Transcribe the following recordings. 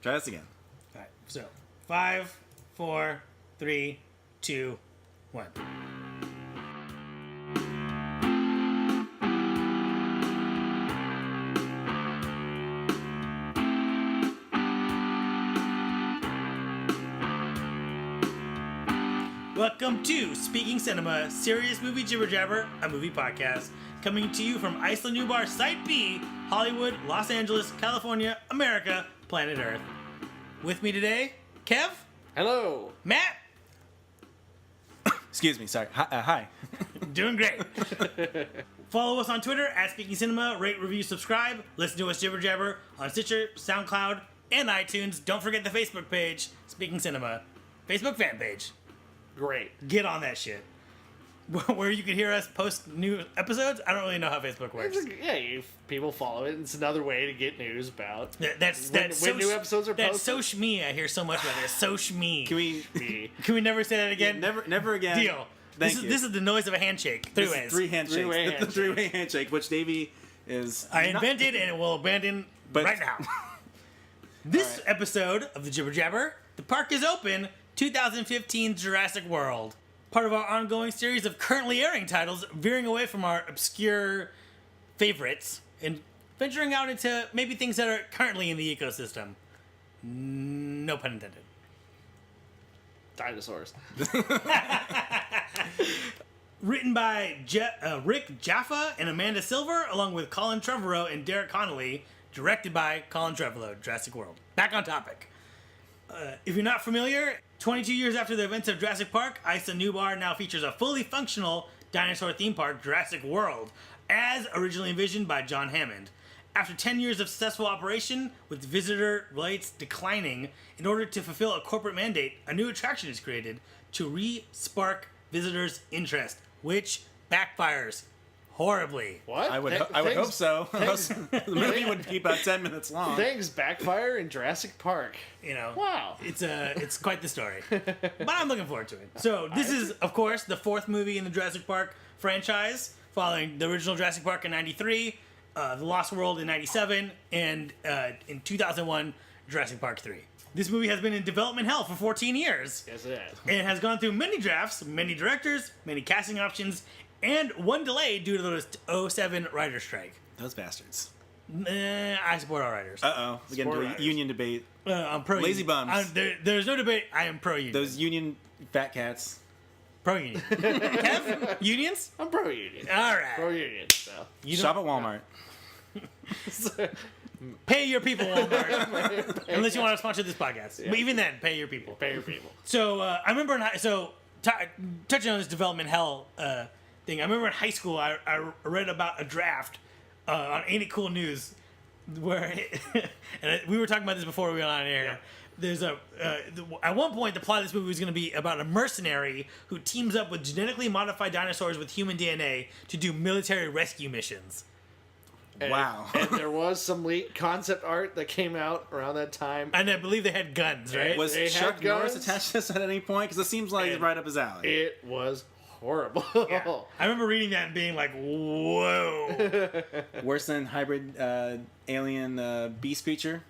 Try this again. All right. So 5, 4, 3, 2, 1. Welcome to Speaking Cinema, serious movie Jibber Jabber, a movie podcast, coming to you from Iceland New Bar, Site B, Hollywood, Los Angeles, California, America, planet Earth. With me today, Kev. Hello. Matt. Excuse me, sorry. Hi. Doing great. Follow us on Twitter at Speaking Cinema, rate, review, subscribe, listen to us Jibber Jabber on Stitcher, SoundCloud, and iTunes. Don't forget the Facebook page, Speaking Cinema, Facebook fan page. Great. Get on that shit. Where you can hear us post new episodes. I don't really know how Facebook works. People follow it. It's another way to get news about That's when new episodes are That's posted. so shmee. I hear so much about this. So shmee. Can we? Can we never say that again? Never again. Deal. Thank you. This is the noise of a handshake. Three ways. Three handshakes. Three-way The handshake. three-way handshake, which Davey is. I invented and it will abandon right now. This right. episode of the Jibber Jabber, the park is open. 2015 Jurassic World. Part of our ongoing series of currently airing titles, veering away from our obscure favorites and venturing out into maybe things that are currently in the ecosystem. No pun intended. Dinosaurs. Written by Rick Jaffa and Amanda Silver, along with Colin Trevorrow and Derek Connolly. Directed by Colin Trevorrow, Jurassic World. Back on topic. If you're not familiar, 22 years after the events of Jurassic Park, Iceland New Bar now features a fully functional dinosaur theme park, Jurassic World, as originally envisioned by John Hammond. After 10 years of successful operation, with visitor rates declining, in order to fulfill a corporate mandate, a new attraction is created to re-spark visitors' interest, which backfires horribly. What? I would hope so. The movie would be about 10 minutes long. Things backfire in Jurassic Park. You know, Wow. it's quite the story, but I'm looking forward to it. So this is, of course, the fourth movie in the Jurassic Park franchise, following the original Jurassic Park in '93, The Lost World in '97, and in 2001, Jurassic Park 3. This movie has been in development hell for 14 years. Yes, it is. And has gone through many drafts, many directors, many casting options, and one delay due to the 07 writer's strike. Those bastards. I support all writers. We get into a union debate. I'm pro Lazy bums. There's no debate. I am pro union. Those union fat cats. Pro union. Kev, unions? I'm pro-union. All right. Pro-union, so. You Shop at Walmart. Pay your people, Walmart. Unless you want to sponsor this podcast. Yeah. But even then, pay your people. Pay your people. So I remember touching on this development hell thing. I remember in high school I read about a draft on Ain't It Cool News where and we were talking about this before we went on air. Yeah. There's at one point the plot of this movie was going to be about a mercenary who teams up with genetically modified dinosaurs with human DNA to do military rescue missions. And, Wow. And there was some leaked concept art that came out around that time. And I believe they had guns, right? Was They had Chuck Norris guns. attached to this at any point? Because it seems like it's And right up his alley. It was horrible. Yeah. I remember reading that and being like, whoa. Worse than hybrid alien beast creature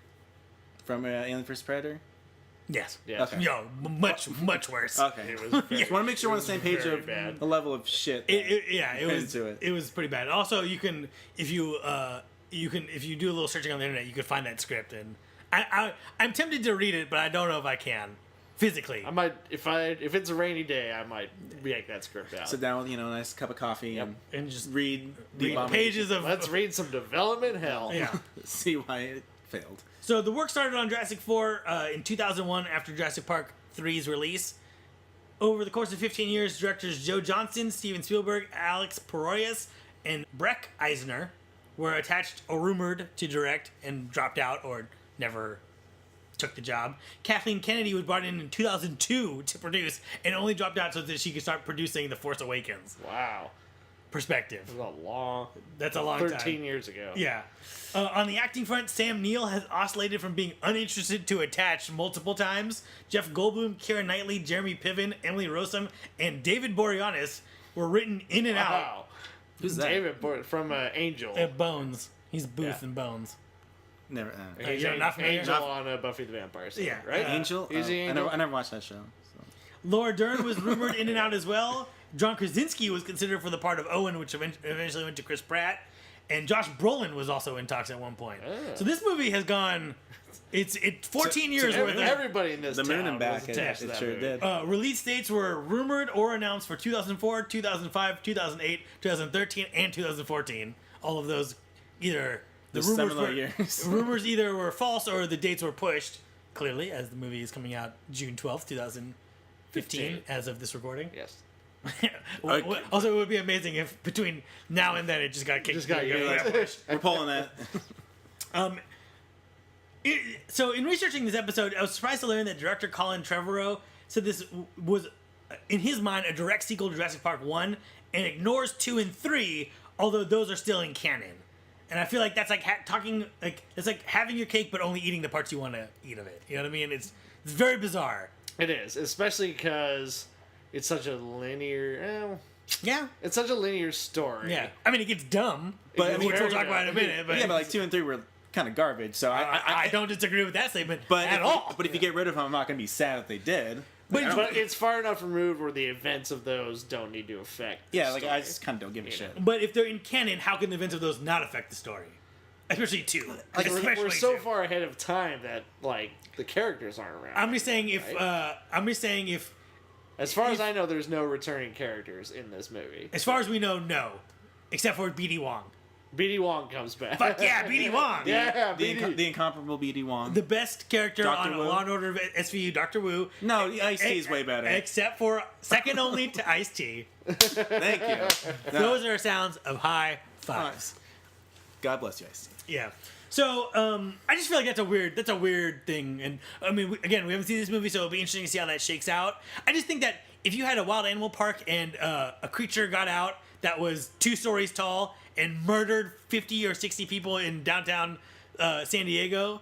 from Alien vs. Predator? Yes. Yeah. Okay. Yo, much worse. Okay. It was Just want to make sure we're on the same page very of bad. the level of shit. It was into it. It was pretty bad. Also, you can if you do a little searching on the internet, you can find that script, and I'm tempted to read it, but I don't know if I can physically. I might, if it's a rainy day, I might yank that script out. Sit down with a nice cup of coffee Yep. And just read the read abomination. pages of. Let's read some development hell. Yeah. See why it failed. So the work started on Jurassic 4 in 2001 after Jurassic Park 3's release. Over the course of 15 years, directors Joe Johnston, Steven Spielberg, Alex Proyas, and Breck Eisner were attached or rumored to direct and dropped out or never took the job. Kathleen Kennedy was brought in 2002 to produce and only dropped out so that she could start producing The Force Awakens. Wow. Perspective. That's a long 13 time. years ago. Yeah. On the acting front, Sam Neill has oscillated from being uninterested to attached multiple times. Jeff Goldblum, Keira Knightley, Jeremy Piven, Emily Rossum, and David Boreanaz were written in and out. Wow. Who's that? David from Angel. Bones. He's Booth Yeah. in Bones. Never. He's You're not familiar? Angel on Buffy the Vampire Slayer, Yeah. right? Angel. Is he I Angel? never watched that show. So. Laura Dern was rumored in and out as well. John Krasinski was considered for the part of Owen, which eventually went to Chris Pratt. And Josh Brolin was also in talks at one point. Oh. So this movie has gone... It's 14 years worth of... Everybody in this The moon town and back. was It attached to that sure movie. did. Release dates were rumored or announced for 2004, 2005, 2008, 2013, and 2014. All of those either... The Those rumors seminal were, years. rumors either were false or the dates were pushed, clearly, as the movie is coming out June 12th, 2015, as of this recording. Yes. Okay. Also, it would be amazing if between now and then it just got kicked. Just got We're pulling that. So, in researching this episode, I was surprised to learn that director Colin Trevorrow said this was, in his mind, a direct sequel to Jurassic Park 1 and ignores 2 and 3, although those are still in canon. And I feel like that's like it's like having your cake but only eating the parts you want to eat of it. You know what I mean? It's very bizarre. It is, especially because it's such a linear. Yeah. It's such a linear story. Yeah. I mean, it gets dumb, But, I mean, which we'll talk about in a minute. But Yeah, but like 2 and 3 were kind of garbage. So I don't disagree with that statement at all. But if you get rid of them, I'm not going to be sad if they did. But it's far enough removed where the events of those don't need to affect the Yeah, like I story. just kind of don't give a shit. But if they're in canon, how can the events of those not affect the story? Especially 2. Like, Especially We're so 2. far ahead of time that like the characters aren't around. I'm just saying if As far as I know, there's no returning characters in this movie. as far as we know, no, except for BD Wong. BD Wong comes back. Fuck yeah, BD Wong. Yeah, The, BD. the incomparable BD Wong. The best character Dr. on Wu. Law and Order of SVU, Dr. Wu. No, Ice-T is way better. Except for second only to Ice-T. Thank you. No, Those are sounds of high fives. God bless you, Ice-T. Yeah. So I just feel like that's a weird thing, and I mean, we haven't seen this movie, so it'll be interesting to see how that shakes out. I just think that if you had a wild animal park and a creature got out that was 2 stories tall and murdered 50 or 60 people in downtown San Diego,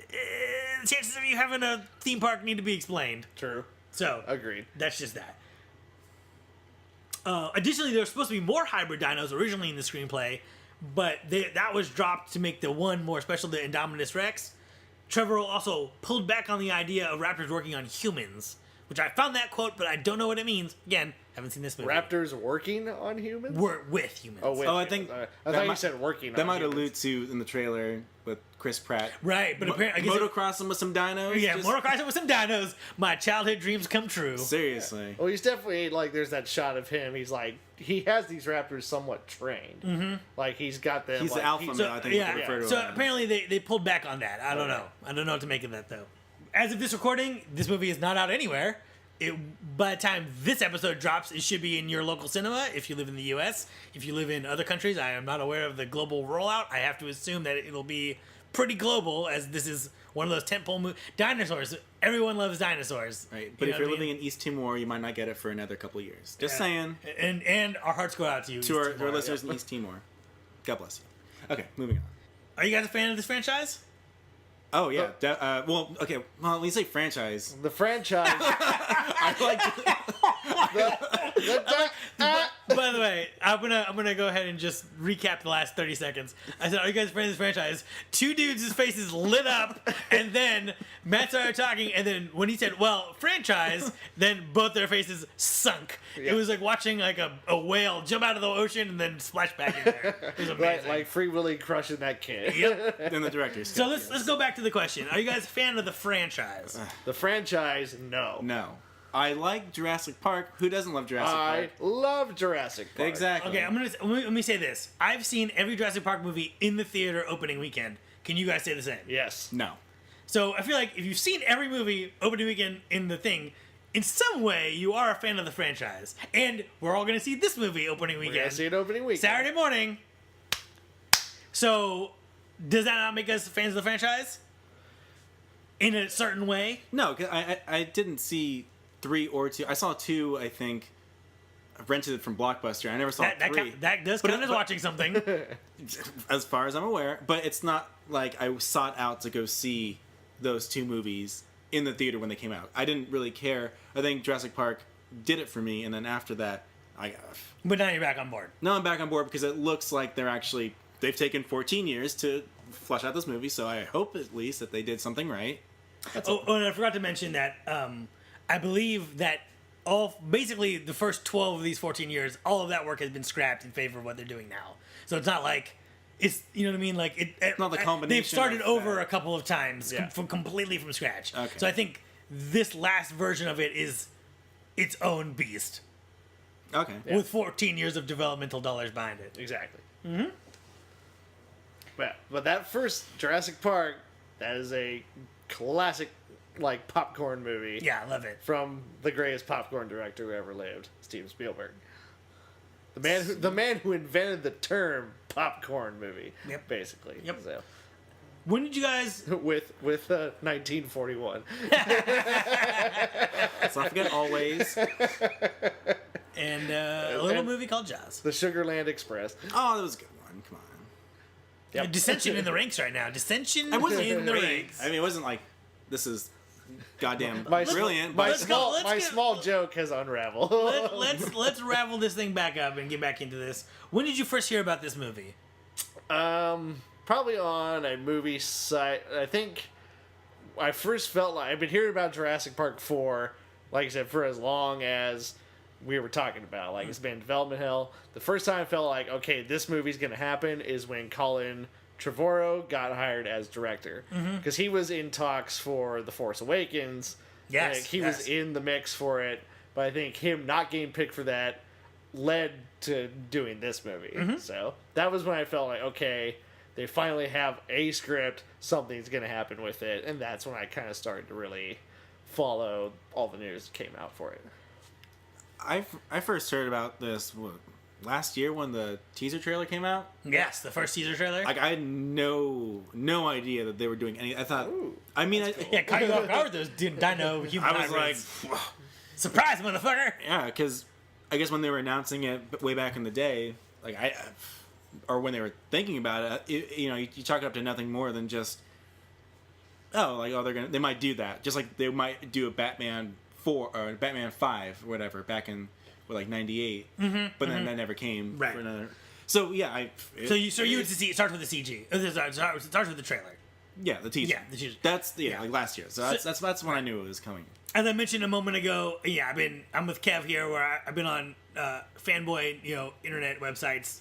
the chances of you having a theme park need to be explained. True. So Agreed. that's just that. Additionally, there were supposed to be more hybrid dinos originally in the screenplay, but that was dropped to make the one more special, the Indominus Rex. Trevorrow also pulled back on the idea of raptors working on humans, which I found that quote, but I don't know what it means. Again, haven't seen this movie. Raptors working on humans? Work with humans. Oh, wait. Oh, I think I that thought you might- said working That on might humans. allude to in the trailer with Chris Pratt. Right, but apparently, I guess Motocrossing with some dinos. yeah, Just- motocrossing with some dinos. My childhood dreams come true. Seriously. Well, he's definitely, like, there's that shot of him. He's like, he has these raptors somewhat trained. Mm-hmm. Like, he's got them. He's like, the alpha male, I think they yeah, refer to so him as. apparently they pulled back on that. I don't know. I don't know what to make of that though. As of this recording, this movie is not out anywhere. By the time this episode drops, it should be in your local cinema if you live in the U.S. If you live in other countries, I am not aware of the global rollout. I have to assume that it'll be pretty global, as this is one of those tentpole movies. Dinosaurs. Everyone loves dinosaurs. Right. But if you're living in East Timor, you might not get it for another couple of years. Just saying. And our hearts go out to you. To our East Timor. listeners in East Timor. God bless you. Okay, moving on. Are you guys a fan of this franchise? Oh, yeah. Well, okay. Well, when you say franchise, The franchise. I like... By the way, I'm gonna go ahead and just recap the last 30 seconds. I said, "Are you guys fans of this franchise?" 2 dudes' faces lit up, and then Matt started talking, and then when he said, "Well, franchise," then both their faces sunk. Yeah. It was like watching like a whale jump out of the ocean and then splash back in there. It was amazing. like Free Willy crushing that kid. Yep. in the director's So cut, let's go back to the question: Are you guys a fan of the franchise? The franchise, no. No. I like Jurassic Park. Who doesn't love Jurassic I Park? love Jurassic Park. Exactly. Okay, let me say this: I've seen every Jurassic Park movie in the theater opening weekend. Can you guys say the same? Yes. No. So I feel like if you've seen every movie opening weekend in the thing, in some way you are a fan of the franchise. And we're all going to see this movie opening We're gonna weekend, see it opening week. Saturday morning. So does that not make us fans of the franchise? In a certain way? No, 'cause I didn't see 3 or 2. I saw 2, I think. I rented it from Blockbuster. I never saw 3. That does count as watching something. As far as I'm aware. But it's not like I sought out to go see those 2 movies in the theater when they came out. I didn't really care. I think Jurassic Park did it for me, and then after that, But now you're back on board. now I'm back on board because it looks like they're they've taken 14 years to flesh out this movie, so I hope at least that they did something right. And I forgot to mention that I believe that basically the first 12 of these 14 years, all of that work has been scrapped in favor of what they're doing now. So it's not like it's, you know what I mean? Like it's not the combination. They've started of over that. a couple of times, Yeah. completely from scratch. Okay. So I think this last version of it is its own beast Okay. Yeah. with 14 years of developmental dollars behind it. Exactly. Mm-hmm. But that first Jurassic Park, that is a classic, like, popcorn movie. Yeah, I love it. From the greatest popcorn director who ever lived, Steven Spielberg. The man who invented the term popcorn movie. Yep. Basically. Yep. So, When did you guys? with 1941. Let's not forget Always. And a little movie called Jaws. The Sugarland Express. Oh, that was a good one. Come on. Yep. Dissension in the ranks right now. Dissension I wasn't in the great. ranks. I mean, it wasn't like this is goddamn My- brilliant. My But small joke has unraveled. Let's ravel this thing back up and get back into this. When did you first hear about this movie? Probably on a movie site. I think I first felt like I've been hearing about Jurassic Park 4, like I said, for as long as we were talking about. Like, it's been in development hell. The first time I felt like, okay, this movie's going to happen is when Colin Trevorrow got hired as director. Because he was in talks for The Force Awakens. Yes, Like, he yes. was in the mix for it. But I think him not getting picked for that led to doing this movie. So that was when I felt like, okay, they finally have a script, something's going to happen with it. And that's when I kind of started to really follow all the news that came out for it. I first heard about this last year when the teaser trailer came out. Yes, the first teaser trailer. Like, I had no idea that they were doing any. I thought. Ooh, I mean, yeah, caught you off guard with those dino human I was like, hybrids. Surprise, motherfucker! yeah, because I guess when they were announcing it way back in the day, like or when they were thinking about it, you chalk it up to nothing more than just, they might do that, just like they might do a Batman 4 or Batman 5 or whatever back in like '98, but then that never came. Right. For another. So yeah, So you would see it starts with the CG. It starts with the trailer. yeah, the teaser. Yeah, the teaser. That's Yeah. like last year. So that's when I knew it was coming. As I mentioned a moment ago, yeah, I'm with Kev here, where I've been on fanboy, internet websites,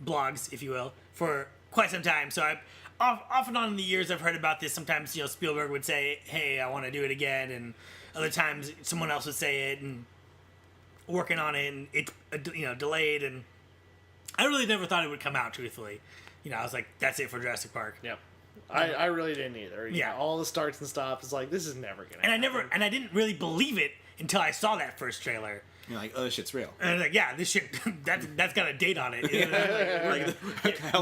blogs, if you will, for quite some time. So off and on in the years, I've heard about this. Sometimes Spielberg would say, "Hey, I want to do it again," and other times someone else would say it, and working on it, and it's delayed. And I really never thought it would come out. Truthfully, I was like, "That's it for Jurassic Park." Yep. I really didn't either. Yeah. All the starts and stops is like, this is never going to happen. And I didn't really believe it until I saw that first trailer. You're like, oh, this shit's real. And I was like, yeah, this shit, that's got a date on it. We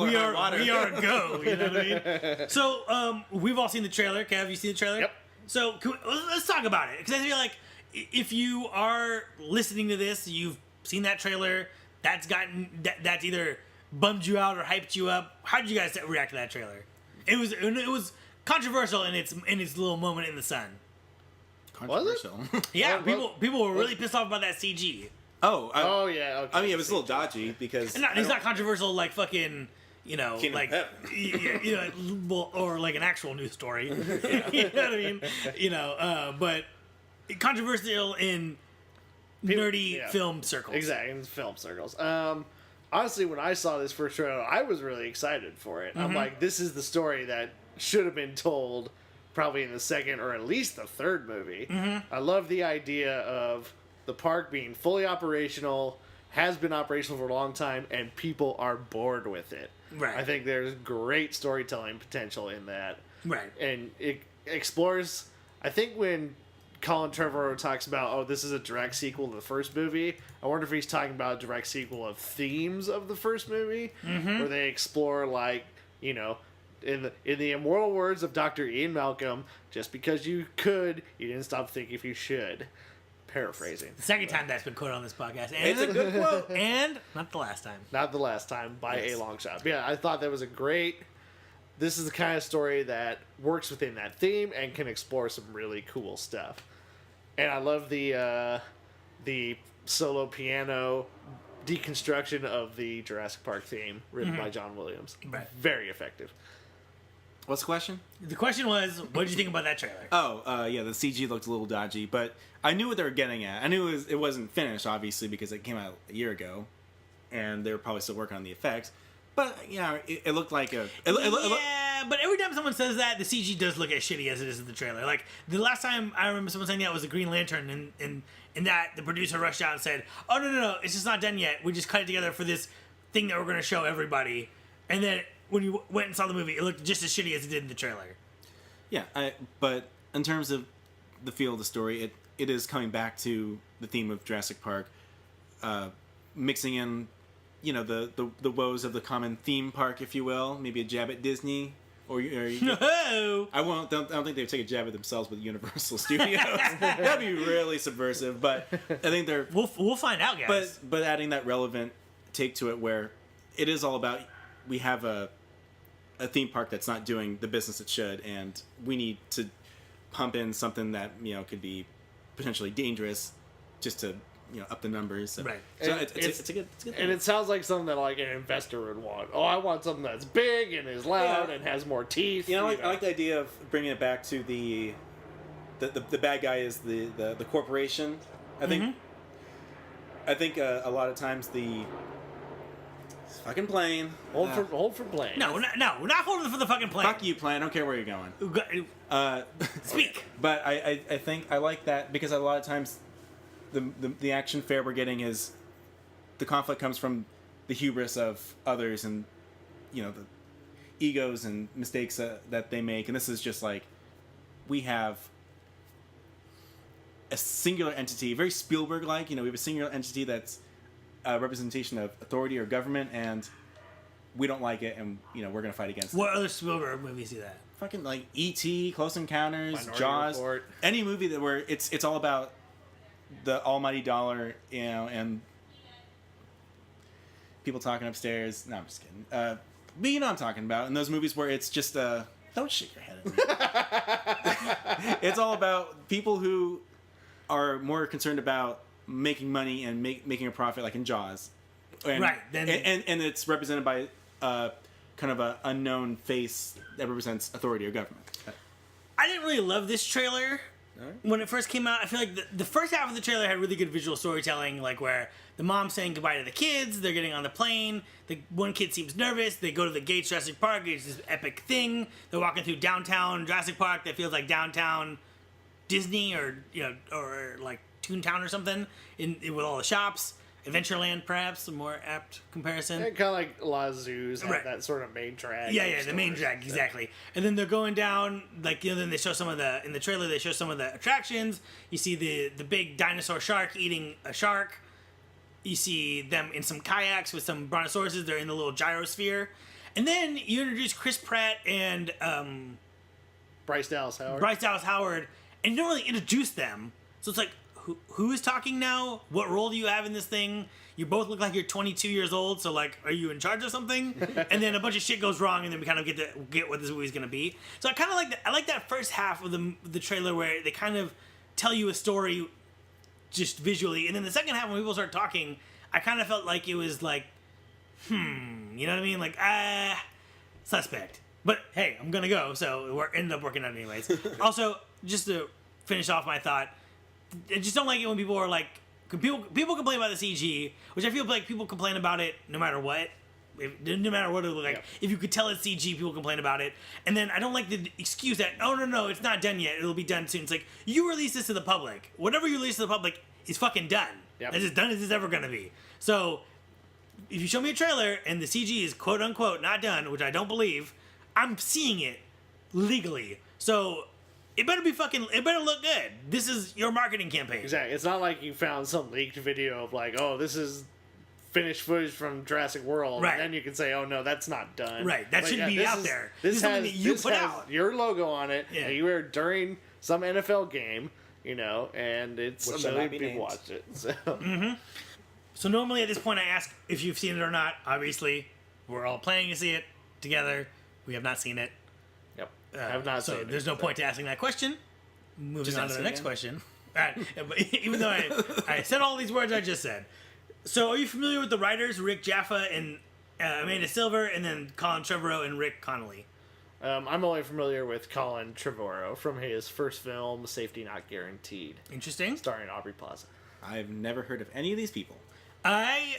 We are a go. You know what I mean? So, we've all seen the trailer. Kev, you seen the trailer? Yep. So, let's talk about it. Because I feel like if you are listening to this, you've seen that trailer, that's either bummed you out or hyped you up. How did you guys react to that trailer? It was controversial in its little moment in the sun. Controversial. Yeah, Well, people were really pissed off about that CG. Oh, yeah. Okay. I mean, it was a little dodgy because It's not controversial like fucking, Kingdom like, Heaven. or like an actual news story. You know what I mean? But controversial in nerdy yeah. film circles. Exactly, in film circles. Honestly, when I saw this first trailer, I was really excited for it. I'm like, this is the story that should have been told probably in the second or at least the third movie. I love the idea of the park being fully operational, has been operational for a long time, and people are bored with it. Right. I think there's great storytelling potential in that. Right. And it explores, I think when Colin Trevorrow talks about, this is a direct sequel to the first movie, I wonder if he's talking about a direct sequel of themes of the first movie, where they explore, like, in the immortal words of Dr. Ian Malcolm, just because you could, you didn't stop thinking if you should. Paraphrasing. The second time that's been quoted on this podcast. And It's a good quote. And not the last time. Not the last time, by Yes. a long shot. But yeah, I thought that was this is the kind of story that works within that theme and can explore some really cool stuff. And I love the solo piano deconstruction of the Jurassic Park theme written by John Williams. Right. Very effective. What's the question? The question was, what did you think about that trailer? Oh, yeah, the CG looked a little dodgy, but I knew what they were getting at. I knew it wasn't finished, obviously, because it came out a year ago, and they were probably still working on the effects. But, yeah, it looked like a... Yeah, but every time someone says that, the CG does look as shitty as it is in the trailer. Like, the last time I remember someone saying that was the Green Lantern, and that the producer rushed out and said, oh, no, it's just not done yet. We just cut it together for this thing that we're going to show everybody. And then when you went and saw the movie, it looked just as shitty as it did in the trailer. Yeah, but in terms of the feel of the story, it is coming back to the theme of Jurassic Park, mixing in, you know, the woes of the common theme park, if you will. Maybe a jab at Disney, No! I don't think they would take a jab at themselves with Universal Studios. That'd be really subversive. But I think they're We'll find out, guys. but adding that relevant take to it, where it is all about, we have a theme park that's not doing the business it should, and we need to pump in something that, you know, could be potentially dangerous, just to, you know, up the numbers. So, Right. So And it's a good thing. And it sounds like something that like an investor would want. Oh, I want something that's big and is loud and has more teeth. You know, I like the idea of bringing it back to the bad guy is the corporation. I think a lot of times the fucking plane. Hold for plane. No, we're not holding for the fucking plane. Fuck you, plane. I don't care where you're going. Speak. But I think I like that, because a lot of times the action fare we're getting is the conflict comes from the hubris of others, and, you know, the egos and mistakes that they make. And this is just like, we have a singular entity, very Spielberg-like. You know, we have a singular entity that's a representation of authority or government, and we don't like it, and, you know, we're gonna fight against it. What other Spielberg movies do that? Fucking like E.T., Close Encounters, Minority Jaws, Report. any movie that where it's all about the almighty dollar, you know, and people talking upstairs. No, I'm just kidding. But you know what I'm talking about. In those movies where it's just don't shake your head at me. It's all about people who are more concerned about making money and making a profit, like in Jaws. And, Right, then- and it's represented by kind of a unknown face that represents authority or government. I didn't really love this trailer when it first came out. I feel like the first half of the trailer had really good visual storytelling, like where the mom's saying goodbye to the kids, they're getting on the plane, the one kid seems nervous, they go to the gates Jurassic Park, it's this epic thing, they're walking through downtown Jurassic Park that feels like downtown Disney, or, you know, or like Toontown or something, with all the shops. Adventureland, perhaps, a more apt comparison. Kind of like a lot of zoos have Right. that sort of main drag. Yeah, the main drag, exactly. And then they're going down, like, you know, then they show in the trailer, they show some of the attractions. You see the big dinosaur shark eating a shark. You see them in some kayaks with some brontosauruses. They're in the little gyrosphere. And then you introduce Chris Pratt and Bryce Dallas Howard. Bryce Dallas Howard, and you don't really introduce them. So it's like, who is talking now? What role do you have in this thing? You both look like you're 22 years old, so like, are you in charge of something? And then a bunch of shit goes wrong, and then we kind of get what this movie's gonna be. So I kind of like that. I like that first half of the trailer where they kind of tell you a story just visually, and then the second half when people start talking, I kind of felt like it was like, you know what I mean? Like, suspect. But hey, I'm gonna go, so we ended up working out anyways. Also, just to finish off my thought, I just don't like it when people are like, people complain about the CG, which I feel like people complain about it no matter what. No matter what it looks like. Yeah. If you could tell it's CG, people complain about it. And then I don't like the excuse that, oh, no, it's not done yet. It'll be done soon. It's like, you release this to the public. Whatever you release to the public is fucking done. Yep. That's as done as it's ever going to be. So, if you show me a trailer and the CG is quote unquote not done, which I don't believe, I'm seeing it legally. So, it better look good. This is your marketing campaign. Exactly. It's not like you found some leaked video of like, oh, this is finished footage from Jurassic World. Right. And then you can say, oh, no, that's not done. Right. That shouldn't be out there. This is something that you put out. Your logo on it. Yeah. And you wear it during some NFL game, you know, and it's Which a shall million not be people named. watched it. So. So normally at this point I ask if you've seen it or not. Obviously, we're all planning to see it together. We have not seen it. Yep. I have not So seen it. there's no point to asking that question. Moving Just on ask to the it next again. question. All right. Even though I said all these words I just said. So, are you familiar with the writers Rick Jaffa and Amanda Silver, and then Colin Trevorrow and Rick Connolly? I'm only familiar with Colin Trevorrow from his first film, Safety Not Guaranteed, Interesting. starring Aubrey Plaza. I've never heard of any of these people. I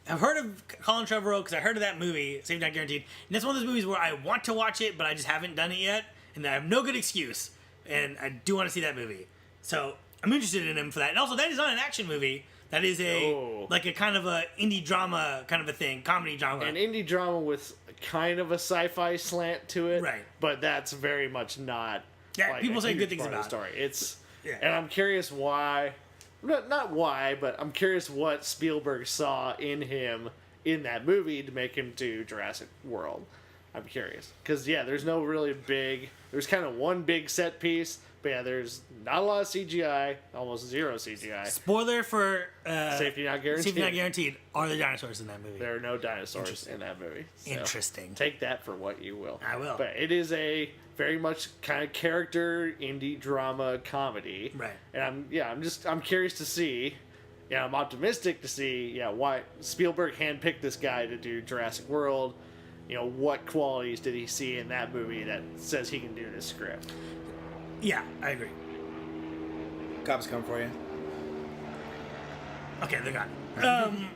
have heard of Colin Trevorrow because I heard of that movie, Safety Not Guaranteed. And that's one of those movies where I want to watch it, but I just haven't done it yet. And I have no good excuse. And I do want to see that movie. So I'm interested in him for that. And also, that is not an action movie. That is like a kind of a indie drama kind of a thing, comedy drama. An indie drama with kind of a sci-fi slant to it. Right. But that's very much not. Yeah, like, people a say huge good things part of about the it. story. It's Yeah. and I'm curious why. Not why, but I'm curious what Spielberg saw in him in that movie to make him do Jurassic World. I'm curious because there's no really big. There's kind of one big set piece, but there's not a lot of CGI, almost zero CGI. Spoiler for Safety Not Guaranteed. Safety Not Guaranteed. Are there dinosaurs in that movie? There are no dinosaurs in that movie. So Interesting. take that for what you will. I will. But it is a very much kind of character indie drama comedy. Right. And I'm curious to see. Yeah, I'm optimistic to see. Why Spielberg handpicked this guy to do Jurassic World. What qualities did he see in that movie that says he can do this script? Yeah, I agree. Cops come for you. Okay, they're gone.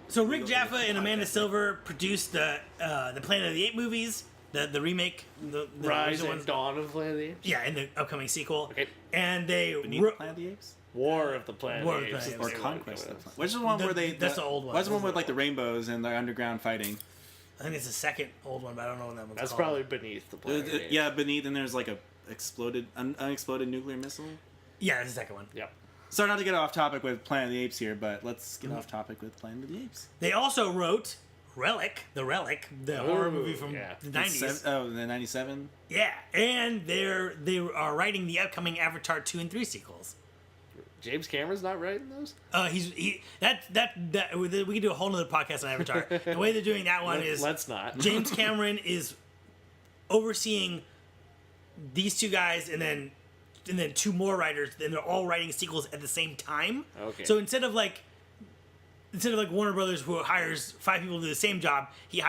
So Rick Jaffa and Amanda Silver produced the Planet of the Apes movies, the remake, the Rise original and ones. Dawn of the Planet of the Apes? Yeah, in the upcoming sequel. Okay. And they Beneath Planet of the Apes? War of the Planet War of of the the Apes. Planet is of Or the Conquest one. of Planet. Which is the one where they... that's the old one. What's the one That's with the like the old rainbows and the underground fighting? I think it's the second old one, but I don't know what that one's That's called. probably Beneath the Planet of the Apes. Yeah, beneath, and there's like a unexploded nuclear missile. Yeah, that's the second one. Yep. Sorry not to get off topic with Planet of the Apes here, but let's get off topic with Planet of the Apes. They also wrote Relic, the horror movie from yeah. the 90s. The 97? Yeah, and they are writing the upcoming Avatar 2 and 3 sequels. James Cameron's not writing those? We could do a whole nother podcast on Avatar. The way they're doing that one is Let's not. James Cameron is overseeing these two guys and then two more writers, and they're all writing sequels at the same time. Okay. So instead of like Warner Brothers, who hires 5 people to do the same job, he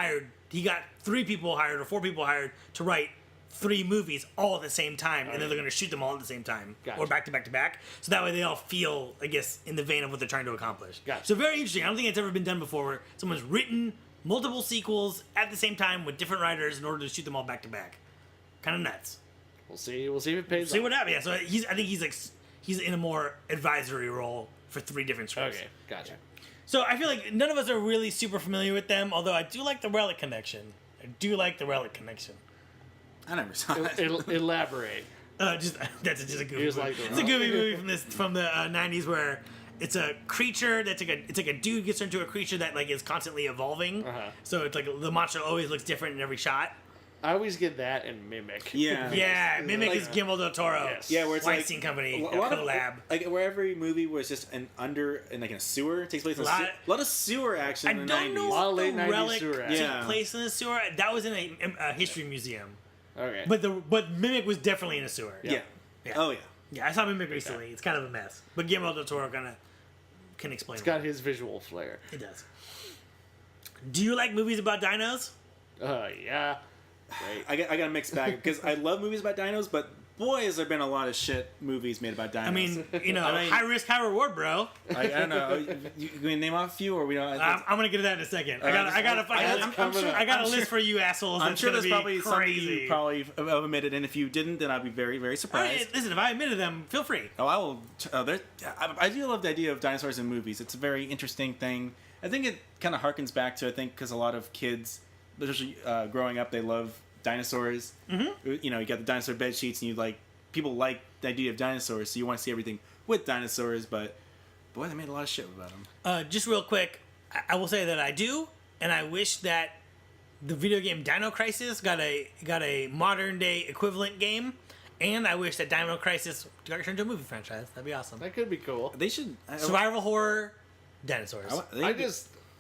got 3 people hired or 4 people hired to write 3 movies all at the same time, and then they're going to shoot them all at the same time, Gotcha. or back to back to back. So that way they all feel, I guess, in the vein of what they're trying to accomplish. Gotcha. So very interesting. I don't think it's ever been done before, where someone's written multiple sequels at the same time with different writers in order to shoot them all back to back. Kind of nuts. We'll see if it pays See off. what happens. Yeah. So I think he's in a more advisory role for 3 different scripts. Okay, gotcha. So I feel like none of us are really super familiar with them, although I do like the Relic connection. I never saw it. Elaborate. That's just a goofy He was movie. like the It's a goofy movie from the 90s where it's a creature that's it's like a dude gets into a creature that like is constantly evolving. Uh-huh. So it's like the monster always looks different in every shot. I always get that and Mimic. Yeah. Yeah, Mimic Like- is Guillermo del Toro. Yes. Yeah, where it's Weinstein like Company, a lot of collab. like where every movie was just in a sewer. It takes place in Lot- a lot of sewer action I in the don't 90s. know lot of if late the 90s Relic sewer took action. Yeah. place in a sewer. That was in a history museum. Okay. But Mimic was definitely in a sewer. Yeah. Yeah. Oh yeah. Yeah, I saw Mimic recently. It's kind of a mess. But Guillermo del Toro kind of can explain It's got his visual flair. it. It does. Do you like movies about dinos? Yeah. Right. I got a mixed bag because I love movies about dinos, but boy, has there been a lot of shit movies made about dinos. I mean, I mean- high risk, high reward, bro. I don't know. You can name off a few, or we don't. I'm gonna get to that in a second. I got a list for you assholes. I'm that's sure gonna there's be probably some that crazy. you probably have omitted, and if you didn't, then I'd be very, very All surprised. right, listen, if I admitted them, feel free. Oh, I will. I do love the idea of dinosaurs in movies. It's a very interesting thing. I think it kind of harkens back to because a lot of kids, especially growing up, they love dinosaurs. Mm-hmm. You got the dinosaur bed sheets, and people like the idea of dinosaurs, so you want to see everything with dinosaurs. But boy, they made a lot of shit about them. Just real quick, I will say that I do, and I wish that the video game Dino Crisis got a modern day equivalent game, and I wish that Dino Crisis got turned into a movie franchise. That'd be awesome. That could be cool. They should Survival horror, dinosaurs.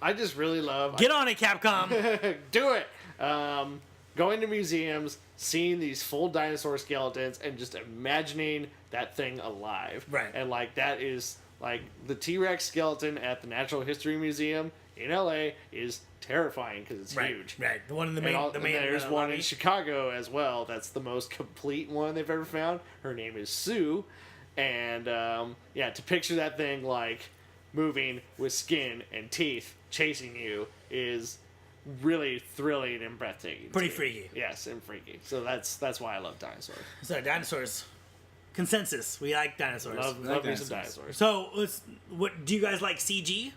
I just really love. Get on it, Capcom. Do it. Going to museums, seeing these full dinosaur skeletons, and just imagining that thing alive. Right. And that is Like, the T-Rex skeleton at the Natural History Museum in LA is terrifying because it's huge. Right. The one in the And main. there's one lobby. in Chicago as well. That's the most complete one they've ever found. Her name is Sue. And, to picture that thing, like, moving with skin and teeth chasing you is really thrilling and breathtaking. Pretty freaky. Yes, and freaky. So that's why I love dinosaurs. So dinosaurs. Consensus. We like dinosaurs. Love me some dinosaurs. So what do you guys like CG?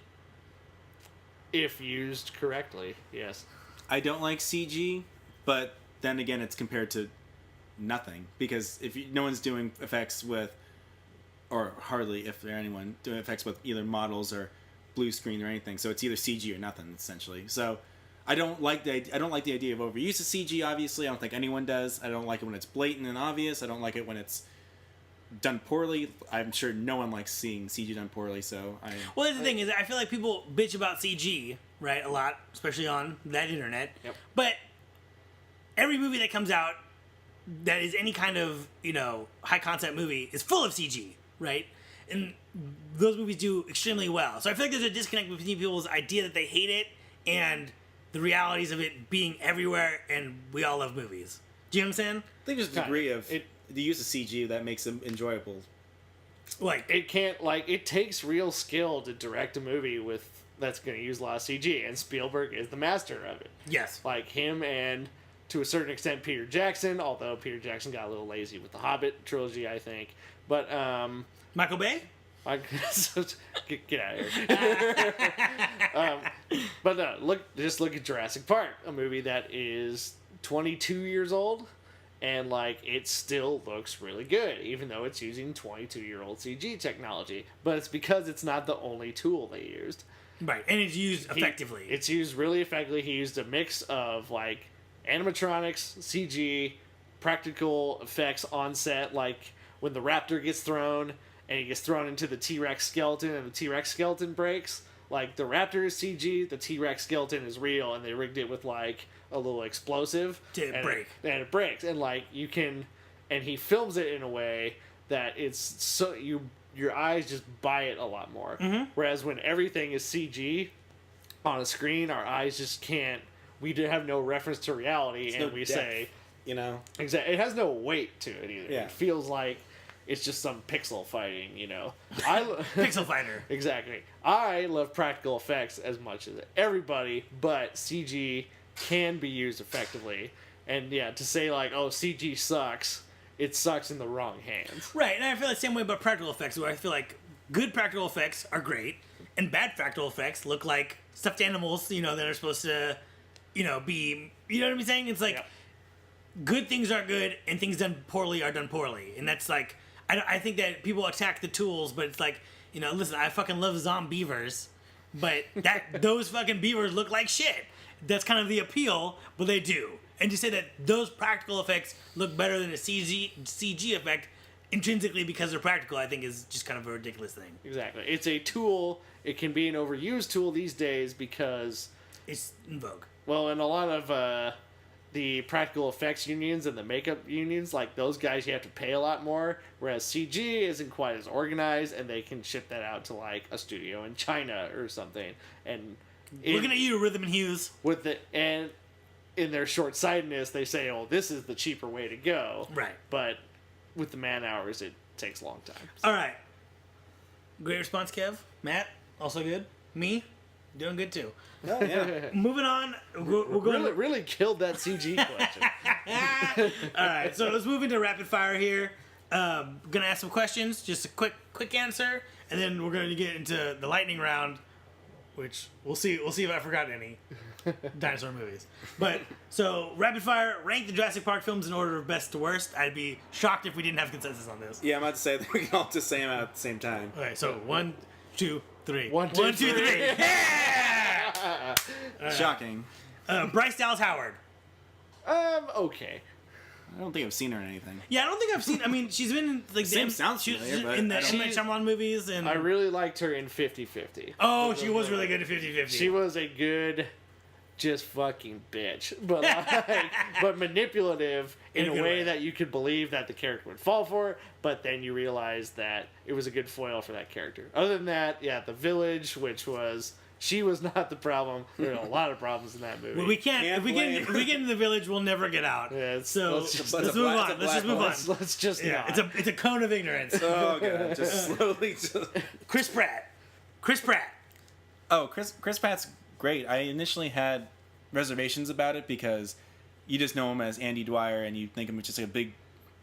If used correctly, yes. I don't like CG, but then again, it's compared to nothing because no one's doing effects with, or hardly if there anyone doing effects with either models or blue screen or anything. So it's either CG or nothing essentially. So I don't like the idea of overuse of CG. Obviously, I don't think anyone does. I don't like it when it's blatant and obvious. I don't like it when it's done poorly. I'm sure no one likes seeing CG done poorly. So Well, the thing is, I feel like people bitch about CG, right, a lot, especially on that internet. Yep. But every movie that comes out that is any kind of, high concept movie is full of CG, right? And those movies do extremely well. So I feel like there's a disconnect between people's idea that they hate it and the realities of it being everywhere, and we all love movies. Do you know what I'm saying? I think there's a degree of the use of CG that makes them enjoyable. Like, it takes real skill to direct a movie that's going to use a lot of CG, and Spielberg is the master of it. yes. Like him and, to a certain extent, Peter Jackson, although Peter Jackson got a little lazy with the Hobbit trilogy, I think. But, Michael Bay? get out of here. But no, just look at Jurassic Park, a movie that is 22 years old, and it still looks really good, even though it's using 22-year-old CG technology. But it's because it's not the only tool they used. Right, and it's used effectively. It's used really effectively. He used a mix of animatronics, CG, practical effects on set, like when the raptor gets thrown and he gets thrown into the T-Rex skeleton and the T-Rex skeleton breaks. Like, the raptor is CG, the T-Rex skeleton is real, and they rigged it with a little explosive to break. And it breaks. And and he films it in a way that it's so your eyes just buy it a lot more. Mm-hmm. Whereas when everything is CG on a screen, our eyes just can't. We have no reference to reality, It's and no we depth, say exactly. It has no weight to it either. Yeah. It feels like it's just some pixel fighting. Pixel fighter. Exactly. I love practical effects as much as everybody, but CG can be used effectively. And to say CG sucks, it sucks in the wrong hands. Right, and I feel the same way about practical effects, where I feel like good practical effects are great, and bad practical effects look like stuffed animals, that are supposed to, be, you know what I'm saying? It's like, good things are good, and things done poorly are done poorly. And that's I think that people attack the tools, but it's listen, I fucking love zombievers, but those fucking beavers look like shit. That's kind of the appeal, but they do. And to say that those practical effects look better than a CG effect intrinsically because they're practical, I think is just kind of a ridiculous thing. Exactly. It's a tool. It can be an overused tool these days because it's in vogue. Well, and a lot of the practical effects unions and the makeup unions, those guys, you have to pay a lot more, whereas CG isn't quite as organized, and they can ship that out to a studio in China or something. And looking at you, Rhythm and Hughes. And in their short-sightedness, they say, "Oh, this is the cheaper way to go." Right. But with the man hours, it takes a long time. So. All right. Great response, Kev. Matt, also good. Me, doing good too. Oh, yeah. Moving on, we're going really killed that CG question. All right, so let's move into rapid fire here. Gonna ask some questions, just a quick answer, and then we're gonna get into the lightning round, which we'll see if I forgot any dinosaur movies. But so rapid fire, rank the Jurassic Park films in order of best to worst. I'd be shocked if we didn't have consensus on this. Yeah, I'm about to say that we can all just say them out at the same time. Okay, so 1, 2, 3. 1, 2, 3. Yeah! Shocking. Bryce Dallas Howard. Okay. I don't think I've seen her in anything. Yeah, I don't think I've seen. I mean, she's been in Same sounds familiar, but in the I don't- M. Night Shyamalan movies, and I really liked her in 50-50. oh, she was really good at 50-50. She was a good just fucking bitch, but like, but manipulative in In a a good way way. that you could believe that the character would fall for it, but then you realize that it was a good foil for that character. Other than that, yeah, the village, which was she was not the problem. There are a lot of problems in that movie. Well, we can't. Can't If we get into the village, we'll never get out. Yeah, it's- so let's just- let's it's a move black- on. it's a Let's just black move on. hole. let's just Yeah, not. it's a cone of ignorance. Oh god, just slowly. Chris Pratt. Chris Pratt. Oh, Chris Pratt's great. I initially had reservations about it because you just know him as Andy Dwyer and you think him as just like a big,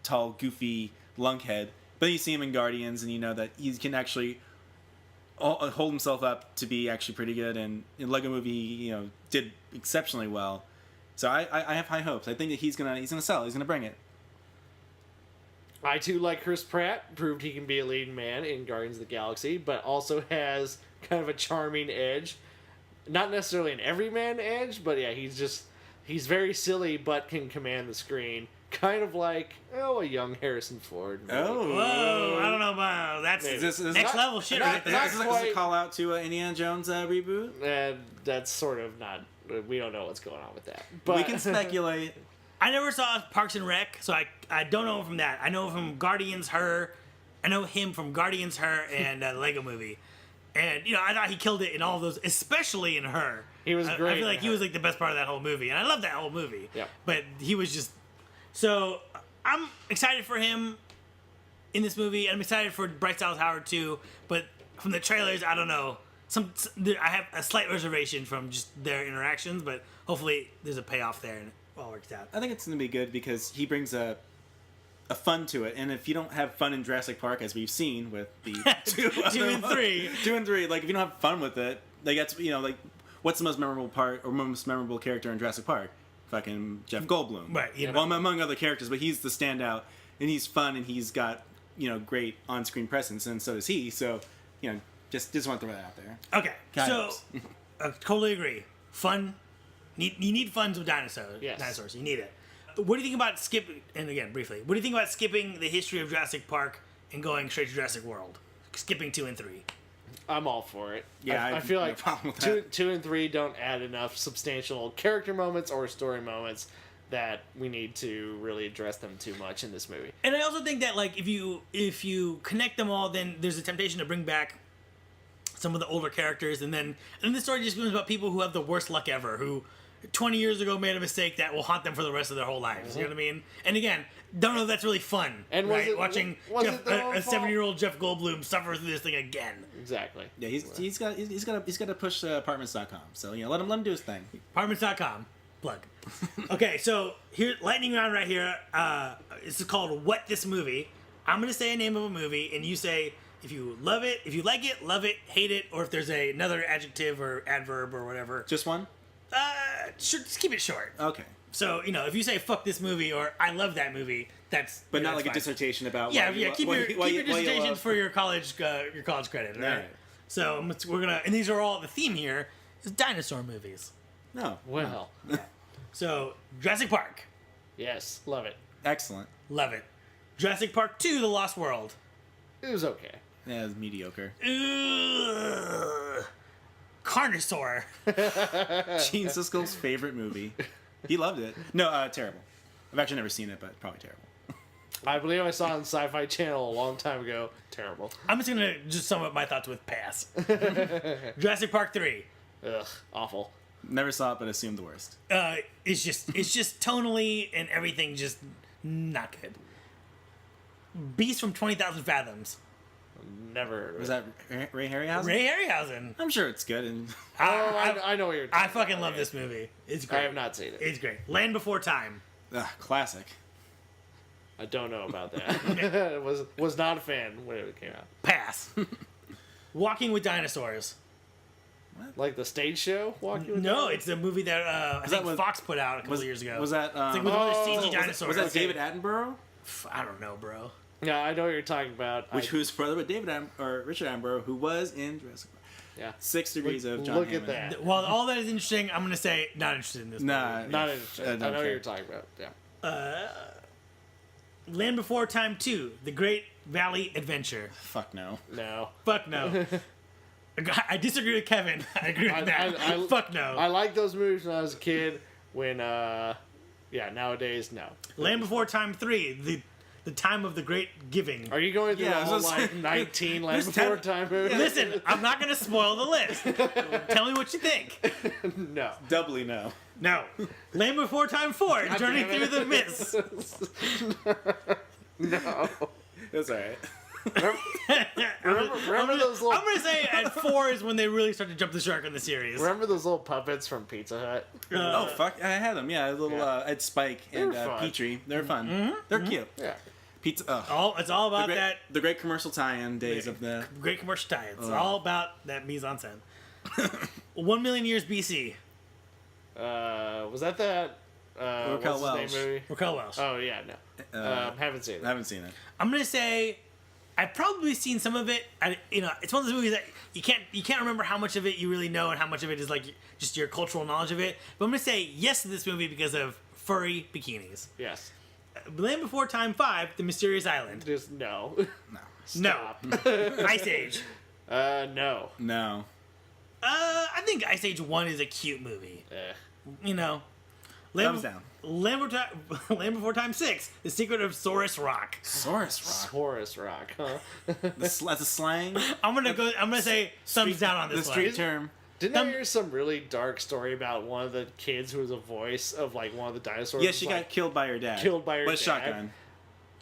tall, goofy lunkhead. But you see him in Guardians and you know that he can actually hold himself up to be actually pretty good. And in Lego Movie, you know, did exceptionally well. So I have high hopes. I think that he's gonna sell. He's gonna bring it. I too like Chris Pratt. Proved he can be a leading man in Guardians of the Galaxy, but also has kind of a charming edge. Not necessarily an everyman edge, but yeah, he's very silly but can command the screen. Kind of like a young Harrison Ford. maybe. Oh, Whoa, I don't know about that's Maybe. Is this next not- level shit not- right there. not Is this a quite- call out to Indiana Jones reboot? And that's sort of not. We don't know what's going on with that. But We can speculate. I never saw Parks and Rec, so I don't know him from that. I know him from Guardians, Her. I know him from Guardians, Her, and the Lego Movie. And, you know, I thought he killed it in all of those, especially in Her. He was I great feel like in he Her. was like the best part of that whole movie. And I love that whole movie. Yep. But he was just... So, I'm excited for him in this movie. I'm excited for Bryce Dallas Howard, too. But from the trailers, I don't know. I have a slight reservation from just their interactions, but hopefully there's a payoff there and it all works out. I think it's going to be good because he brings a fun to it, and if you don't have fun in Jurassic Park, as we've seen with the two and three. 2 and 3, like if you don't have fun with it, like that's like what's the most memorable part or most memorable character in Jurassic Park? Fucking Jeff Goldblum, Right, you know. Well, among other characters, but he's the standout, and he's fun, and he's got great on-screen presence, and so does he. So just want to throw that out there. Okay, Kind so of. totally agree. Fun. You need fun with dinosaurs. Yes. Dinosaurs. You need it. What do you think about skipping? And again, briefly, what do you think about skipping the history of Jurassic Park and going straight to Jurassic World? Skipping 2 and 3. I'm all for it. Yeah, I I feel have no like problem with two, that. 2 and 3 don't add enough substantial character moments or story moments that we need to really address them too much in this movie. And I also think that like if you connect them all, then there's a temptation to bring back some of the older characters, and then the story just becomes about people who have the worst luck ever, who 20 years ago made a mistake that will haunt them for the rest of their whole lives. You know what I mean? And again, don't know if that's really fun. And was right? it- Watching was it their own a fault? 7-year-old Jeff Goldblum suffer through this thing again. Exactly. Yeah, he's got to push apartments.com. So let him do his thing. Apartments.com. Plug. Okay, so here, lightning round right here. This is called What This Movie. I'm going to say a name of a movie, and you say if you love it, if you like it, love it, hate it, or if there's another adjective or adverb or whatever. Just one. Sure, just keep it short. Okay, So, if you say fuck this movie or I love that movie, that's but not that's like a fine. dissertation about. Yeah, why you yeah. lo- Keep why your you- why you dissertations love- for your college credit. All right. Right. So we're gonna, and these are all the theme here is dinosaur movies. No, Well, So Jurassic Park, yes, love it. excellent. love it. Jurassic Park 2: The Lost World. It was okay. Yeah, it's mediocre. Ugh. Carnosaur. Gene Siskel's favorite movie. He loved it. No, terrible. I've actually never seen it, but probably terrible. I believe I saw it on Sci-Fi Channel a long time ago. Terrible. I'm just gonna sum up my thoughts with pass. Jurassic Park 3. Ugh, awful. Never saw it, but assumed the worst. It's just tonally and everything just not good. Beast from 20,000 Fathoms. Never heard of Was it. that Ray Harryhausen? Ray Harryhausen. I'm sure it's good. And Oh, I know what you're talking I fucking about. love this movie. It's I great. have not seen it. It's great. Land Before Time. classic. I don't know about that. was not a fan when it came out. Pass. Walking with Dinosaurs. Like the stage show, Walking with No, Dinosaurs? it's a movie that I think what- Fox put out a couple years ago. Was that? It's like with all the CG was dinosaurs. was that David Attenborough? I don't know, bro. Yeah, I know what you're talking about. Who's brother with Richard Attenborough, who was in Jurassic Park. Yeah. 6 Degrees of John Look Hammond. at that. Well, all that is interesting. I'm gonna say not interested in this. Nah, Not interested. I know don't what care. you're talking about. Yeah. Movie. Land Before Time 2: The Great Valley Adventure. Fuck no. No. Fuck no. I disagree with Kevin. I agree with that. Fuck no. I liked those movies when I was a kid. When nowadays no. Land Before Time 3, the time of the great giving. Are you going through Yeah, the I whole was gonna like say- 19 Land There's Before 10 Time movies? Listen, I'm not gonna spoil the list. Tell me what you think. No. Doubly no. No. Land Before Time 4, Journey damn Through it. the Mist. No. That's all right. Remember those little I'm gonna say at 4 is when they really start to jump the shark on the series. Remember those little puppets from Pizza Hut? Oh fuck! I had them. Yeah, a little. Yeah. I had Spike and were fun. Petrie. They're fun. They're cute. Yeah. Pizza. It's all about the great, that the great commercial tie-in days of the. great commercial tie. It's all about that mise en scène. 1 million years BC. Was that? Raquel what's his Welch. name movie? Raquel Welch. Oh yeah, no. Haven't seen I it. haven't seen it. I'm gonna say I've probably seen some of it. It's one of those movies that you can't remember how much of it you really know and how much of it is like just your cultural knowledge of it. But I'm gonna say yes to this movie because of furry bikinis. Yes. Land Before Time 5, The Mysterious Island. Just no. No. Ice Age. No. No. I think Ice Age 1 is a cute movie. You know. Thumbs down. Land Before Time 6, The Secret of Saurus Rock. Saurus Rock. Taurus Rock, huh? That's a slang. I'm gonna say thumbs down on The this street one. term. Didn't I hear some really dark story about one of the kids who was a voice of like one of the dinosaurs? Yeah, was, she like, got killed by her dad. killed by her With dad. shotgun.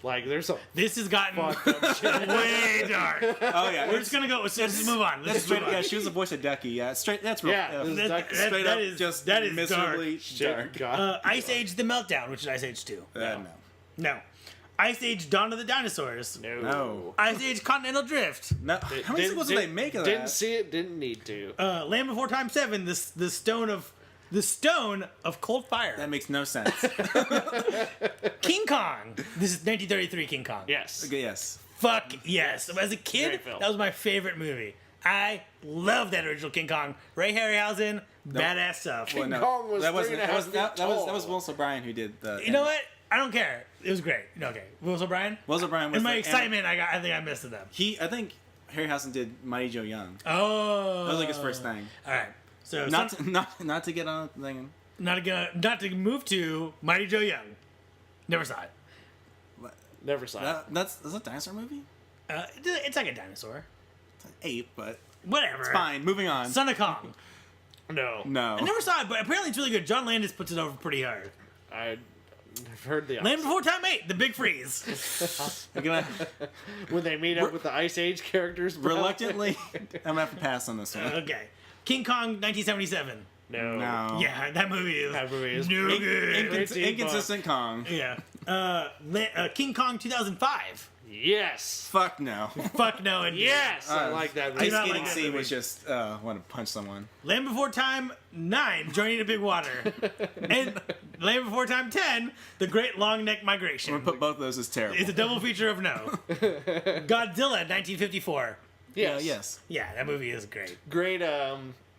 Like there's some This has gotten fucked up shit. way dark. Oh yeah. We're just gonna go. Let's just move on. Let's That's just move straight. on. Yeah, she was the voice of Ducky. Yeah, straight. That's real. Yeah, this is Ducky. Straight that up, is- just that is miserably Shit, dark. God. Ice Age: The Meltdown, which is Ice Age 2. No. No. Ice Age: Dawn of the Dinosaurs. No. Ice Age: Continental Drift. No. How many sequels did they make of that? Didn't see it. Didn't need to. Land Before Time 7, the Stone of Cold Fire. That makes no sense. King Kong. This is 1933 King Kong. Yes. Okay, yes. Fuck yes. As a kid, Great film. that was my favorite movie. I love that original King Kong. Ray Harryhausen, badass stuff. Well, no, Kong was that wasn't. 3.5 That was, that, feet that was tall. Willis O'Brien who did the. You know what? I don't care. It was great. Okay, Willis O'Brien. Willis O'Brien was. In my the- excitement, I think I missed it. I think Harryhausen did Mighty Joe Young. Oh, That was like his first thing. All right. So Not to get on the thing. not to move to Mighty Joe Young. Never saw it. Never saw it. That's a dinosaur movie. It's like a dinosaur. It's an ape, but Whatever. fine. Moving on. Son of Kong. No. No. I never saw it, but apparently it's really good. John Landis puts it over pretty hard. I've heard the Land Before Time 8, The Big Freeze. I'm gonna when they meet up with the Ice Age characters. bro. reluctantly. I'm gonna have to pass on this one. Okay. King Kong 1977. No. No. Yeah, that movie is That movie is no good. Inconsistent Kong. Yeah. King Kong 2005. Yes. Fuck no. Fuck no and Yes. I like that movie. Ice not skating like that scene movie. was just want to punch someone. Land Before Time 9, Journey to Big Water. And Land Before Time 10, The Great Long Neck Migration. I'm gonna put both of those as terrible. It's a double feature of no. Godzilla 1954. Yes. Yes. Yeah, that movie is great. Great.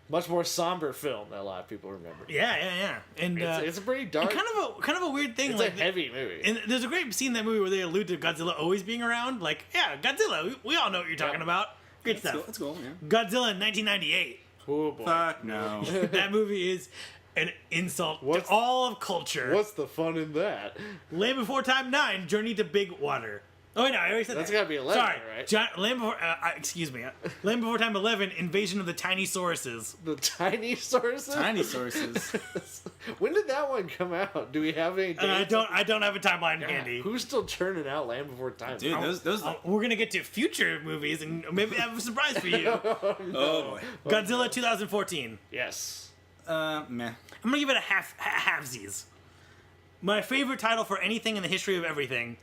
Much more somber film that a lot of people remember. Yeah. And It's a pretty dark. kind of a weird thing. it's like a heavy movie. and there's a great scene in that movie where they allude to Godzilla always being around. Like, yeah, Godzilla. We all know what you're talking about. Great stuff. That's cool. Yeah. Godzilla in 1998. Oh boy. Fuck no. That movie is an insult What's- to all of culture. What's the fun in that? Land Before Time 9, Journey to Big Water. Oh, wait, no, I already said That's that. gotta be 11, Sorry. right? Land Before, excuse me. Land Before Time 11, Invasion of the Tiny Sauruses. The tiny sources. Tiny sources. When did that one come out? Do we have any? Dates? I don't have a timeline handy. Who's still churning out Land Before Time? Dude, those. We're gonna get to future movies and maybe I have a surprise for you. Oh boy. Godzilla 2014. Yes. Meh. I'm gonna give it a halfsies. My favorite title for anything in the history of everything,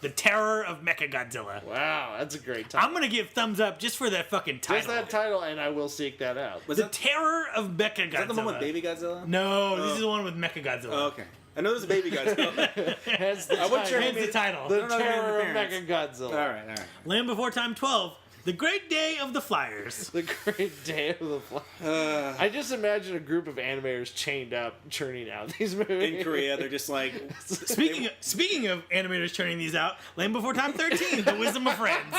The Terror of Mechagodzilla. Wow, that's a great title. I'm gonna give thumbs up just for that fucking title. Just that title, and I will seek that out. Was The that, Terror of Mechagodzilla. is that the one with Baby Godzilla? No, this is the one with Mechagodzilla. Oh, okay. I know there's a Baby Godzilla. Hence the I wouldn't title. Hence the title. The I don't know the Terror of appearance. Mechagodzilla. all right. Land Before Time 12, The Great Day of the Flyers. The Great Day of the Fly. I just imagine a group of animators chained up, churning out these movies. In Korea, they're just like. Speaking of animators churning these out, Land Before Time 13, The Wisdom of Friends.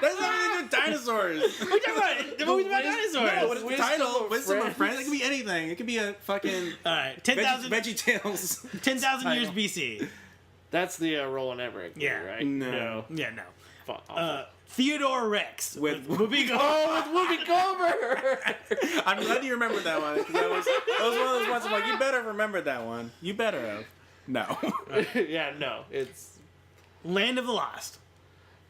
That's not anything to do with dinosaurs. We're talking about the movie's about dinosaurs. No, what is the Wisdom title? of Wisdom of Friends? Friends. It could be anything. It could be a fucking All right, 10,000 Veggie Tales. 10,000 years title. BC. That's the Roland Emmerich movie, Yeah. right? No. Yeah, no. Awful. Theodore Rex With- Whoopi Goldberg. Oh, with Whoopi Goldberg. I'm glad you remembered that one. 'Cause that was one of those ones I'm like, you better have remembered that one. You better have. No. Yeah, no, it's Land of the Lost.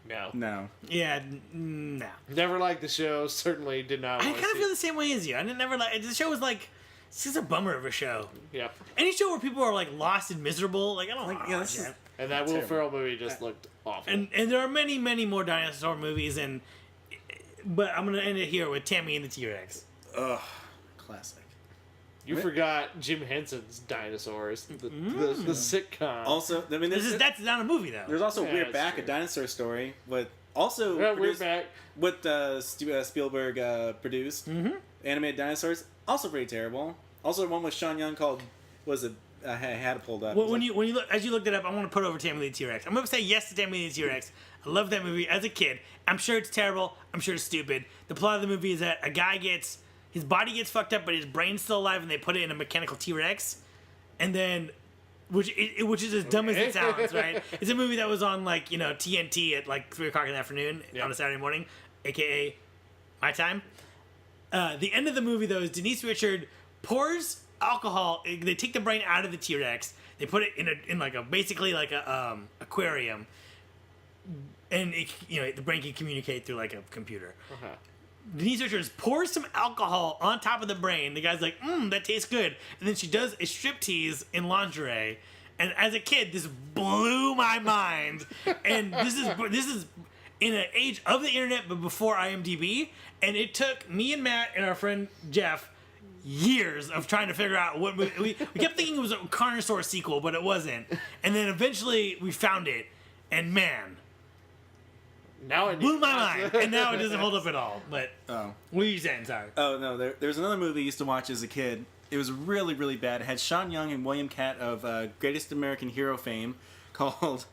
no. No. Yeah, no. Never liked the show. Certainly did not. I want kind to of see feel the same way as you. I didn't never like the show. Was like, it's just a bummer of a show. Yep. Any show where people are like lost and miserable, like I don't like. yeah, Yeah, this is- And that Will Terrible. Ferrell movie just looked awful. and there are many more dinosaur movies, but I'm gonna end it here with Tammy and the T-Rex. Ugh. Classic. You forgot Jim Henson's Dinosaurs, the sitcom. Also, I mean, That's not a movie though. there's also Yeah, We're that's Back, true. a dinosaur story, but also Yeah, we're produced- back. what Spielberg produced. Animated dinosaurs, also pretty terrible. Also, one with Sean Young called I had it pulled up. Well, It was when like- you look as you looked it up, I want to put over Tammy the T-Rex. I'm gonna say yes to Tammy the T-Rex. I love that movie as a kid. I'm sure it's terrible. I'm sure it's stupid. The plot of the movie is that a guy his body gets fucked up, but his brain's still alive, and they put it in a mechanical T-Rex, and then. Which is as dumb as it sounds, right? It's a movie that was on like TNT at like 3:00 in the afternoon on a Saturday morning, aka my time. The end of the movie though is Denise Richard pours alcohol. They take the brain out of the T-Rex. They put it in like a basically like a aquarium, and the brain can communicate through like a computer. Uh-huh. Denise Richards pours some alcohol on top of the brain. The guy's like, that tastes good. And then she does a striptease in lingerie. And as a kid, this blew my mind. And this is in an age of the internet, but before IMDb. And it took me and Matt and our friend Jeff years of trying to figure out what movie. We kept thinking it was a Carnosaur sequel, but it wasn't. And then eventually we found it. And man, Now I blew my mind. And now it doesn't hold up at all. But oh. what are you saying? Sorry. Oh no, there's another movie I used to watch as a kid. It was really, really bad. It had Sean Young and William Catt of Greatest American Hero fame, called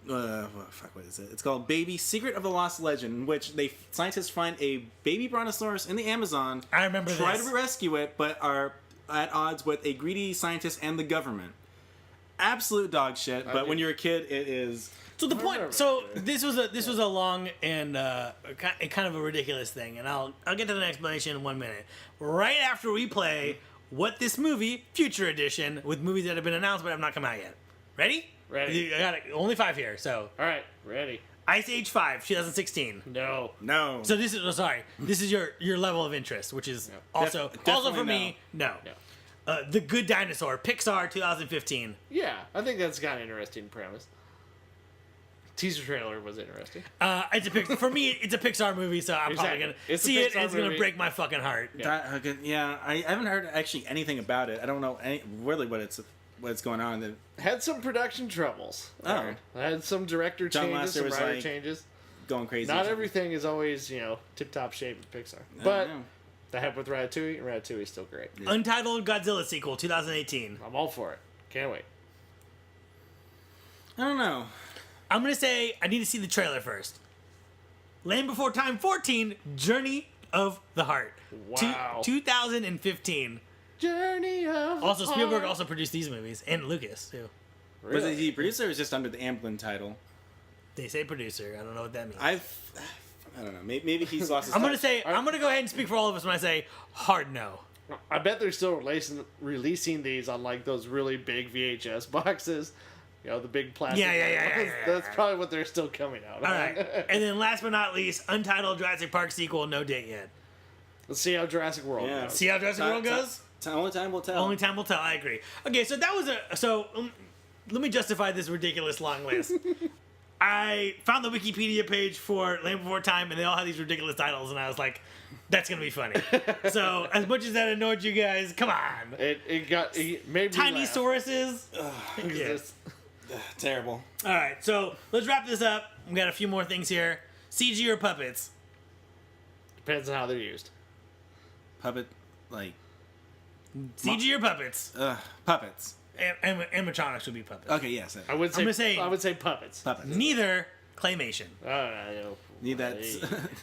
what is it? It's called Baby: Secret of the Lost Legend, in which scientists find a baby brontosaurus in the Amazon. I remember try this. to rescue it, but are at odds with a greedy scientist and the government. Absolute dog shit. But when you're a kid, it is. So the remember point. So this was a long and kind of a ridiculous thing, and I'll get to the explanation in 1 minute. Right after we play What This Movie Future Edition with movies that have been announced but have not come out yet. Ready? Ready. I got it. Only 5 here. So All right, ready. Ice Age 5, 2016. No. No. So this is This is your level of interest, which is also definitely for me no. The Good Dinosaur, Pixar, 2015. Yeah, I think that's got an interesting premise. Teaser trailer was interesting. For me, it's a Pixar movie, so I'm probably Exactly. gonna It's a see it, Pixar and it's gonna movie. break my fucking heart. Yeah, I haven't heard actually anything about it. I don't know really what's going on. Had some production troubles. Oh. Had some director John changes, Lasseter some was writer like- changes. Going crazy. or Not something. everything is always, tip-top shape with Pixar. I But don't know. that happened with Ratatouille, and Ratatouille is still great. Untitled Godzilla sequel, 2018. I'm all for it. Can't wait. I don't know. I'm gonna say I need to see the trailer first. Land Before Time 14, Journey of the Heart. Wow. 2015. Journey of Also, the Spielberg Heart. also produced these movies, and Lucas too. Was Really? it the producer or is just under the Amblin title? They say producer. I don't know what that means. I don't know. Maybe he's lost his I'm gonna touch. say I'm gonna go ahead and speak for all of us when I say hard no. I bet they're still releasing these on like those really big VHS boxes. The big plastic. Yeah. That's probably what they're still coming out. All right, and then last but not least, Untitled Jurassic Park sequel, no date yet. Let's see how Jurassic World Yeah. goes. See how Jurassic World goes? Only time will tell. Only time will tell. I agree. Okay, so that was let me justify this ridiculous long list. I found the Wikipedia page for Land Before Time, and they all had these ridiculous titles, and I was like, "That's gonna be funny." So, as much as that annoyed you guys, come on, It made me tiny laugh. sauruses. Yeah. It's- Terrible. All right, so let's wrap this up. We got a few more things here. CG or puppets? Depends on how they're used. Puppet, like CG or puppets? puppets. Animatronics would be puppets. Okay, yes. I would say gonna say- I would say puppets. Puppets. Neither, claymation. Need that.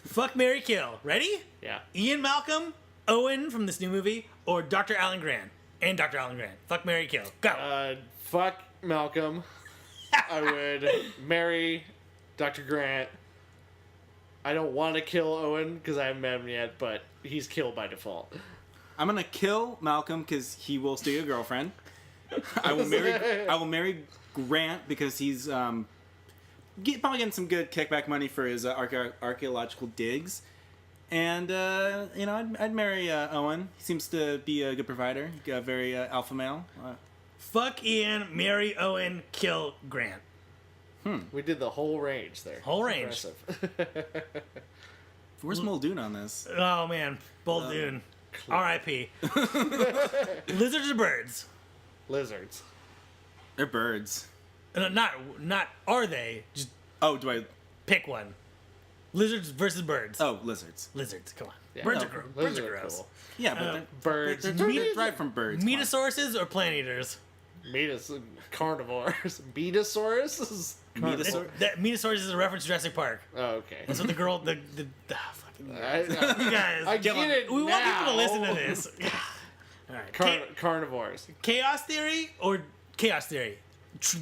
Fuck, marry, kill. Ready? Yeah. Ian Malcolm, Owen from this new movie, or Dr. Alan Grant? And Dr. Alan Grant. Fuck, marry, kill. Go. Fuck Malcolm. I would marry Dr. Grant. I don't want to kill Owen because I haven't met him yet, but he's killed by default. I'm gonna kill Malcolm because he will steal your girlfriend. I will marry Grant because he's probably getting some good kickback money for his archaeological digs. And I'd marry Owen. He seems to be a good provider, a very alpha male. Fuck Ian, marry Owen, kill Grant. We did the whole range there. Whole range. Impressive. Where's Muldoon on this? Oh man, Muldoon. R.I.P. Lizards or birds? Lizards. They're birds. Not are they? Just Oh, do I? pick one. Lizards versus birds. Oh, lizards. Lizards, come on. Yeah. Birds, No, are birds lizards are are gross. cool. Yeah, but Birds. they're derived from birds. come on. Metasauruses or plant eaters? Carnivores. Betasaurus? Metasaurus is a reference to Jurassic Park. Oh, okay. That's what the girl, fucking you guys. I get it. We want people to now. listen to this. All right. Carnivores. Chaos theory or chaos theory?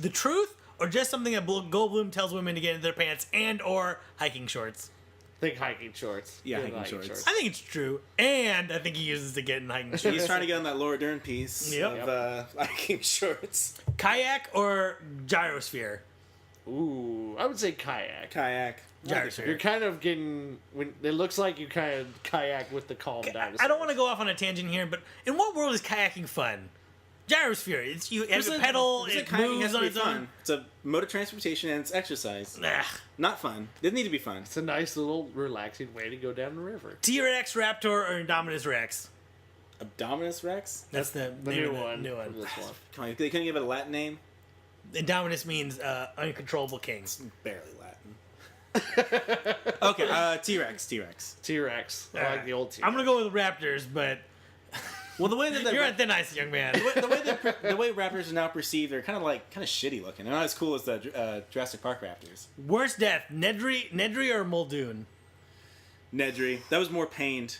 The truth or just something that Goldblum tells women to get into their pants and or hiking shorts? Think hiking shorts. Yeah, Think hiking shorts. I think it's true, and I think he uses to get in hiking shorts. He's trying to get on that Laura Dern piece Yep. of hiking shorts. Kayak or gyrosphere? Ooh, I would say kayak. Kayak. Gyrosphere. You're kind of getting. It looks like you kind of kayak with the calm dinosaurs. I don't want to go off on a tangent here, but in what world is kayaking fun? Gyrosphere. It's you have a pedal. It kayaking moves has to on be its fun. own. It's a mode of transportation and it's exercise. Ugh. Not fun. Didn't need to be fun. It's a nice little relaxing way to go down the river. T-Rex, Raptor, or Indominus Rex? Abdominus Rex? That's the The name new of the one. New one. This one. Come on, they couldn't give it a Latin name? Indominus means uncontrollable king. Barely Latin. Okay, T-Rex. T-Rex. I like the old T-Rex. I'm gonna go with Raptors, but Well, the way that you're on thin ice, young man. the way raptors are now perceived, they're kind of shitty looking. They're not as cool as the Jurassic Park raptors. Worst death, Nedry or Muldoon? Nedry. That was more pained.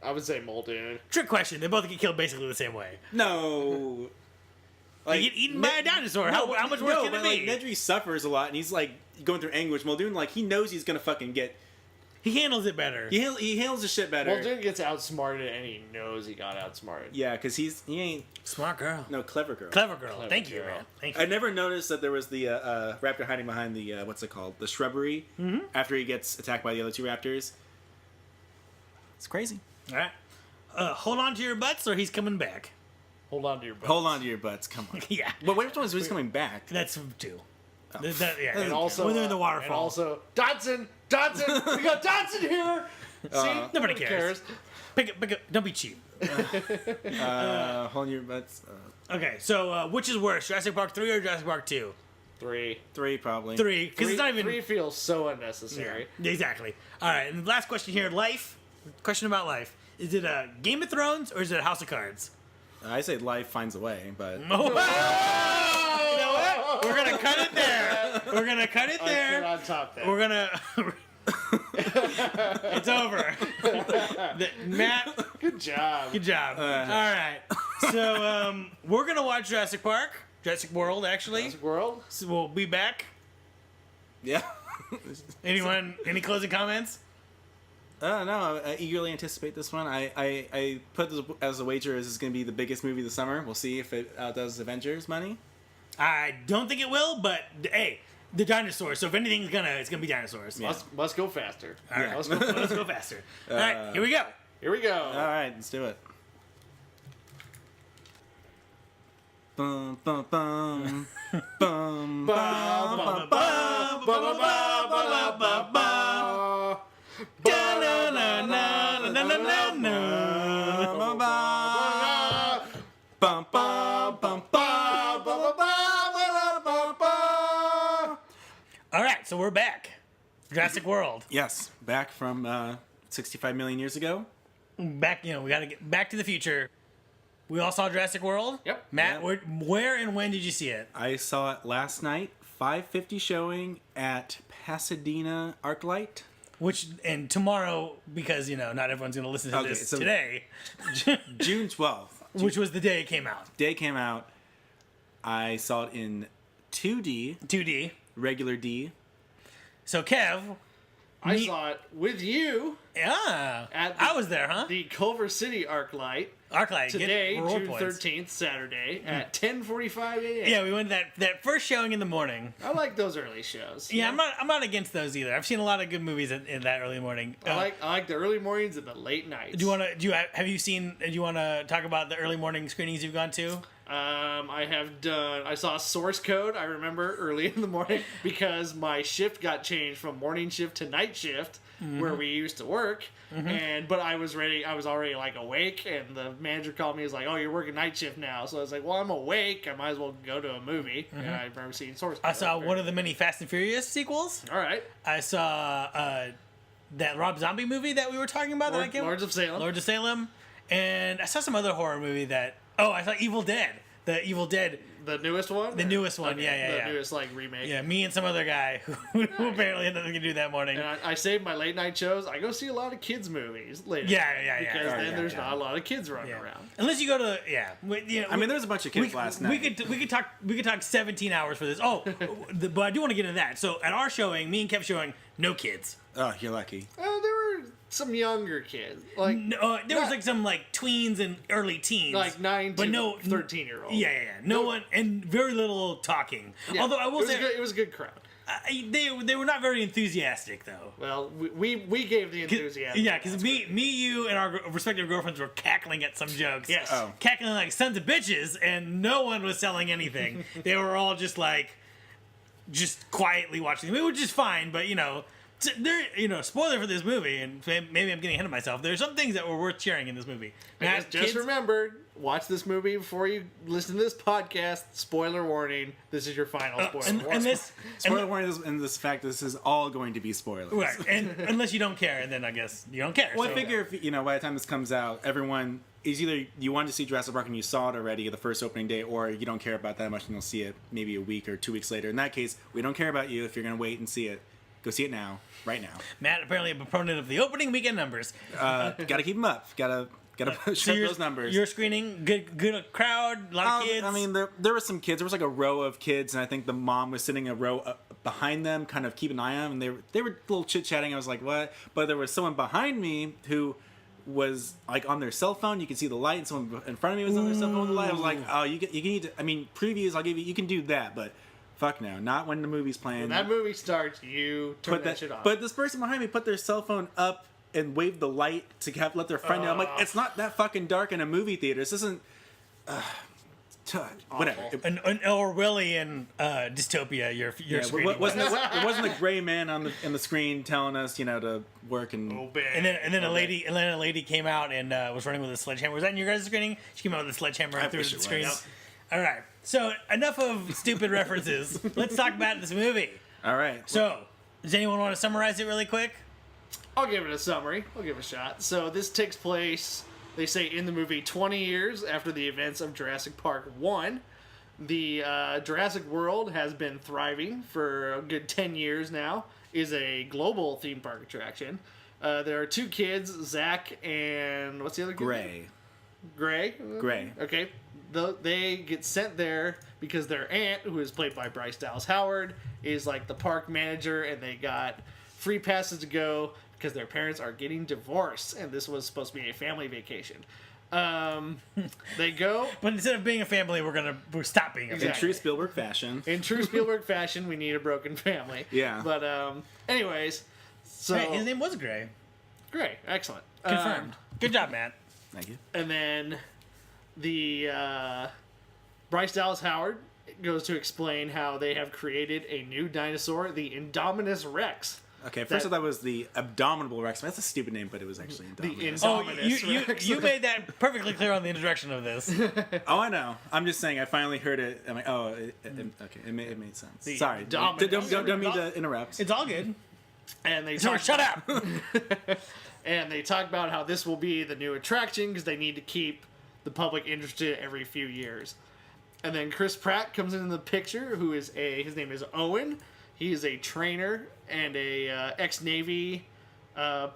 I would say Muldoon. Trick question. They both get killed basically the same way. No. They get eaten by a dinosaur. How much worse can it be? Nedry suffers a lot, and he's going through anguish. Muldoon, he knows he's gonna fucking get. He handles it better. He handles the shit better. Muldoon gets outsmarted, and he knows he got outsmarted. Yeah, because he ain't Smart girl. no clever girl. Clever girl. Clever Thank you, girl. man. Thank you. I never noticed that there was the raptor hiding behind the what's it called, the shrubbery, after he gets attacked by the other two raptors. It's crazy. All right. Hold on to your butts, or he's coming back. Hold on to your butts. Hold on to your butts. Come on. Yeah. But wait, which one is he's coming back? That's two. Oh. Yeah. And also, when they're in the and waterfall. also, Dodson! We got Dodson here! See? Nobody cares. Pick up. Don't be cheap. Hold your butts. Okay, so which is worse, Jurassic Park 3 or Jurassic Park 2? 3. 3 probably. 3, because it's not even... 3 feels so unnecessary. Yeah, exactly. All right, and the last question here, life. Question about life. Is it a Game of Thrones or is it a House of Cards? I say life finds a way, but Oh! You know what? We're going to cut it there. We're going to cut it I there. cannot top that. We're going to... It's over. Matt, Good job. good job. All right. So we're going to watch Jurassic Park. Jurassic World, actually. Jurassic World? So we'll be back. yeah. Anyone? Any closing comments? No, I eagerly anticipate this one. I put this as a wager as is going to be the biggest movie of the summer. We'll see if it outdoes Avengers money. I don't think it will, but hey, the dinosaurs. So if anything's it's gonna be dinosaurs. Yeah. Must go faster. All right, Let's go. let's go faster. All right, here we go. Here we go. All right, let's do it. Bum bum bum bum bum bum All right, so we're back. Jurassic World. Yes, back from 65 million years ago. Back, we got to get back to the future. We all saw Jurassic World. Yep. Matt, Yep. where and when did you see it? I saw it last night, 5:50 showing at Pasadena ArcLight. And tomorrow, because not everyone's going to listen to this today, June 12th. which was the day it came out. Day it came out. I saw it in 2D. 2D. Regular D. So Kev, I saw it with you. Yeah, At I was there, huh? The Culver City ArcLight. ArcLight Today, reward June points. 13th, Saturday, at 10:45 a.m. Yeah, we went that first showing in the morning. I like those early shows. Yeah, I'm not against those either. I've seen a lot of good movies in that early morning. I like the early mornings and the late nights. Do you want to talk about the early morning screenings you've gone to? I saw Source Code, I remember, early in the morning because my shift got changed from morning shift to night shift where we used to work. But I was already like awake, and the manager called me. He's like, "Oh, you're working night shift now." So I was like, "Well, I'm awake. I might as well go to a movie." And I remember seeing Source Code. I saw one of the many Fast and Furious sequels. All right. I saw that Rob Zombie movie that we were talking about. Lords of Salem. Lords of Salem. And I saw some other horror movie I saw Evil Dead. The Evil Dead. The newest one? The newest one, Okay, yeah. The newest, remake. Yeah, me and some other guy who apparently had nothing to do that morning. And I saved my late night shows. I go see a lot of kids' movies later. Yeah. Because then there's yeah. not a lot of kids running around. Unless you go to I mean, there was a bunch of kids last night. We could talk 17 hours for this. Oh, but I do want to get into that. So at our showing, me and Kev showing, no kids. Oh, you're lucky. There were some younger kids. There was some tweens and early teens. 9 but to no 13-year-olds. Yeah. No one, and very little talking. Yeah. Although I will say it was a good crowd. they were not very enthusiastic though. Well, we gave the enthusiasm. Yeah, because me, you, and our respective girlfriends were cackling at some jokes. Yes. Oh. Cackling like sons of bitches, and no one was selling anything. They were all just quietly watching the movie, which is fine, but there, spoiler for this movie, and maybe I'm getting ahead of myself. There's some things that were worth sharing in this movie. Just remember, watch this movie before you listen to this podcast. Spoiler warning. This is your final spoiler warning. Spoiler warning in this fact, this is all going to be spoilers. Right, and unless you don't care, and then I guess you don't care. Well, I figure if, by the time this comes out, everyone is either you wanted to see Jurassic Park and you saw it already the first opening day, or you don't care about that much and you'll see it maybe a week or 2 weeks later. In that case, we don't care about you if you're going to wait and see it. Go see it now, right now. Matt, apparently a proponent of the opening weekend numbers. Got to keep them up. Got to push up those numbers. Your screening, good crowd, a lot of kids. I mean, there were some kids. There was a row of kids, and I think the mom was sitting a row behind them, kind of keeping an eye on them. And they were a little chit-chatting. I was like, what? But there was someone behind me who was on their cell phone. You could see the light, and someone in front of me was on their cell phone with the light. I was like, oh, you need to. I mean, previews, I'll give you. You can do that, but fuck no, not when the movie's playing. When that movie starts, you turn that shit off. But this person behind me put their cell phone up and waved the light to let their friend know. I'm like, it's not that fucking dark in a movie theater. This isn't. Whatever. An Orwellian dystopia. Your screening. It wasn't a gray man in the screen telling us, to work and. And then a lady came out and was running with a sledgehammer. Was that in your guys' screening? She came out with a sledgehammer and threw it at the screen. All right. So enough of stupid references. Let's talk about this movie. All right. So, does anyone want to summarize it really quick? I'll give it a summary. I'll give it a shot. So this takes place, they say, in the movie 20 years after the events of Jurassic Park 1. The Jurassic World has been thriving for a good 10 years now, is a global theme park attraction. There are two kids, Zach and what's the other kid? Gray. Okay. They get sent there because their aunt, who is played by Bryce Dallas Howard, is the park manager, and they got free passes to go because their parents are getting divorced, and this was supposed to be a family vacation. They go, but instead of being a family, we're stopping. Exactly. In true Spielberg fashion. We need a broken family. Yeah. But anyways, so Hey, his name was Gray. Great, excellent, Confirmed. Good job, Matt. Thank you. And then the Bryce Dallas Howard goes to explain how they have created a new dinosaur, the Indominus Rex. Okay, first I thought it was the Abominable Rex. That's a stupid name, but it was actually Indominus. Indominus Rex. You made that perfectly clear on the introduction of this. Oh, I know. I'm just saying. I finally heard it. I'm like, oh, okay, it made sense. The Sorry, don't mean to interrupt. It's all good. And they Shut up. And they talk about how this will be the new attraction because they need to keep the public interested every few years. And then Chris Pratt comes into the picture, his name is Owen. He is a trainer and a ex-Navy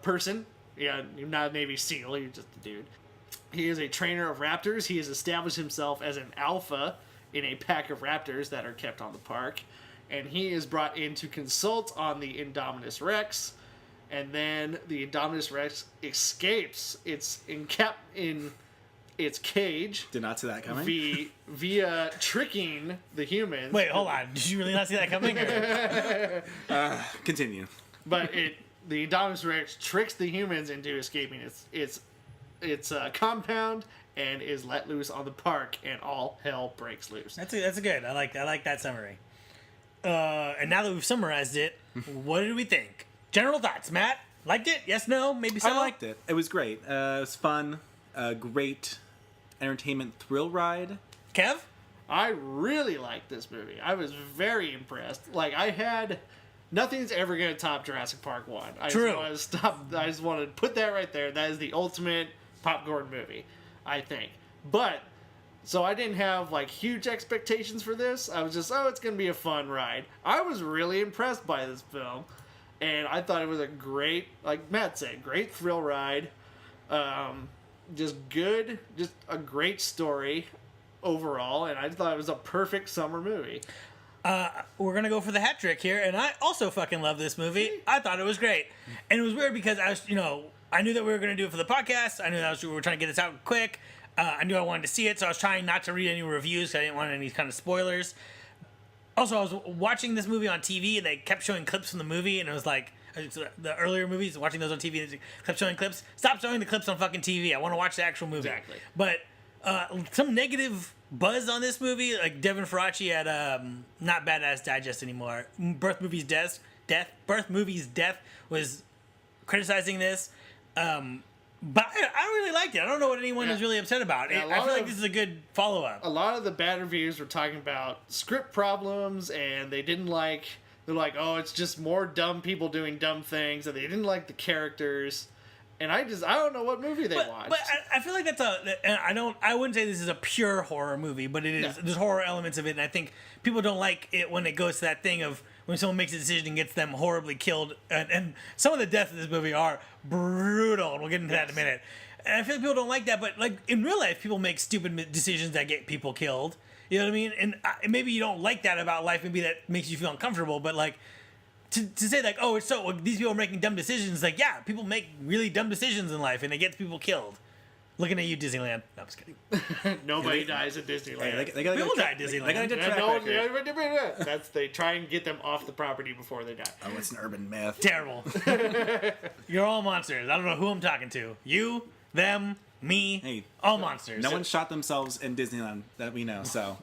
person. Yeah, not a Navy SEAL, he's just a dude. He is a trainer of raptors. He has established himself as an alpha in a pack of raptors that are kept on the park. And he is brought in to consult on the Indominus Rex. And then the Indominus Rex escapes. It's in its cage. Did not see that coming. Via tricking the humans. Wait, hold on. Did you really not see that coming? Continue. But the Indominus Rex tricks the humans into escaping its compound and is let loose on the park, and all hell breaks loose. That's a good. I like that summary. And now that we've summarized it, what did we think? General thoughts, Matt. Liked it? Yes, no, maybe so. I liked it. It was great. It was fun. Great entertainment thrill ride. Kev? I really liked this movie. I was very impressed. Like, nothing's ever going to top Jurassic Park 1. I just want to put that right there. That is the ultimate popcorn movie, I think. But, so I didn't have, like, huge expectations for this. I was just, it's going to be a fun ride. I was really impressed by this film. And I thought it was a great, like Matt said, great thrill ride. Just a great story overall. And I thought it was a perfect summer movie. We're going to go for the hat trick here. And I also fucking love this movie. I thought it was great. And it was weird because I knew that we were going to do it for the podcast. I knew that we were trying to get this out quick. I knew I wanted to see it. So I was trying not to read any reviews because I didn't want any kind of spoilers. Also, I was watching this movie on TV, and they kept showing clips from the movie, and it was like, the earlier movies, watching those on TV, they kept showing clips. Stop showing the clips on fucking TV. I want to watch the actual movie. Exactly. But some negative buzz on this movie, like Devin Faraci at not Badass Digest anymore. Birth Movies Death was criticizing this. But I really liked it. I don't know what anyone is really upset about. Yeah, I feel like this is a good follow-up. A lot of the bad reviews were talking about script problems, and they didn't like... They're like, it's just more dumb people doing dumb things, and they didn't like the characters. And I don't know what movie they watched. But I feel like I wouldn't say this is a pure horror movie, but it is. No. There's horror elements of it, and I think people don't like it when it goes to that thing of when someone makes a decision and gets them horribly killed. And some of the deaths in this movie are brutal, and we'll get into that in a minute. And I feel like people don't like that, but like in real life, people make stupid decisions that get people killed. You know what I mean? And maybe you don't like that about life. Maybe that makes you feel uncomfortable. But like to say like, these people are making dumb decisions. Like, yeah, people make really dumb decisions in life, and it gets people killed. Looking at you, Disneyland. No, I'm just kidding. Nobody dies at Disneyland. They gotta people die at Disneyland. They try and get them off the property before they die. Oh, it's an urban myth. Terrible. You're all monsters. I don't know who I'm talking to. You, them, me, hey, all monsters. No one shot themselves in Disneyland that we know, so...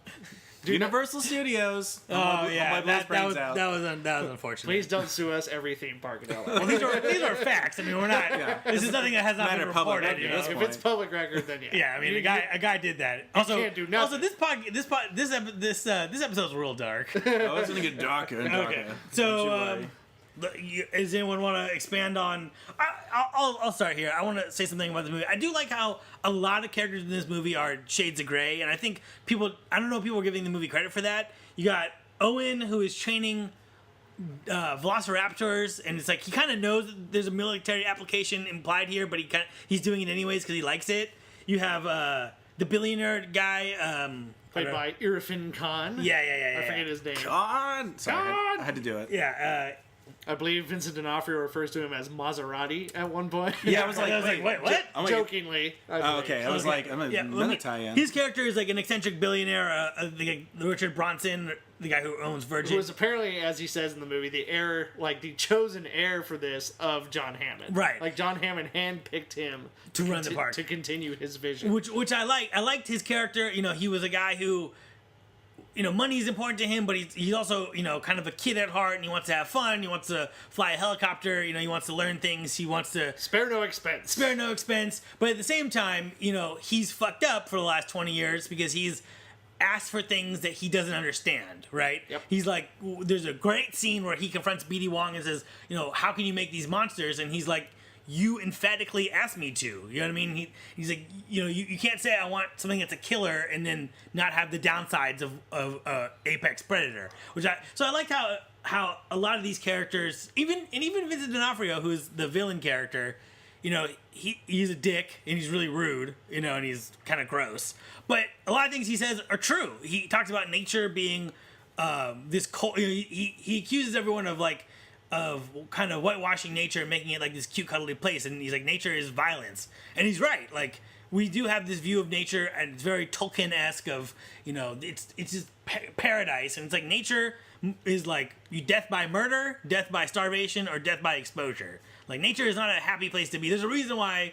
Universal Studios. That was unfortunate. Please don't sue us, every theme park in LA. Well, these are facts. I mean, we're not. Yeah. This is nothing that has not been reported. If it's public record, then yeah. Yeah, I mean, a guy did that. Also, can't do nothing. Also, this episode's real dark. Oh, it's gonna get darker and darker. Okay, so. Does anyone want to expand on? I'll start here. I want to say something about the movie. I do like how a lot of characters in this movie are shades of gray, and I think I don't know if people are giving the movie credit for that. You got Owen, who is training velociraptors, and it's like he kind of knows that there's a military application implied here, but he's doing it anyways because he likes it. You have the billionaire guy. Played by Irfan Khan. Yeah. I forget his name. Khan! Sorry, I had to do it. Yeah. I believe Vincent D'Onofrio refers to him as Maserati at one point. Yeah, I was like, wait, what? Jokingly. Okay. I was like, I'm gonna tie in. His character is like an eccentric billionaire, the Richard Bronson, the guy who owns Virgin. Who was apparently, as he says in the movie, the chosen heir for this of John Hammond. Right. Like John Hammond handpicked him to run the park, to continue his vision. Which I like. I liked his character. He was a guy who, money is important to him, but he's also, kind of a kid at heart, and he wants to have fun. He wants to fly a helicopter. He wants to learn things. He wants to spare no expense. But at the same time, he's fucked up for the last 20 years because he's asked for things that he doesn't understand, right? Yep. He's like, there's a great scene where he confronts BD Wong and says, how can you make these monsters? And he's like, you emphatically asked me to. You know what I mean? He's like, you can't say I want something that's a killer and then not have the downsides of apex predator. So I liked how a lot of these characters, even Vincent D'Onofrio, who's the villain character, he's a dick and he's really rude, and he's kind of gross. But a lot of things he says are true. He talks about nature being this cold. He accuses everyone of kind of whitewashing nature and making it like this cute, cuddly place. And he's like, nature is violence, and he's right. Like, we do have this view of nature, and it's very Tolkien-esque of it's just paradise, and it's like nature is like you death by murder, death by starvation, or death by exposure. Like, nature is not a happy place to be. There's a reason why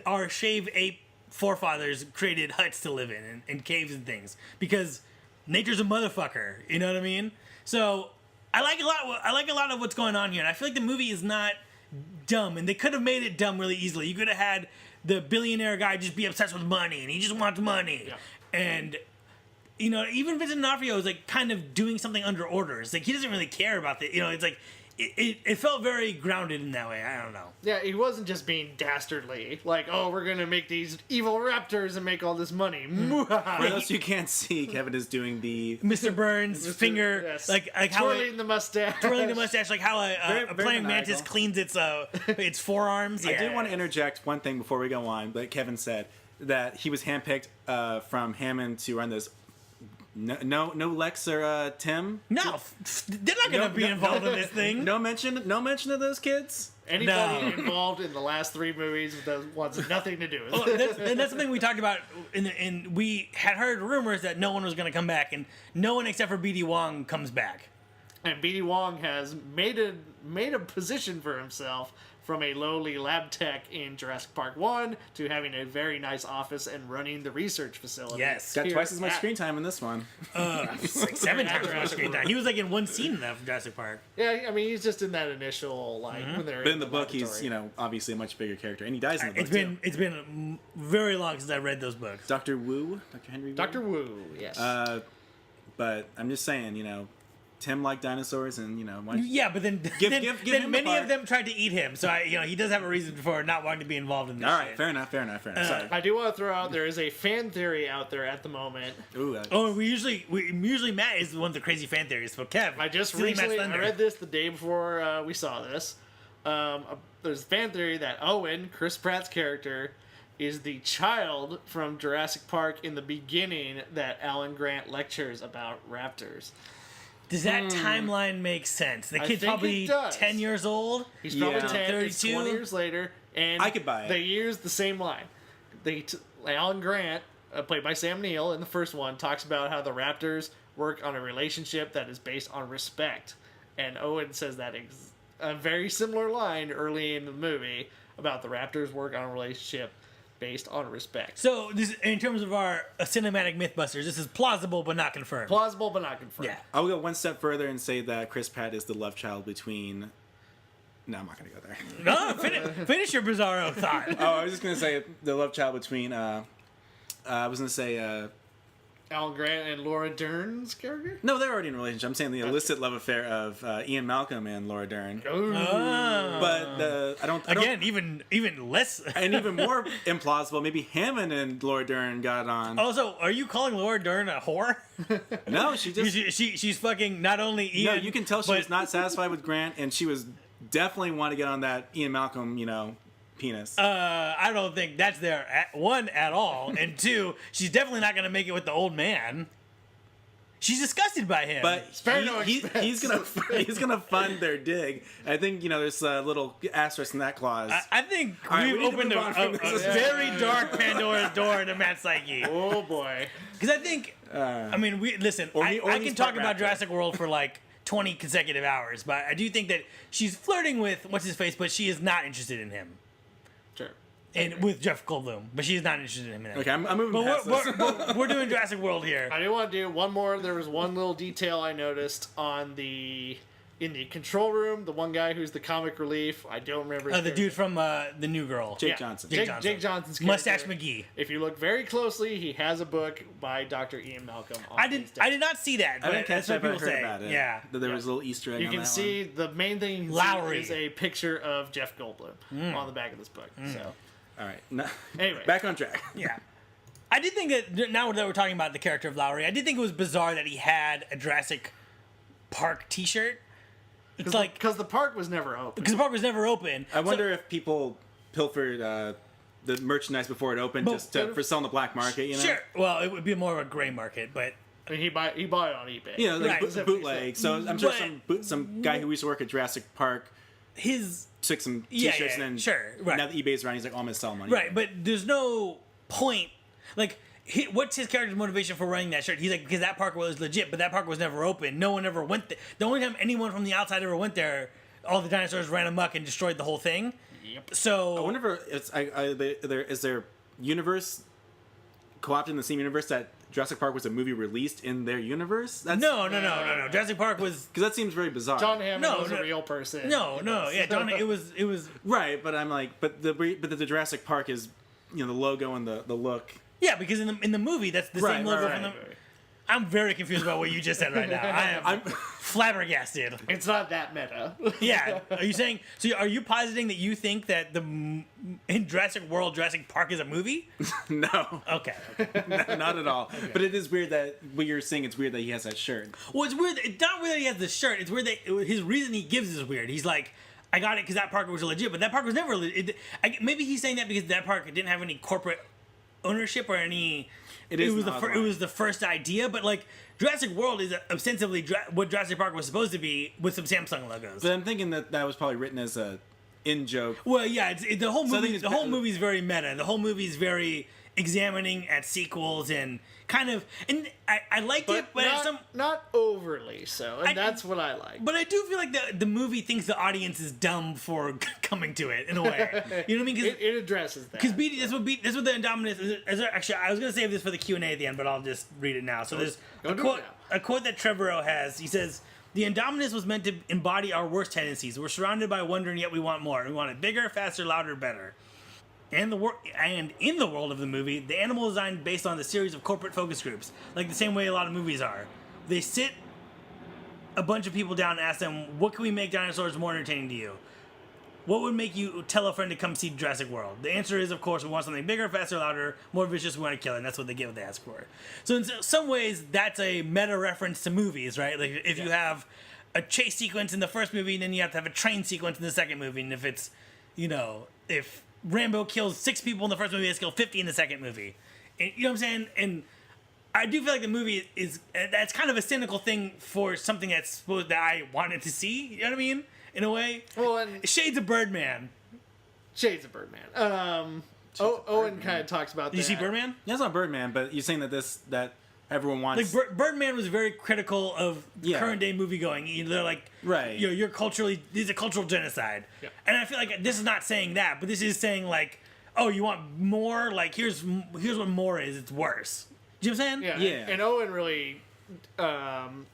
our shave ape forefathers created huts to live in and caves and things, because nature's a motherfucker. You know what I mean? So I like a lot of what's going on here, and I feel like the movie is not dumb, and they could have made it dumb really easily. You could have had the billionaire guy just be obsessed with money, and he just wants money, and even Vincent D'Onofrio is like kind of doing something under orders. Like, he doesn't really care about the. It's like. It felt very grounded in that way. I don't know. Yeah, he wasn't just being dastardly. Like, oh, we're going to make these evil raptors and make all this money. For those who can't see, Kevin is doing the... Mr. Burns finger... Yes. Like how twirling the mustache. Twirling the mustache, like how a Very praying maniacal. mantis cleans its forearms. Yeah. I did want to interject one thing before we go on, but Kevin said that he was handpicked from Hammond to run this. No Lex or Tim. No, they're not gonna be involved in this thing. No mention of those kids. Anybody involved in the last 3 movies wants nothing to do with it. And that's something we talked about, and we had heard rumors that no one was going to come back, and no one except for B.D. Wong comes back. And B.D. Wong has made a position for himself from a lowly lab tech in Jurassic Park 1 to having a very nice office and running the research facility. Yes. Got twice as much screen time in this one. It's like 7 times more screen time. He was like in one scene of Jurassic Park. Yeah, I mean, he's just in that initial, when they're But in the book, he's laboratory. obviously a much bigger character, and he dies in the book too. It's been very long since I read those books. Dr. Wu, Dr. Henry Wu. Dr. Wu, yes. But I'm just saying, Tim liked dinosaurs, and Yeah, but then Give then him the many part. of them tried to eat him. So he does have a reason for not wanting to be involved in this. all right, shit. fair enough. Sorry. I do want to throw out there is a fan theory out there at the moment. Ooh, Oh, we usually Matt is one of the crazy fan theories. So Kev, I just stealing Matt's recently thunder. I read this the day before we saw this. There's a fan theory that Owen, Chris Pratt's character, is the child from Jurassic Park in the beginning that Alan Grant lectures about raptors. Does that timeline make sense? The I kid's think probably it does. 10 years old. He's probably Yeah. 10, it's 32. 20 years later, and I could buy it. They use the same line. Alan Grant, played by Sam Neill in the first one, talks about how the raptors work on a relationship that is based on respect. And Owen says that a very similar line early in the movie about the raptors work on a relationship based on respect. So this, in terms of our cinematic MythBusters, this is plausible but not confirmed. Plausible but not confirmed. Yeah. I will go one step further and say that Chris Pratt is the love child between. No, I'm not gonna go there. No, finish your bizarro thought. Oh, I was just gonna say the love child between. I was gonna say. Alan Grant and Laura Dern's character? No, they're already in a relationship. I'm saying the illicit love affair of Ian Malcolm and Laura Dern. Oh. But I don't. Again, even less. And even more implausible, maybe Hammond and Laura Dern got on. Also, are you calling Laura Dern a whore? No, she just. She's fucking not only Ian. No, you can tell she but- was not satisfied with Grant, and she was definitely want to get on that Ian Malcolm, penis. I don't think that's there. One, at all, and two, she's definitely not going to make it with the old man. She's disgusted by him. But Spare no expense. he's gonna fund their dig. I think there's a little asterisk in that clause. I think right, we've we need to opened move a on from this. very dark Pandora's door into Matt's psyche. Oh boy. Because I think, I mean, listen, or I he's can talk part about raptor. Jurassic World for like 20 consecutive hours, but I do think that she's flirting with what's his face, but she is not interested in him. Sure. And with Jeff Goldblum, but she's not interested in him. Okay, I'm moving past But this. we're doing Jurassic World here. I do want to do one more. There was one little detail I noticed in in the control room, the one guy who's the comic relief, I don't remember his The character. dude from The New Girl. Jake Johnson. Jake Johnson. Jake Johnson's Mustache character. McGee. If you look very closely, he has a book by Dr. Ian Malcolm. On I his desk. did not see that. I But didn't catch that's what that, but I people heard say. about it. Yeah. That there was a little Easter egg You on can that see the main thing you can see Lowry. is a picture of Jeff Goldblum on the back of this book. So one. All right. No, Anyway. back on track. Yeah. I did think that, now that we're talking about the character of Lowry, I did think it was bizarre that he had a Jurassic Park t-shirt. It's like, because the park was never open. because the park was never open. I wonder if people pilfered the merchandise before it opened just for selling the black market. You know. Sure. Well, it would be more of a gray market, but And he bought it on eBay. You know, like Right. bootleg. So I'm sure But- some guy who used to work at Jurassic Park his took some Yeah, t-shirts yeah, and then sure, right. now that eBay's around, he's like, oh, I'm gonna sell money. right, but there's no point. Like, what's his character's motivation for wearing that shirt? He's like, because that park was legit, but that park was never open. No one ever went there. The only time anyone from the outside ever went there, all the dinosaurs ran amok and destroyed the whole thing. Yep. So I wonder if is their universe co-opted in the same universe that Jurassic Park was a movie released in their universe? That's, no. Jurassic Park was because that seems very bizarre. John Hammond No, was no. a real person. no. Yeah, John. It was. Right, but I'm like, but the Jurassic Park is, you know, the logo and the look. Yeah, because in the movie, that's the Right, same logo right, from the. right. I'm very confused about what you just said right now. I am flabbergasted. It's not that meta. Yeah, are you saying? So, are you positing that you think that in Jurassic World, Jurassic Park is a movie? No, Okay. no, not at all. But it is weird that what you're saying. It's weird that he has that shirt. Well, it's weird. It's not weird that he has the shirt. It's weird that his reason he gives is weird. He's like, I got it because that park was legit, but that park was never legit. Maybe he's saying that because that park didn't have any corporate ownership or any. It is was an odd it was the first idea, but like Jurassic World is ostensibly what Jurassic Park was supposed to be with some Samsung logos. But I'm thinking that was probably written as a in joke. Well, yeah, the whole So I think movie. it's The whole better- movie's very meta. The whole movie's very examining at sequels and kind of. And I liked it, but at some. not overly so, and I- that's what I like. But I do feel like the movie thinks the audience is dumb for coming to it in a way. You know what I mean? Because It addresses that. that's what the Indominus is. Actually, I was gonna save this for the Q&A at the end, but I'll just read it now. So there's Go a do it quote, now. a quote that Trevorrow has. He says, "The Indominus was meant to embody our worst tendencies. We're surrounded by wonder, and yet we want more. We want it bigger, faster, louder, better." And in the world of the movie, the animal is designed based on the series of corporate focus groups, like the same way a lot of movies are. They sit a bunch of people down and ask them, "What can we make dinosaurs more entertaining to you? What would make you tell a friend to come see Jurassic World?" The answer is, of course, we want something bigger, faster, louder, more vicious. We want to kill it. And that's what they get what they ask for. So in some ways, that's a meta reference to movies, right? Like if you have a chase sequence in the first movie, then you have to have a train sequence in the second movie. And if it's, if Rambo kills 6 people in the first movie, he kill 50 in the second movie. And, you know what I'm saying? And I do feel like the movie that's kind of a cynical thing for something that I wanted to see. You know what I mean? In a way. Well, and Shades of Birdman. Shades of Birdman. Owen kind of talks about Did you see Birdman? Yeah, it's not Birdman, but you're saying that everyone wants. Like Birdman was very critical of Yeah. current day movie going. They're like, Right. You're culturally. This is a cultural genocide. Yeah. And I feel like this is not saying that, but this is saying like, oh, you want more? Like here's what more is. It's worse. Do you know what I'm saying? Yeah. Yeah. And Owen really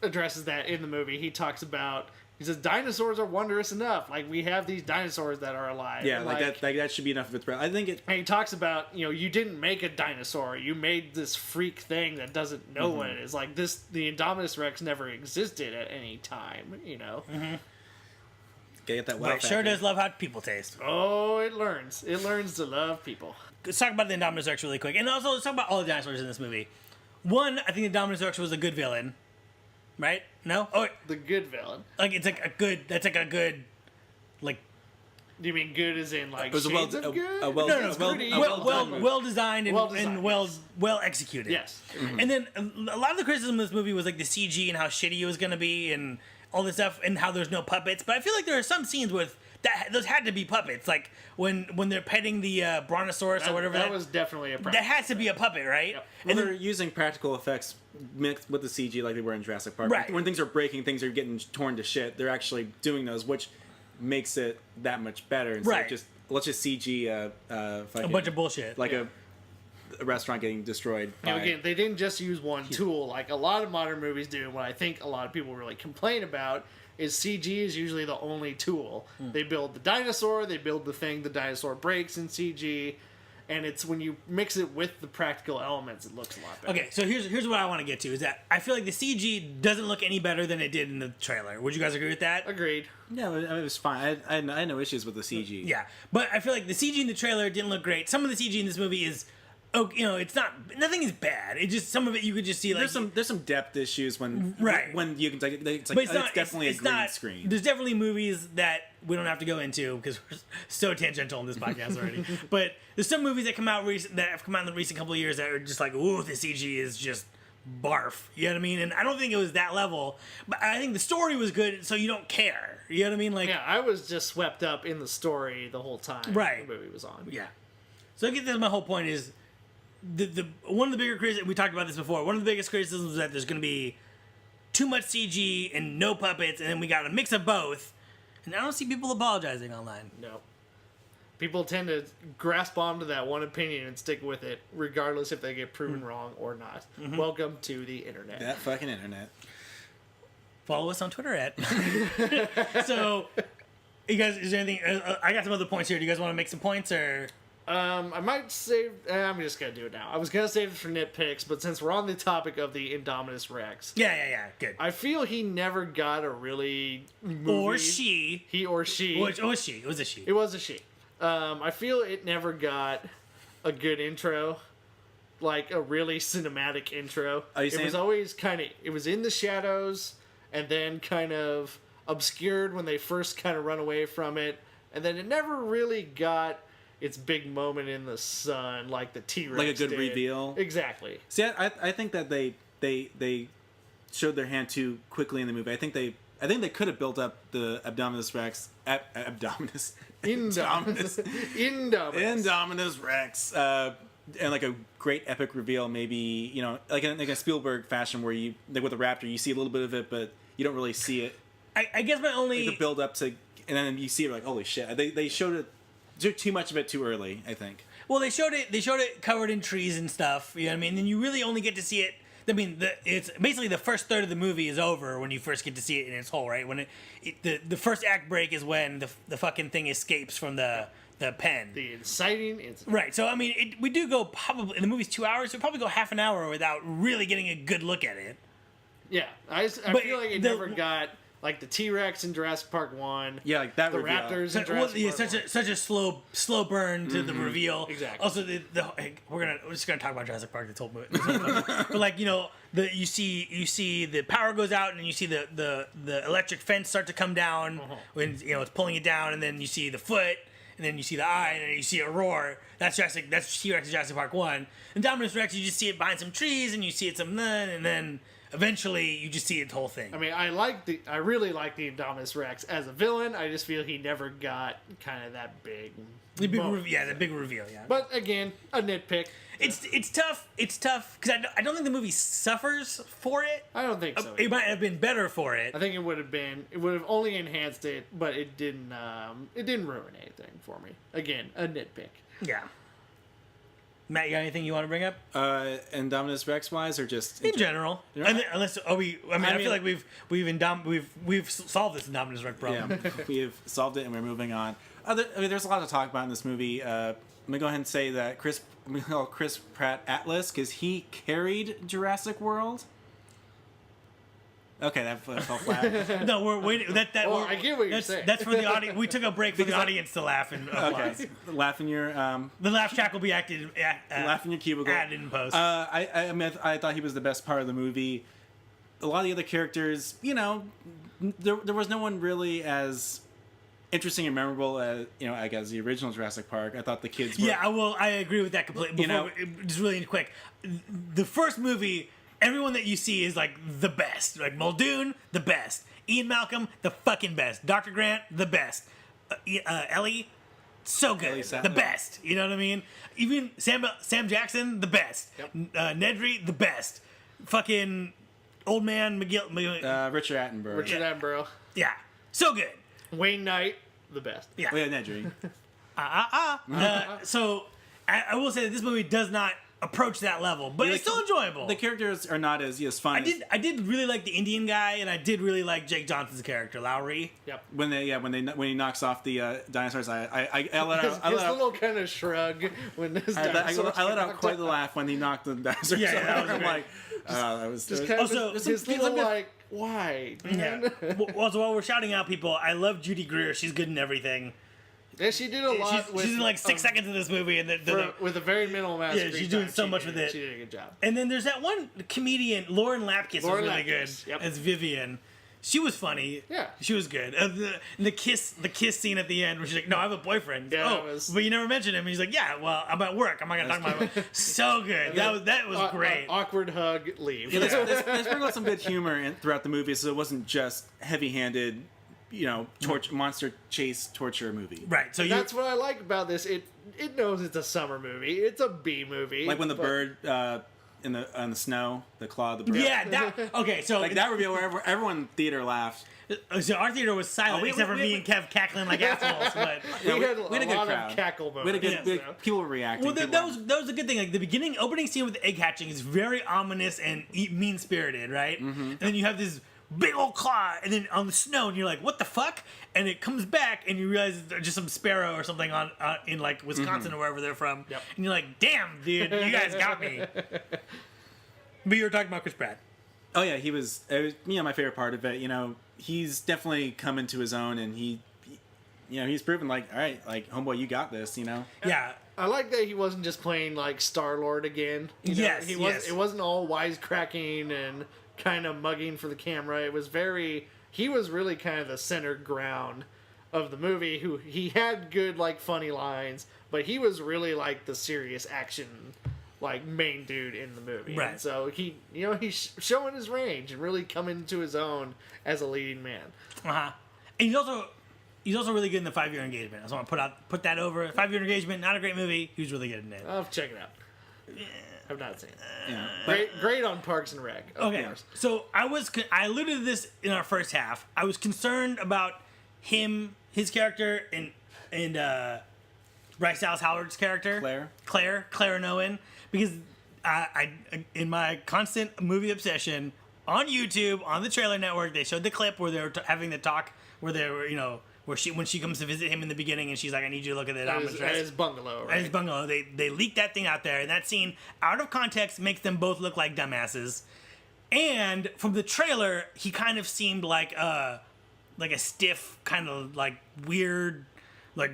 addresses that in the movie. He talks about. He says dinosaurs are wondrous enough. Like we have these dinosaurs that are alive. yeah, And, like that should be enough of a threat. I think it. And he talks about, you didn't make a dinosaur. You made this freak thing that doesn't know what it is. Like the Indominus Rex never existed at any time, Gotta get that wow But it sure factor. does love how people taste. Oh, it learns. It learns to love people. Let's talk about the Indominus Rex really quick, and also let's talk about all the dinosaurs in this movie. One, I think the Indominus Rex was a good villain, right? No, oh, The good villain. like it's like a good. That's like a good, like Do you mean good as in like It was a shades well, of good? a well, no, no, a well, pretty- a well done movie. well designed and Well designed, yes. well executed. Yes. And then a lot of the criticism of this movie was like the CG and how shitty it was going to be and all this stuff and how there's no puppets. But I feel like there are some scenes with those had to be puppets, like when they're petting the brontosaurus or whatever. That was definitely a that practice. has to be a puppet, right? Yep. Well, And they're then, using practical effects mixed with the CG like they were in Jurassic Park. Right. When things are breaking, things are getting torn to shit, they're actually doing those, which makes it that much better. Instead Right. of just, let's just CG a fucking, bunch of bullshit. like a restaurant getting destroyed. And by- again, they didn't just use one tool like a lot of modern movies do. And what I think a lot of people really complain about is CG is usually the only tool. They build the dinosaur, they build the thing, the dinosaur breaks in CG, and it's when you mix it with the practical elements, it looks a lot better. Okay, so here's what I want to get to is that I feel like the CG doesn't look any better than it did in the trailer. Would you guys agree with that? Agreed. Yeah, it was fine. I had no issues with the CG. Yeah, but I feel like the CG in the trailer didn't look great. Some of the CG in this movie is, it's not. Nothing is bad. It just some of it you could just see like There's some depth issues when you can it's like but it's definitely a green screen. There's definitely movies that we don't have to go into because we're so tangential in this podcast already. But there's some movies that have come out in the recent couple of years that are just like, ooh, the CG is just barf. You know what I mean? And I don't think it was that level, but I think the story was good, so you don't care. You know what I mean? Like, Yeah, I was just swept up in the story the whole time Right. the movie was on. yeah. So I guess that's my whole point is the one of the bigger criticisms, we talked about this before, one of the biggest criticisms is that there's going to be too much CG and no puppets, and then we got a mix of both. And I don't see people apologizing online. No. People tend to grasp onto that one opinion and stick with it, regardless if they get proven wrong or not. Welcome to the internet. That fucking internet. Follow us on Twitter at. So, you guys, is there anything? I got some other points here. Do you guys want to make some points or? I might save. I'm just gonna do it now. I was gonna save it for nitpicks, but since we're on the topic of the Indominus Rex, Yeah, good. I feel he never got a really movie. Or she. He or she. Or she. It was a she. It was a she. I feel it never got a good intro, like a really cinematic intro. Are you It saying- was always it was in the shadows, and then kind of obscured when they first kind of run away from it, and then it never really got its big moment in the sun like the T-Rex Like a good did. reveal? Exactly. See, I think that they showed their hand too quickly in the movie. I think they could have built up the Abdominus Rex. Abdominus. Indominus Rex. And like a great epic reveal, maybe, like in a Spielberg fashion where you, like with the raptor, you see a little bit of it, but you don't really see it. I guess my only. The build up to, and then you see it like, holy shit. They showed it too much of it too early, I think. Well, they showed it covered in trees and stuff. You know what I mean? And you really only get to see it. I mean, it's basically the first third of the movie is over when you first get to see it in its whole, right? When the first act break is when the fucking thing escapes from the pen. The inciting incident. Right. So I mean, we do go probably, and the movie's 2 hours. So we probably go half an hour without really getting a good look at it. Yeah, I But feel like it never got like the T-Rex in Jurassic Park 1. Yeah, like that The reveal. raptors in Well, Jurassic yeah, Park 1. such a slow burn to the reveal. Exactly. Also, we're just gonna talk about Jurassic Park this whole movie. But like you see the power goes out and you see the electric fence start to come down when it's pulling it down, and then you see the foot, and then you see the eye, and then you see a roar. That's T-Rex in Jurassic Park 1. And Dominus Rex, you just see it behind some trees, and you see it and then eventually you just see its whole thing. I mean, I really like the Indominus Rex as a villain. I just feel he never got kind of that big. The big moment. the big reveal, yeah. But again, a nitpick. It's tough because I don't think the movie suffers for it. I don't think so. It might have been better for it. I think it would have only enhanced it, but it didn't ruin anything for me. Again, a nitpick. Yeah. Matt, you got anything you want to bring up? Indominus Rex wise, or just In general, Yeah. I feel like we've solved this Indominus Rex problem. Yeah, we have solved it and we're moving on. There's a lot to talk about in this movie. I'm gonna go ahead and say that I'm gonna call Chris Pratt Atlas because he carried Jurassic World. Okay, that fell flat. No, we're waiting. I get what you're saying. That's for the audience. We took a break for the audience to laugh and applause. Okay, laugh in your The laugh track will be laugh in your cubicle. added in post. I thought he was the best part of the movie. A lot of the other characters, there was no one really as interesting and memorable as I guess the original Jurassic Park. I thought the kids were. Yeah, I agree with that completely. Just really quick, the first movie, everyone that you see is like the best. Like Muldoon, the best. Ian Malcolm, the fucking best. Dr. Grant, the best. Ellie, so good, Ellie the best. You know what I mean? Even Sam Jackson, the best. Yep. Nedry, the best. Fucking old man McGill. Richard Attenborough. Richard Attenborough, Yeah, so good. Wayne Knight, the best. Yeah. Oh, yeah, Nedry. So I will say that this movie does not approach that level, but it's still enjoyable. The characters are not as fun. I did really like the Indian guy, and I did really like Jake Johnson's character, Lowry. Yep. When he knocks off the dinosaurs, I let His, out. I his let out. little kind of shrug when his I dinosaurs let get out knocked quite the laugh when he knocked the dinosaurs. Yeah, that off. was I'm great. like, that was Just kind of Also, his little like, why? Yeah. Also, while we're shouting out people, I love Judy Greer. She's good in everything. Yeah, she did a lot. She's in like 6 seconds of this movie, and with a very minimal amount. Yeah, of she's screen doing time, so much with it. She did a good job. And then there's that one comedian, Lauren Lapkus, Lauren was really Lapkus, good yep. as Vivian. She was funny. Yeah. She was good. The kiss scene at the end where she's like, "No, I have a boyfriend." Yeah, oh, that was- but you never mentioned him. And he's like, "Yeah, well, I'm at work. I'm not gonna talk about it." So good. That was great. Awkward hug, leave. They sprinkled out some good humor throughout the movie, so it wasn't just heavy-handed, monster chase torture movie. Right. So That's what I like about this. It knows it's a summer movie. It's a B movie. Like when the bird on the snow, the claw of the bird. yeah. Okay. So Like that reveal where everyone in the theater laughed. So our theater was silent except for me and Kev cackling like assholes. But we had we had a good lot crowd. of cackle We moments. had a good, people were reacting. well, People that was a good thing. Like the opening scene with the egg hatching is very ominous and mean spirited, right? Mm-hmm. And then you have this big old claw, and then on the snow, and you're like, "What the fuck?" And it comes back, and you realize it's just some sparrow or something on in like Wisconsin or wherever they're from. Yep. And you're like, "Damn, dude, you guys got me." But you were talking about Chris Pratt. Oh yeah, it was my favorite part of it. He's definitely come into his own, and he's proven like, all right, like homeboy, you got this. Yeah. I like that he wasn't just playing like Star-Lord again. Yes, He yes. It wasn't all wisecracking and kind of mugging for the camera. It was he was really kind of the center ground of the movie. Who he had good like funny lines, but he was really like the serious action like main dude in the movie. Right. And so he's showing his range and really coming into his own as a leading man. And he's also really good in the 5-Year Engagement. I just want to put that over. 5-Year Engagement, not a great movie. He was really good in it. I'll have to check it out. I've not seen it. But Great on Parks and Rec. Of Okay, course. so I alluded to this in our first half. I was concerned about his character, and Bryce Dallas Howard's character, Claire and Owen, because I in my constant movie obsession on YouTube on the Trailer Network, they showed the clip where they were having the talk where they were when she comes to visit him in the beginning, and she's like, "I need you to look at that diamond dress." At his bungalow, right? At his bungalow. They leaked that thing out there, and that scene, out of context, makes them both look like dumbasses. And from the trailer, he kind of seemed like a stiff, kind of like weird, like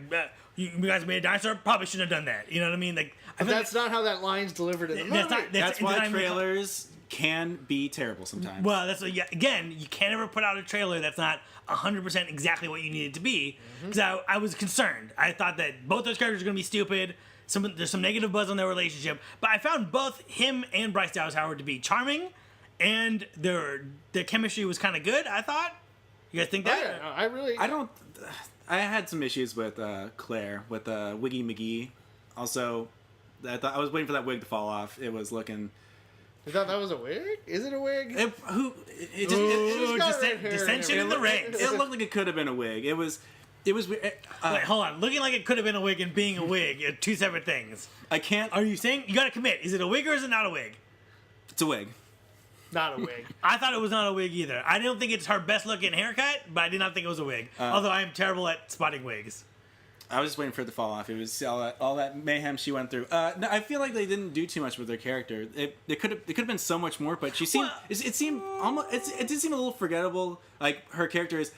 you guys made a dinosaur. Probably shouldn't have done that. You know what I mean? Like, But that's not how that line's delivered in the movie. that's why trailers can be terrible sometimes. Well, again, you can't ever put out a trailer that's not 100% exactly what you need it to be. Because I was concerned. I thought that both those characters are going to be stupid. There's some negative buzz on their relationship. But I found both him and Bryce Dallas Howard to be charming, and their chemistry was kind of good, I thought. You guys think that? I had some issues with Claire, with Wiggy McGee. Also, I was waiting for that wig to fall off. It was looking... You thought that was a wig? Is it a wig? Dissension in the ranks. It looked like it could have been a wig. It was weird. Wait, hold on. Looking like it could have been a wig and being a wig are two separate things. I can't... Are you saying... You got to commit. Is it a wig or is it not a wig? It's a wig. Not a wig. I thought it was not a wig either. I don't think it's her best looking haircut, but I did not think it was a wig. Although I am terrible at spotting wigs. I was just waiting for it to fall off. It was all that mayhem she went through. No, I feel like they didn't do too much with their character. It could have been so much more, but she seemed it seemed almost it did seem a little forgettable. Like her character is,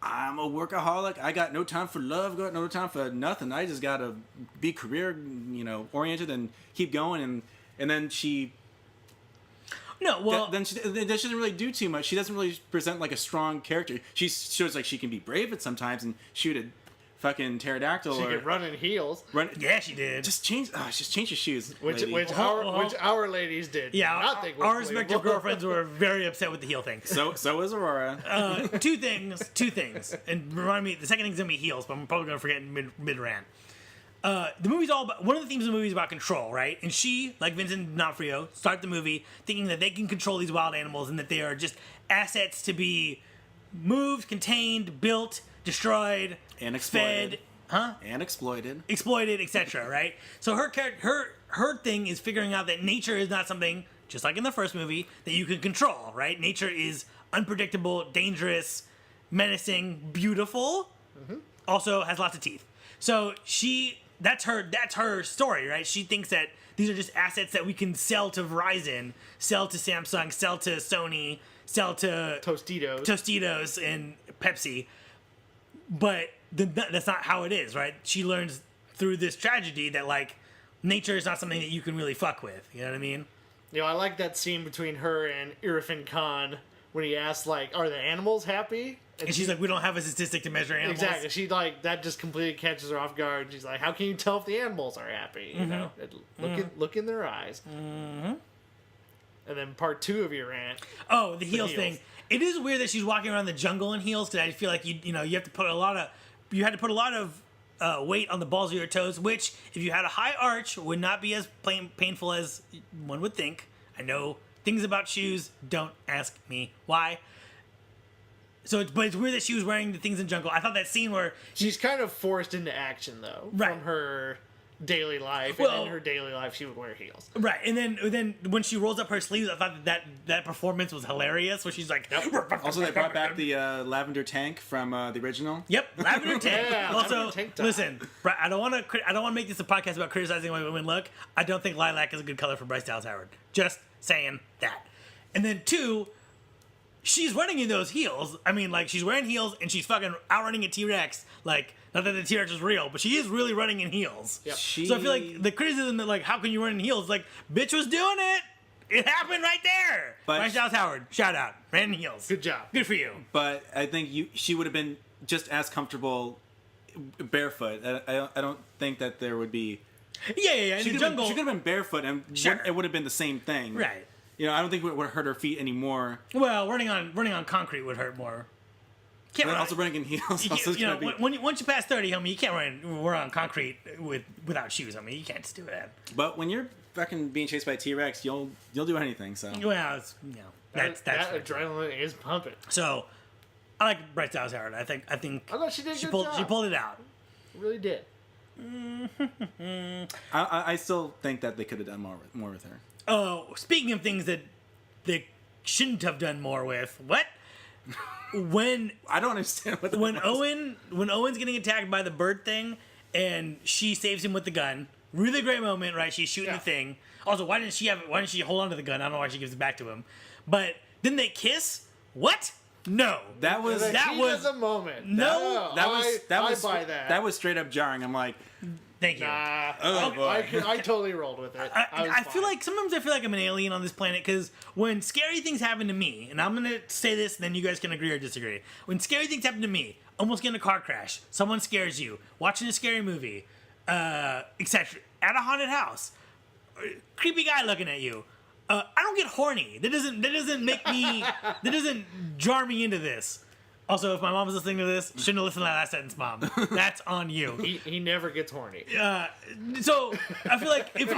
I'm a workaholic. I got no time for love. Got no time for nothing. I just gotta be career oriented and keep going. And then she. No, well, then she doesn't really do too much. She doesn't really present like a strong character. She shows like she can be brave at sometimes and shoot a fucking pterodactyl. She could run in heels. Yeah, she did. Just change your shoes. Which lady. our ladies did. Yeah, our respective girlfriends were very upset with the heel thing. So was Aurora. Two things. And remind me, the second thing's gonna be heels, but I'm probably gonna forget in mid-rant. The movie's all about, one of the themes of the movie is about control, right? And she, like Vincent D'Onofrio, start the movie thinking that they can control these wild animals and that they are just assets to be moved, contained, built, destroyed, And exploited. fed, And exploited. exploited, etc. Right? So her thing is figuring out that nature is not something, just like in the first movie, that you can control. Right? Nature is unpredictable, dangerous, menacing, beautiful. Also has lots of teeth. So that's her story, right? She thinks that these are just assets that we can sell to Verizon, sell to Samsung, sell to Sony, sell to Tostitos and Pepsi. But that's not how it is, right? She learns through this tragedy that, like, nature is not something that you can really fuck with. You know what I mean? You know, I like that scene between her and Irfan Khan when he asks, like, are the animals happy? And she's like, we don't have a statistic to measure animals. Exactly. She, like, that just completely catches her off guard. She's like, how can you tell if the animals are happy? You know? Look in their eyes. And then part 2 of your rant. Oh, the heels thing. It is weird that she's walking around the jungle in heels, because I feel like you had to put a lot of weight on the balls of your toes, which, if you had a high arch, would not be as painful as one would think. I know things about shoes. Don't ask me why. But it's weird that she was wearing the things in jungle. I thought that scene where she's kind of forced into action, though, from her daily life. And in her daily life, she would wear heels. Right, and then when she rolls up her sleeves, I thought that performance was hilarious. Where she's like, Also, they brought back the lavender tank from the original. Yep, lavender tank. Yeah, also, lavender tank top. Listen, I don't want to make this a podcast about criticizing the way women look. I don't think lilac is a good color for Bryce Dallas Howard. Just saying that. And then 2, she's running in those heels. I mean, like, she's wearing heels and she's fucking outrunning a T-Rex. Like, not that the T-Rex is real, but she is really running in heels. Yep. So I feel like the criticism that, like, how can you run in heels? Like, bitch was doing it. It happened right there. But Bryce Dallas Howard, shout out. Ran in heels. Good job. Good for you. But I think she would have been just as comfortable barefoot. I don't think that there would be... Yeah. In the jungle. She could have been barefoot and Sure. it would have been the same thing. Right. You know, I don't think it would hurt her feet anymore. Well, running on concrete would hurt more. Can't But run. also running in heels. Once you pass 30, homie, you can't run on concrete without shoes. I mean, you can't just do that. But when you're fucking being chased by a T-Rex, you'll do anything. So Well, that's that adrenaline is pumping. So I like Bryce Dallas Howard. I think I thought she did a good pulled job. it out. Really did. I still think that they could have done more with her. Oh, speaking of things that they shouldn't have done more with, what? When I don't understand what when Owen's getting attacked by the bird thing, and she saves him with the gun. Really great moment, right? She's shooting the thing. Also, why didn't she hold on to the gun? I don't know why she gives it back to him. But then they kiss. What? No. That was a moment. No, I buy that. That was straight up jarring. I'm like, thank you. Nah, Oh, boy. I totally rolled with it. I feel like sometimes I feel like I'm an alien on this planet, because when scary things happen to me, and I'm gonna say this, and then you guys can agree or disagree. When scary things happen to me, almost get in a car crash, someone scares you, watching a scary movie, etc., at a haunted house, creepy guy looking at you. I don't get horny. That doesn't make me. That doesn't jar me into this. Also, if my mom was listening to this, shouldn't have listened to that last sentence, Mom. That's on you. He never gets horny. So I feel like if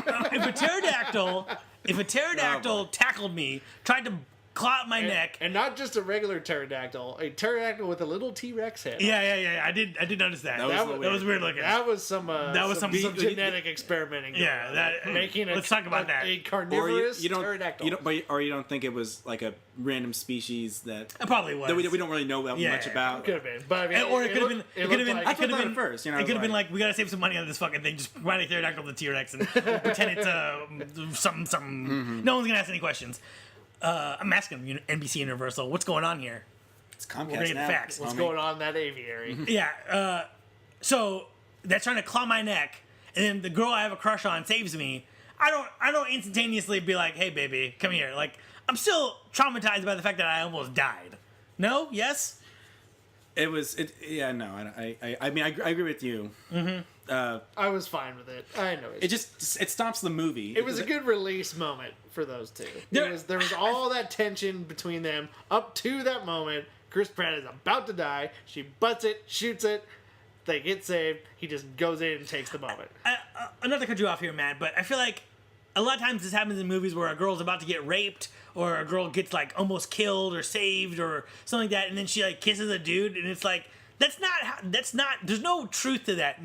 a pterodactyl tackled me, tried to claw at my neck, And not just a regular pterodactyl, a pterodactyl with a little T-Rex head. yeah, I did notice that. That was weird looking. That was some some genetic experimenting. Yeah, that making let's talk about that. A carnivorous you don't pterodactyl. you don't think it was like a random species that It probably was. that we don't really know much about. Could have been, but I mean, Or it could have been. It could have been. Like, I It could have thought been at first, you know, It could have been like- like, we gotta save some money on this fucking thing. Just ride a pterodactyl with the T-Rex and pretend it's something. Mm-hmm. No one's gonna ask any questions. I'm asking NBC Universal, what's going on here? It's Comcast We're gonna get the now, facts. what's homie. going on in that aviary? Yeah. So that's trying to claw my neck, and then the girl I have a crush on saves me. I don't instantaneously be like, hey baby, come here. Like, I'm still traumatized by the fact that I almost died. No? Yes? It was. Yeah. No. I mean, I agree with you. I was fine with it. I know It stops the movie. It was a good release moment for those two. There was all that tension between them up to that moment. Chris Pratt is about to die. She butts it, shoots it. They get saved. He just goes in and takes the moment. Not to cut you off here, Matt, but I feel like a lot of times this happens in movies where a girl's about to get raped, or a girl gets like almost killed or saved or something like that, and then she like kisses a dude, and it's like That's not. There's no truth to that.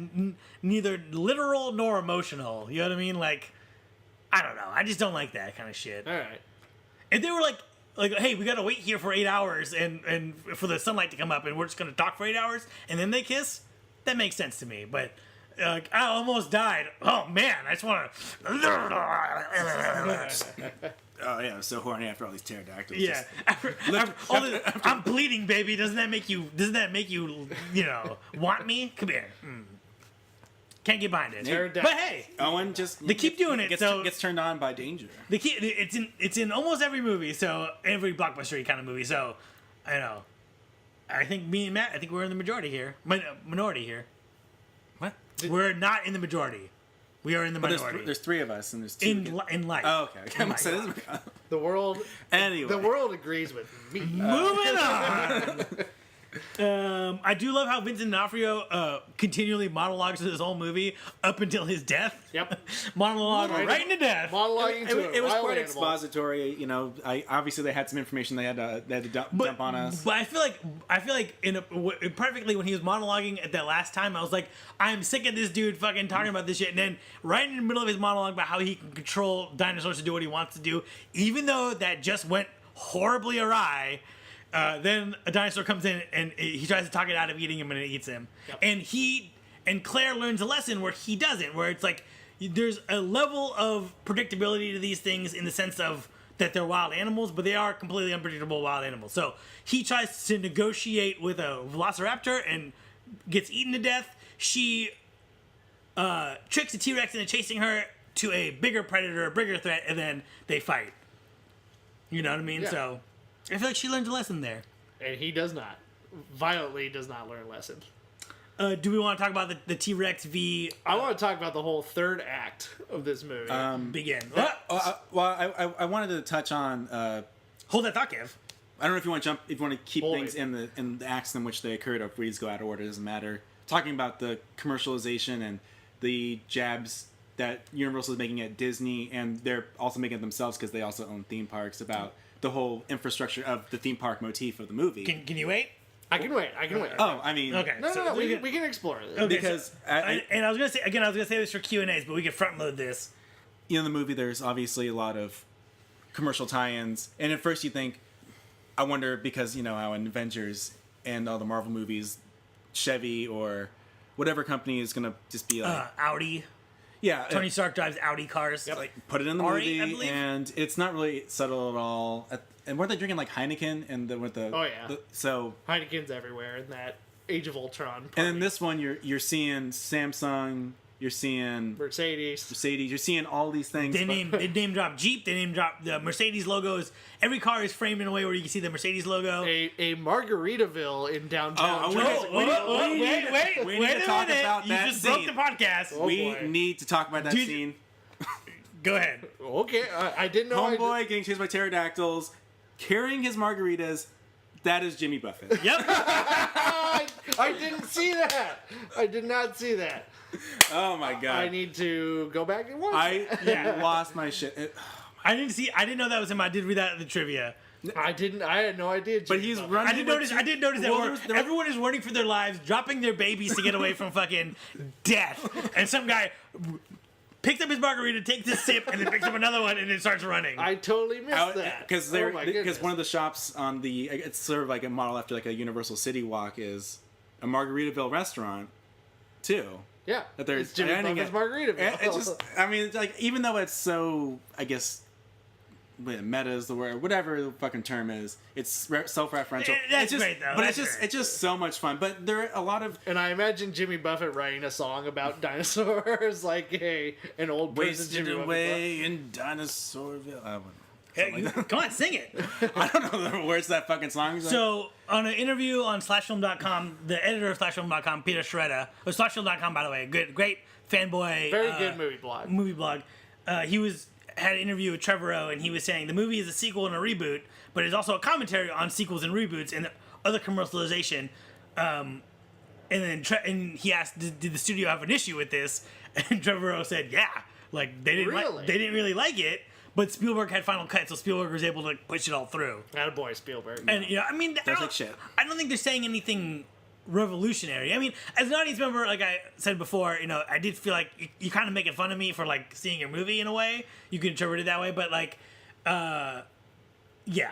Neither literal nor emotional. You know what I mean? Like, I don't know. I just don't like that kind of shit. All right. If they were like, hey, we gotta wait here for 8 hours and for the sunlight to come up, and we're just gonna talk for 8 hours, and then they kiss, that makes sense to me. But I almost died. Oh man, I just want to. Oh yeah, I'm so horny after all these pterodactyls. Yeah, after all this, I'm bleeding, baby. Doesn't that make you? Want me? Come here. Can't get behind it. Pterodactyl. But hey, Owen just they keep doing it. gets turned on by danger. It's in almost every movie. So every blockbuster kind of movie. So I know. I think me and Matt. I think we're in the majority here. Minority here. What? We're not in the majority. We are in the minority. There's three of us, and there's two. in life. Oh, okay. In life. The world. Anyway, The world agrees with me. Moving on. I do love how Vincent D'Onofrio continually monologues through this whole movie up until his death. Yep. Monologue right into death. Monologuing to it was a wild quite animal. expository. You know, obviously they had some information they had to dump on us. But I feel like perfectly when he was monologuing at that last time, I was like, I'm sick of this dude fucking talking about this shit. And then right in the middle of his monologue about how he can control dinosaurs to do what he wants to do, even though that just went horribly awry. Then a dinosaur comes in and he tries to talk it out of eating him, and it eats him. Yep. And Claire learns a lesson where he doesn't, where it's like there's a level of predictability to these things in the sense of that they're wild animals, but they are completely unpredictable wild animals. So he tries to negotiate with a velociraptor and gets eaten to death. She tricks a T-Rex into chasing her to a bigger predator, a bigger threat, and then they fight. You know what I mean? Yeah. So I feel like she learned a lesson there. And he does not. Violently does not learn a lesson. Do we want to talk about the T-Rex v... I want to talk about the whole third act of this movie. begin? I wanted to touch on. Hold that thought, Kev. I don't know if you want to jump. If you want to keep Hold things it. in the acts in which they occurred, or if we just go out of order, it doesn't matter. Talking about the commercialization and the jabs that Universal is making at Disney, and they're also making it themselves because they also own theme parks, about the whole infrastructure of the theme park motif of the movie. Can you wait? I can wait. Oh, I mean, Okay. No, we can explore this. Okay, because and I was gonna say this for Q&As, but we can front load this. in the movie, there's obviously a lot of commercial tie-ins, and at first you think, I wonder, because you know how in Avengers and all the Marvel movies, Chevy or whatever company is gonna just be like, Audi. yeah, Tony Stark drives Audi cars. like put it in the R8, I movie, believe. and it's not really subtle at all. And weren't they drinking like Heineken and with the? Oh, yeah. So Heineken's everywhere in that Age of Ultron party. and in this one, you're seeing Samsung, you're seeing Mercedes. you're seeing all these things. They name drop Jeep. They name drop the Mercedes logos. Every car is framed in a way where you can see the Mercedes logo. A Margaritaville in downtown. Oh, Jurassic we World. need- we need to a talk minute. about You that just scene. broke the podcast. Oh, we boy. need to talk about that Dude, scene. Go ahead. Okay, I didn't know. Homeboy getting chased by pterodactyls, carrying his margaritas. That is Jimmy Buffett. Yep. I didn't see that. I did not see that. Oh my god! I need to go back and watch. I lost my shit. I didn't know that was him. I did read that in the trivia. I didn't. I had no idea. But he's running. I did notice that Well, everyone is running for their lives, dropping their babies to get away from fucking death, and some guy picks up his margarita, takes a sip, and then picks up another one, and then starts running. I totally missed that. Because Oh my goodness. one of the shops on the, it's sort of like a model after like a Universal City Walk, is a Margaritaville restaurant too. Yeah, That there's it's Jimmy ending Buffett's it. Margaritaville. It's just, I mean, it's like, even though it's so, I guess, meta is the word, whatever the fucking term is, it's self-referential. That's it's just, great, though. But That's it's just great. it's just so much fun. But there are a lot of And I imagine Jimmy Buffett writing a song about dinosaurs, like an old person wasted Jimmy Buffett. away in Dinosaurville. Hey, come on, sing it. I don't know the words to that fucking song. So, on an interview on SlashFilm.com, the editor of SlashFilm.com, Peter Shredder, or SlashFilm.com, by the way, great fanboy. Very good movie blog. Movie blog. Had an interview with Trevor O, and he was saying the movie is a sequel and a reboot, but it's also a commentary on sequels and reboots and other commercialization. And then and he asked, did the studio have an issue with this? And Trevor O said, yeah, like they didn't really like it. But Spielberg had final cut, so Spielberg was able to push it all through. Attaboy, Spielberg. And I mean, That's like shit. I don't think they're saying anything revolutionary. I mean, as an audience member, like I said before, you know, I did feel like you kind of making fun of me for like seeing your movie in a way. You could interpret it that way, but like, yeah.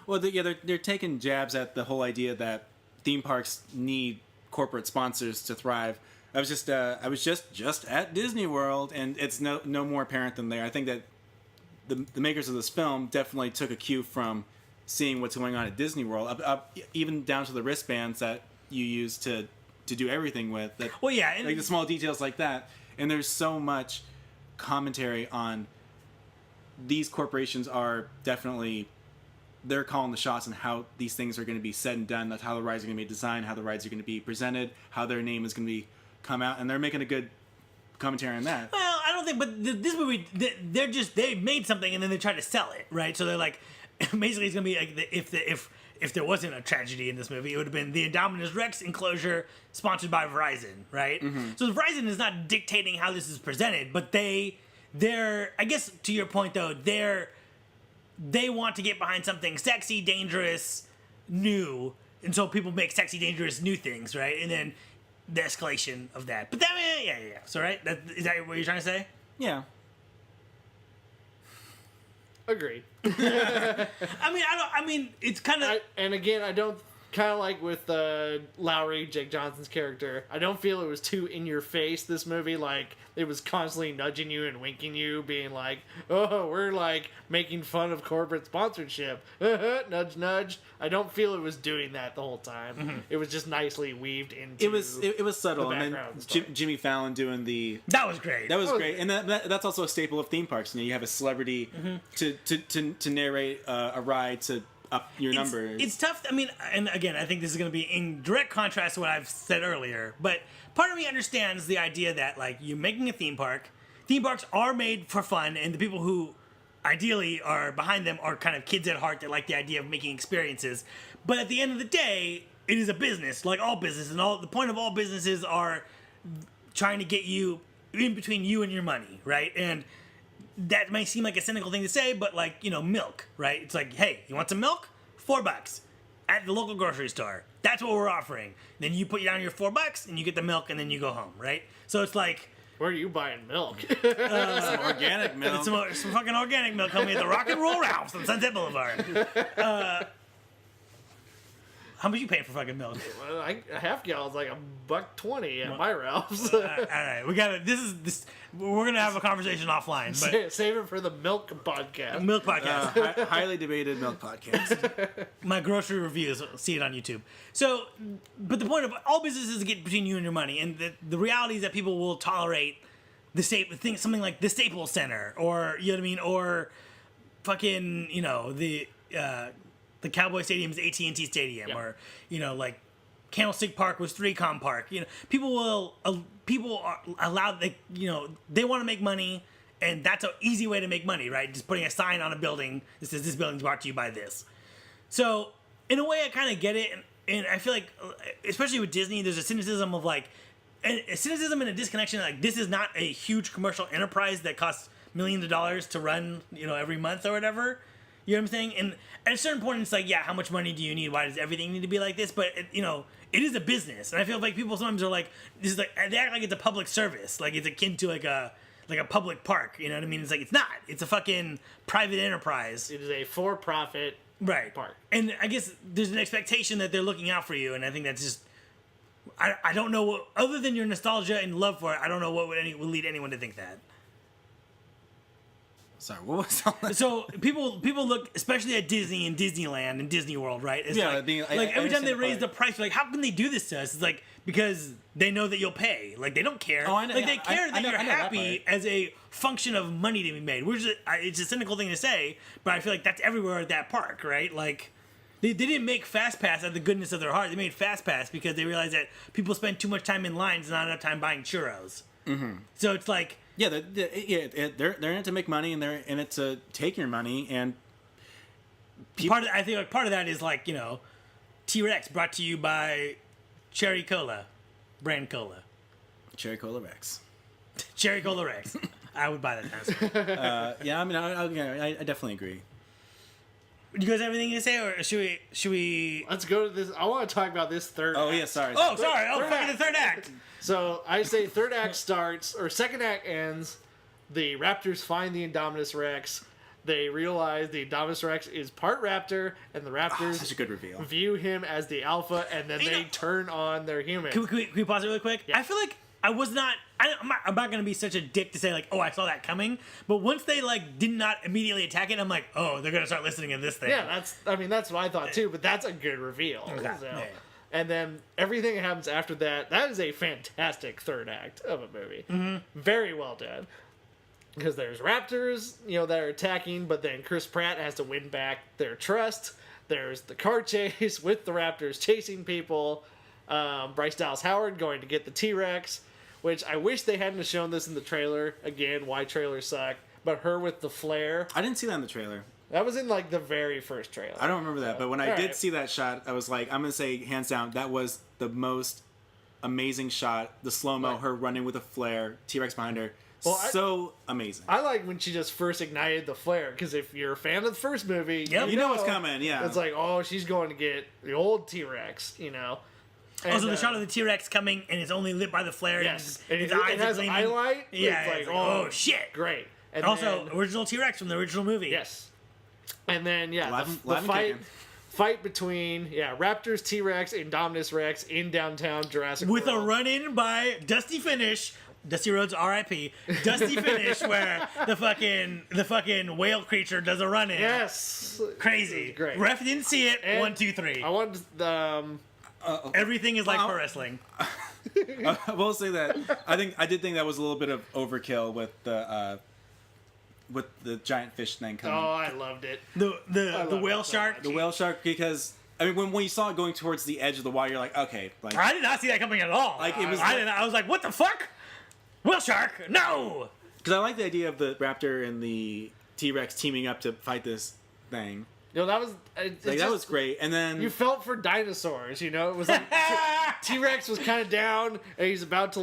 Well, they're taking jabs at the whole idea that theme parks need corporate sponsors to thrive. I was just at Disney World, and it's no more apparent than there. I think that the makers of this film definitely took a cue from seeing what's going on at Disney World, up even down to the wristbands that you use to do everything with. That, well, yeah, and like the small details like that. And there's so much commentary on these corporations are definitely, they're calling the shots on how these things are going to be said and done. That's how the rides are going to be designed, how the rides are going to be presented, how their name is going to be come out, and they're making a good commentary on that. Well, I don't think, but this movie, they made something and then they tried to sell it, right? So they're like, basically, it's gonna be like if there wasn't a tragedy in this movie, it would have been the Indominus Rex enclosure sponsored by Verizon, right? Mm-hmm. So Verizon is not dictating how this is presented, but they're I guess to your point though, they want to get behind something sexy, dangerous, new, and so people make sexy, dangerous, new things, right? And then the escalation of that. But that, yeah. So right, is that what you're trying to say? Yeah. Agreed. I mean, it's kind of. And again, I don't kind of like with Lowry, Jake Johnson's character. I don't feel it was too in your face. This movie, like it was constantly nudging you and winking you, being like, "Oh, we're like making fun of corporate sponsorship." Nudge, nudge. I don't feel it was doing that the whole time. Mm-hmm. It was just nicely weaved into. It was subtle, and then Jimmy Fallon doing the. That was great. That was great, and that's also a staple of theme parks. You know, you have a celebrity to narrate a ride to up your numbers. It's tough. I mean, and again, I think this is going to be in direct contrast to what I've said earlier. But part of me understands the idea that like you're making a theme park. Theme parks are made for fun, and the people who ideally are behind them are kind of kids at heart that like the idea of making experiences. But at the end of the day, it is a business, like all business, and the point of all businesses are trying to get you in between you and your money, right? And that may seem like a cynical thing to say, but like, you know, milk, right? It's like, hey, you want some milk? $4 at the local grocery store. That's what we're offering. Then you put down your $4 and you get the milk and then you go home, right? So it's like, where are you buying milk? Some organic milk. Some fucking organic milk coming at the Rock and Roll Ralphs on Sunset Boulevard. How much you paying for fucking milk? Well, a half gallon's like $1.20 at my Ralph's. All right, we gotta. This. We're gonna have a conversation offline. But save it for the milk podcast. Milk podcast. Highly debated milk podcast. My grocery reviews. See it on YouTube. So, but the point of all businesses is get between you and your money, and the reality is that people will tolerate something like the Staples Center, or you know what I mean, or fucking the Cowboy Stadium is AT&T Stadium, yep. Or like Candlestick Park was 3Com Park. People are allowed. They want to make money, and that's an easy way to make money, right? Just putting a sign on a building that says this building's brought to you by this. So in a way, I kind of get it, and I feel like, especially with Disney, there's a cynicism of like, a cynicism and a disconnection. Like this is not a huge commercial enterprise that costs millions of dollars to run, every month or whatever. You know what I'm saying? And at a certain point, it's like, yeah, how much money do you need? Why does everything need to be like this? But, it is a business. And I feel like people sometimes are like, this is like, they act like it's a public service. Like it's akin to like a public park. You know what I mean? It's like, it's not. It's a fucking private enterprise. It is a for-profit park. And I guess there's an expectation that they're looking out for you. And I think that's just, I don't know what, other than your nostalgia and love for it, I don't know what would lead anyone to think that. Sorry, what was all that? So people look, especially at Disney and Disneyland and Disney World, right? It's every time they raise the price, like, how can they do this to us? It's like, because they know that you'll pay. Like, they don't care. Oh, I know. Like, they care that you're happy as a function of money to be made. It's a cynical thing to say, but I feel like that's everywhere at that park, right? Like, they didn't make Fast Pass out of the goodness of their heart. They made Fast Pass because they realized that people spend too much time in lines and not enough time buying churros. Mm-hmm. So it's like... Yeah, they're in it to make money, and they're in it to take your money. And I think part of that is like T-Rex brought to you by Cherry Cola, brand cola. Cherry Cola Rex. Cherry Cola Rex. I would buy that. Yeah, I mean, I definitely agree. Do you guys have anything to say, or should we? Let's go to this. I want to talk about this third. Oh act. yeah, sorry. Oh, sorry. Oh, Third fucking the act. third act. So I say third act starts, or second act ends. The Raptors find the Indominus Rex. They realize the Indominus Rex is part Raptor, and the Raptors Such a good reveal. view him as the alpha, and then You they know- turn on their humans. Can we pause it really quick? Yeah. I feel like I was not. I'm not going to be such a dick to say like, oh, I saw that coming. But once they like did not immediately attack it, I'm like, oh, they're going to start listening to this thing. Yeah, that's what I thought too, but that's a good reveal. Okay. So. Yeah. And then everything that happens after that, that is a fantastic third act of a movie. Mm-hmm. Very well done. Because there's raptors, that are attacking, but then Chris Pratt has to win back their trust. There's the car chase with the raptors chasing people. Bryce Dallas Howard going to get the T-Rex, which I wish they hadn't have shown this in the trailer. Again, why trailers suck. But her with the flare, I didn't see that in the trailer. that was in like the very first trailer. I don't remember that, but when I All did right. see that shot, I was like, I'm gonna say hands down, that was the most amazing shot. The slow mo, Right. her running with a flare, T-Rex behind her, Well, so amazing. I like when she just first ignited the flare, because if you're a fan of the first movie, Yep. You know what's coming, yeah. It's like, oh, she's going to get the old T-Rex, And, Also, the shot of the T-Rex coming and it's only lit by the flare. yes, and and his it eyes has are an gleaming. eye light. Yeah, it's like, oh shit. great. And Also, then, original T-Rex from the original movie. yes, and then Live the and fight. kicking. Fight between Raptors, T-Rex, Indominus Rex in downtown Jurassic With a World. run-in by Dusty Finish, Dusty Rhodes R.I.P. Dusty Finish, where the fucking whale creature does a run-in. Yes, Crazy. Great. Ref didn't see it. And 1, 2, 3. I wanted the Everything is like Well- pro wrestling. I will say that I did think that was a little bit of overkill with the giant fish thing coming. Oh, I loved it. The love whale that so shark. much. The whale shark, because I mean, when you saw it going towards the edge of the water, you're like, okay, like I did not see that coming at all. Like, it was I the- didn't. I was like, what the fuck? Whale shark? No. because I like the idea of the raptor and the T-Rex teaming up to fight this thing. That was That was great, and then You felt for dinosaurs, it was like T-Rex was kind of down, and he's about to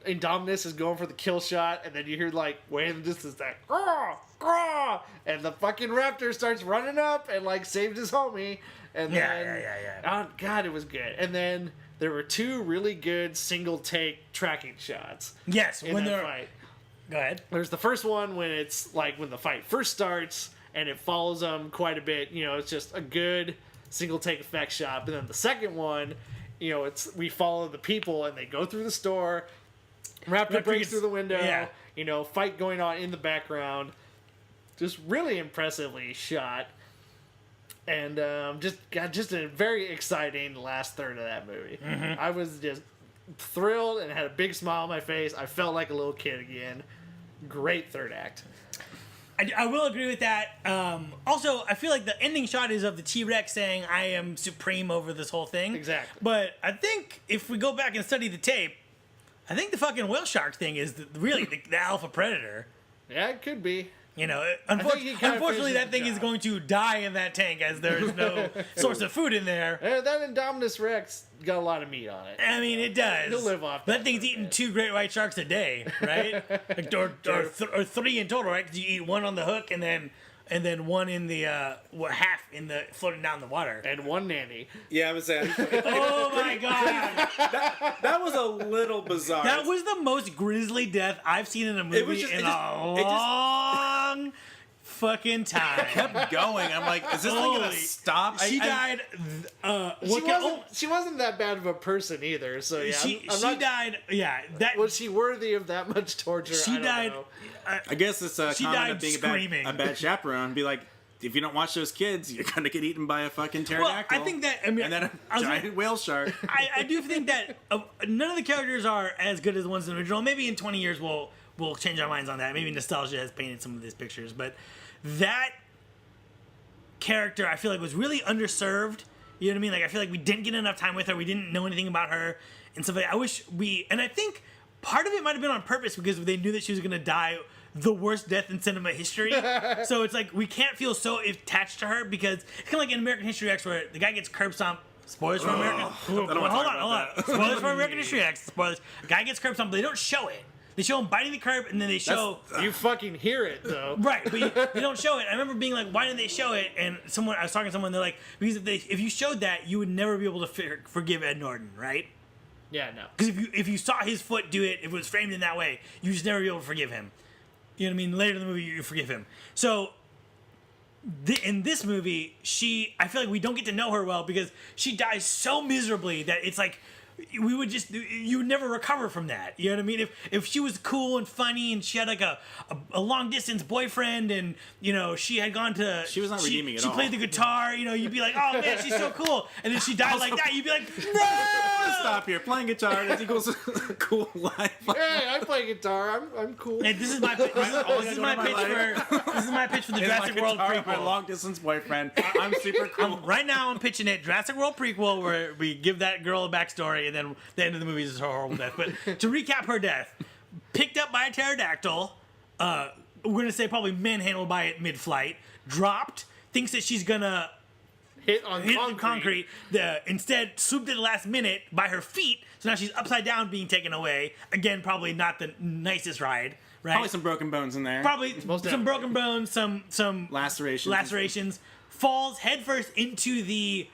Indominus is going for the kill shot, and then you hear way in the distance that "Grrr, grrr," and the fucking raptor starts running up and saved his homie, and then Yeah. oh god, it was good. And then there were two really good single take tracking shots Yes, in when that they're. fight. Go ahead. There's the first one when it's when the fight first starts and it follows them quite a bit. It's just a good single take effect shot. But then the second one, we follow the people and they go through the store. Raptor breaks gets- through the window. yeah. Fight going on in the background. Just really impressively shot. And just a very exciting last third of that movie. Mm-hmm. I was just thrilled and had a big smile on my face. I felt like a little kid again. Great third act. I will agree with that. Also, I feel like the ending shot is of the T-Rex saying, I am supreme over this whole thing. Exactly. But I think if we go back and study the tape, I think the fucking whale shark thing is really the alpha predator. Yeah, it could be. You know, he kinda unfortunately, finishes that the thing is job. going to die in that tank as there is no source of food in there. That Indominus Rex got a lot of meat on it. I mean, it does. He'll live off That that thing's for a eating bit. 2 great white sharks a day, right? or 3 in total, right? Because you eat 1 on the hook and then 1 in the half in the floating down the water. And one nanny. yeah, I was saying Oh my god, that was a little bizarre. that was the most grisly death I've seen in a movie was just- in it just- a it just- long fucking time. kept going. I'm like, is this thing gonna Holy- stop? She I- died. She wasn't that bad of a person either. So yeah, She I'm not, died. Yeah, that Was she worthy of that much torture? she I don't died. know. I guess it's a She comment died of being screaming. a bad chaperone. Be like, if you don't watch those kids, you're gonna get eaten by a fucking pterodactyl. I think that. I mean, and then a I was- giant whale shark. I do think that none of the characters are as good as the ones in the original. Maybe in 20 years we'll change our minds on that. Maybe nostalgia has painted some of these pictures, but that character I feel like was really underserved. You know what I mean? Like I feel like we didn't get enough time with her. We didn't know anything about her and stuff like that. I wish and I think part of it might have been on purpose because they knew that she was going to die the worst death in cinema history. So it's like we can't feel so attached to her because it's kind of like in American History X where the guy gets curb stomped. Spoilers for American. don't wanna Hold talk on. about Spoilers for American History X. Spoilers. Guy gets curb stomped, but they don't show it. They show him biting the curb, and then they show You fucking hear it though. right, but you don't show it. I remember being like, "Why didn't they show it?" And I was talking to someone, they're like, "Because if you showed that, you would never be able to forgive Ed Norton, right? Yeah, no. Because if you saw his foot do it, if it was framed in that way, you just never be able to forgive him. You know what I mean? Later in the movie, you forgive him. So." In this movie, I feel like we don't get to know her well because she dies so miserably that it's like you would never recover from that. You know what I mean? If she was cool and funny and she had like a long distance boyfriend and she had gone to she was not redeeming at all. She played the guitar. You'd be like, oh man, she's so cool. And then she died like that. You'd be like, no, stop here. Playing guitar that equals a cool life. Hey, I play guitar. I'm cool. And this is my pitch. This is my pitch for the Jurassic World prequel. My long distance boyfriend. I'm super cool. Right now, I'm pitching it Jurassic World prequel where we give that girl a backstory, and then the end of the movie is her horrible death. But to recap her death, picked up by a pterodactyl, we're gonna say probably manhandled by it mid-flight, dropped, thinks that she's gonna hit on concrete. Instead, swooped at the last minute by her feet, so now she's upside down being taken away. Again, probably not the nicest ride. Right? Probably some broken bones in there. Probably some broken bones, some lacerations. Falls headfirst into the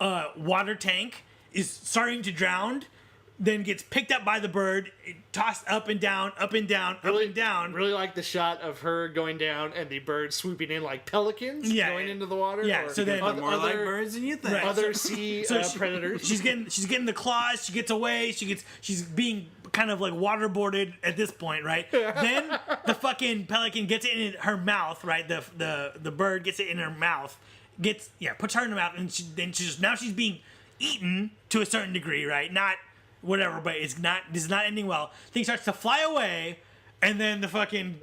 water tank, is starting to drown, then gets picked up by the bird, tossed up and down, up and down, up and down. Really like the shot of her going down and the bird swooping in like pelicans going into the water. Yeah, so then more like birds than you think. Right. Other sea predators. She's getting the claws. She gets away. She's being kind of like waterboarded at this point, right? Then the fucking pelican gets it in her mouth, right? The bird gets it in her mouth, puts her in her mouth, and now she's being eaten to a certain degree, right? Not whatever, but this is not ending well. Thing starts to fly away, and then the fucking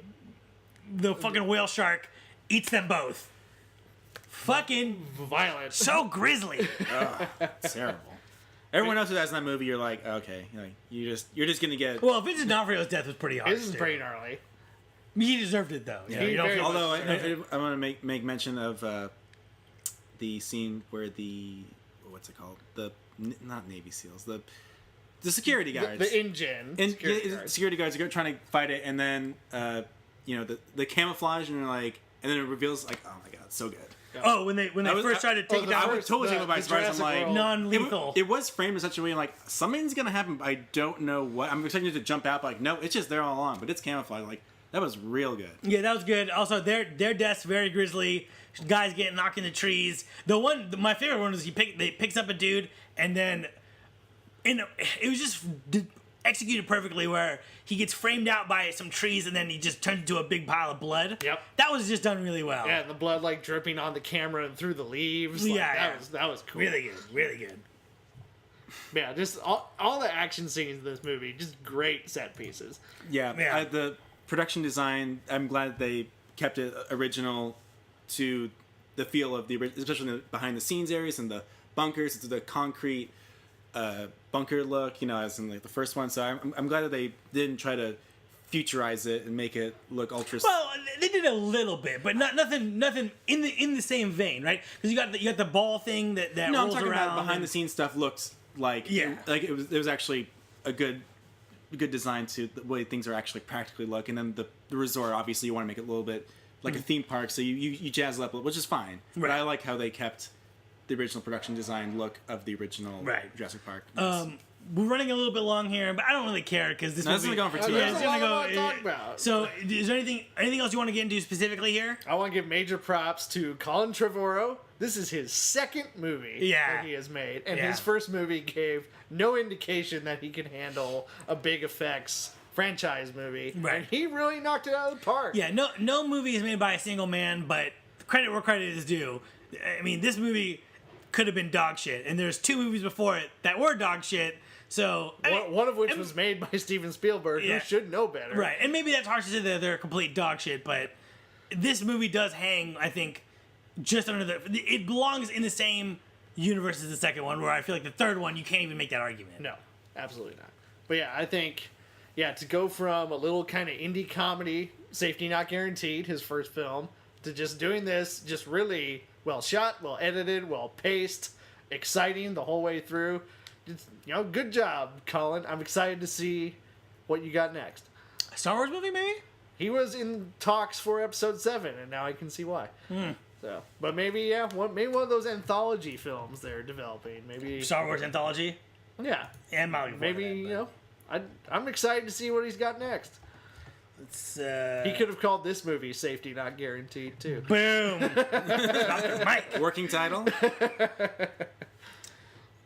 whale shark eats them both. Fucking violent. So grisly. It's terrible. Everyone else who dies in that movie, you're like, okay, you're just gonna get. Well, Vincent D'Onofrio's death was pretty harsh. This is pretty gnarly. He deserved it though. Yeah, although I want to make mention of the scene where what's it called? Not Navy SEALs, the security guards, the InGen security guards are trying to fight it, and then the camouflage, and then it reveals like, oh my god, it's so good. Yeah. Oh, when they first tried to take it down, I was totally taken by surprise. I'm like, non-lethal. It was framed in such a way, like something's gonna happen, but I don't know what. I'm expecting it to jump out, but like, no, it's just there all along, but it's camouflage. Like that was real good. Yeah, that was good. Also, their deaths very grisly. Guys getting knocked in the trees. My favorite one was they picks up a dude, and then it was just executed perfectly where he gets framed out by some trees and then he just turns into a big pile of blood. Yep. That was just done really well. Yeah, the blood like dripping on the camera and through the leaves. That was cool. Really good. Really good. Yeah, just all the action scenes in this movie, just great set pieces. Yeah. The production design, I'm glad they kept it original to the feel of the original, especially the behind the scenes areas and the bunkers. It's the concrete bunker look, as in like the first one. So I'm glad that they didn't try to futurize it and make it look ultra. Well, they did a little bit, but nothing in the same vein, right? Because you got the ball thing that no, rolls I'm talking around. about behind the scenes stuff looked like it was actually a good design to the way things are actually practically look, and then the resort obviously you want to make it a little bit like a theme park, so you jazz it up a little, which is fine. Right. But I like how they kept the original production design look of the original Jurassic Park. We're running a little bit long here, but I don't really care because this movie. This is going for 2 hours. There's a lot to talk about. So, is there anything else you want to get into specifically here? I want to give major props to Colin Trevorrow. This is his second movie that he has made, and his first movie gave no indication that he can handle a big effects franchise movie. Right. And he really knocked it out of the park. Yeah, no movie is made by a single man, but credit where credit is due. I mean, this movie could have been dog shit, and there's 2 movies before it that were dog shit. So one of which was made by Steven Spielberg, who should know better. Right, and maybe that's harsh to say that they're complete dog shit, but this movie does hang, I think, just under it belongs in the same universe as the second one, where I feel like the third one, you can't even make that argument. No, absolutely not. But yeah, I think, to go from a little kind of indie comedy, Safety Not Guaranteed, his first film, to just doing this, just really well shot, well edited, well paced, exciting the whole way through. Just, good job, Colin. I'm excited to see what you got next. A Star Wars movie, maybe? He was in talks for Episode 7, and now I can see why. So, but maybe maybe one of those anthology films they're developing. Maybe Star Wars anthology. Yeah, And Molly. maybe I'm excited to see what he's got next. It's, He could have called this movie "Safety Not Guaranteed" too. Boom. Dr. Mike. Working title.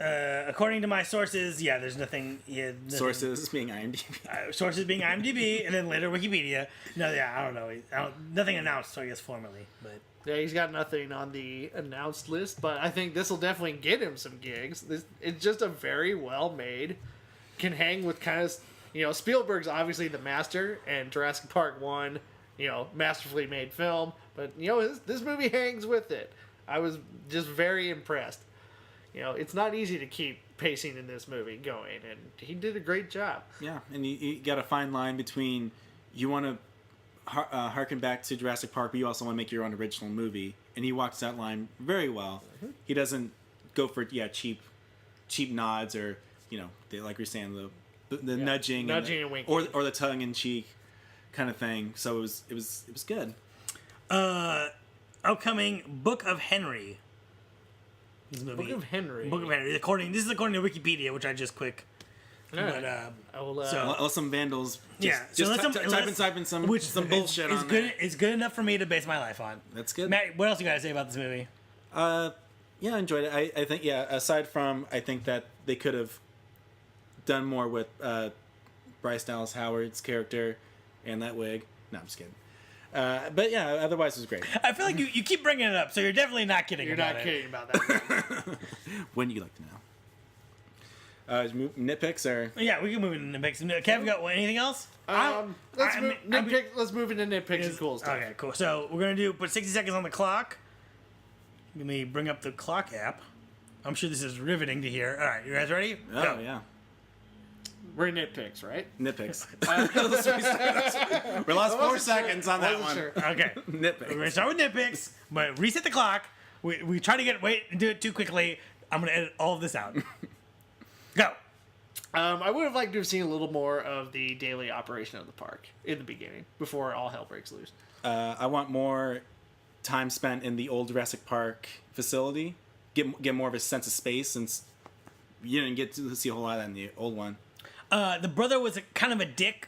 According to my sources, there's nothing. Nothing, Sources being IMDb. Sources being IMDb, and then later Wikipedia. No, I don't know. Nothing announced, I guess, formally. But Yeah, he's got nothing on the announced list, but I think this will definitely get him some gigs. It's just a very well made, can hang with kind of, Spielberg's obviously the master, and Jurassic Park 1, masterfully made film, but, this movie hangs with it. I was just very impressed. It's not easy to keep pacing in this movie going, and he did a great job. Yeah, and you got a fine line between you want to harken back to Jurassic Park, but you also want to make your own original movie, and he walks that line very well. Mm-hmm. He doesn't go for cheap nods or like you're saying the nudging and winking, or the tongue in cheek kind of thing. So it was good. Upcoming Book of Henry. Book of Henry. This is according to Wikipedia, which I just quick. Right. But Let some vandals. Type in some bullshit on good. there. It's good enough for me to base my life on. That's good. Matt, what else you gotta say about this movie? I enjoyed it. I think aside from I think that they could have done more with Bryce Dallas Howard's character and that wig. No, I'm just kidding. But otherwise it was great. I feel like you keep bringing it up, so you're definitely not kidding. You're not kidding about that. When you like to know. Nitpicks or we can move into nitpicks. Kev, got anything else? Let's move into nitpicks and cool stuff. Okay, cool. So we're gonna put 60 seconds on the clock. Let me bring up the clock app. I'm sure this is riveting to hear. All right, you guys ready? Oh Go. yeah. We're nitpicks, right? Nitpicks. We lost 4 seconds on that one. Sure. Okay. Nitpicks. We're gonna start with nitpicks, but reset the clock. We try to do it too quickly. I'm gonna edit all of this out. Go. I would have liked to have seen a little more of the daily operation of the park in the beginning before all hell breaks loose. I want more time spent in the old Jurassic Park facility. Get more of a sense of space since you didn't get to see a whole lot of that in the old one. The brother was kind of a dick.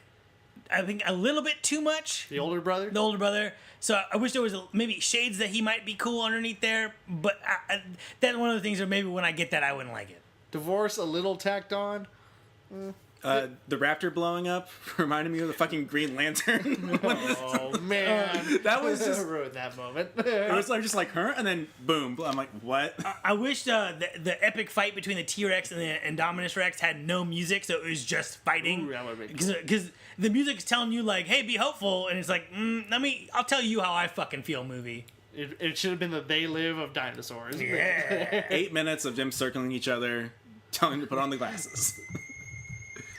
I think a little bit too much. The older brother? The older brother. So I wish there was maybe shades that he might be cool underneath there. But that's one of the things where maybe when I get that, I wouldn't like it. Divorce a little tacked on. The raptor blowing up reminded me of the fucking Green Lantern. Oh man, that was just ruined that moment. I was just like her, and then boom. I'm like, what? I wish the epic fight between the T-Rex and the Indominus Rex had no music, so it was just fighting. Ooh, that would be cool. Because the music's telling you like, hey, be hopeful, and it's like, I'll tell you how I fucking feel, movie. It should have been the They Live of dinosaurs. Yeah. 8 minutes of them circling each other, telling them to put on the glasses.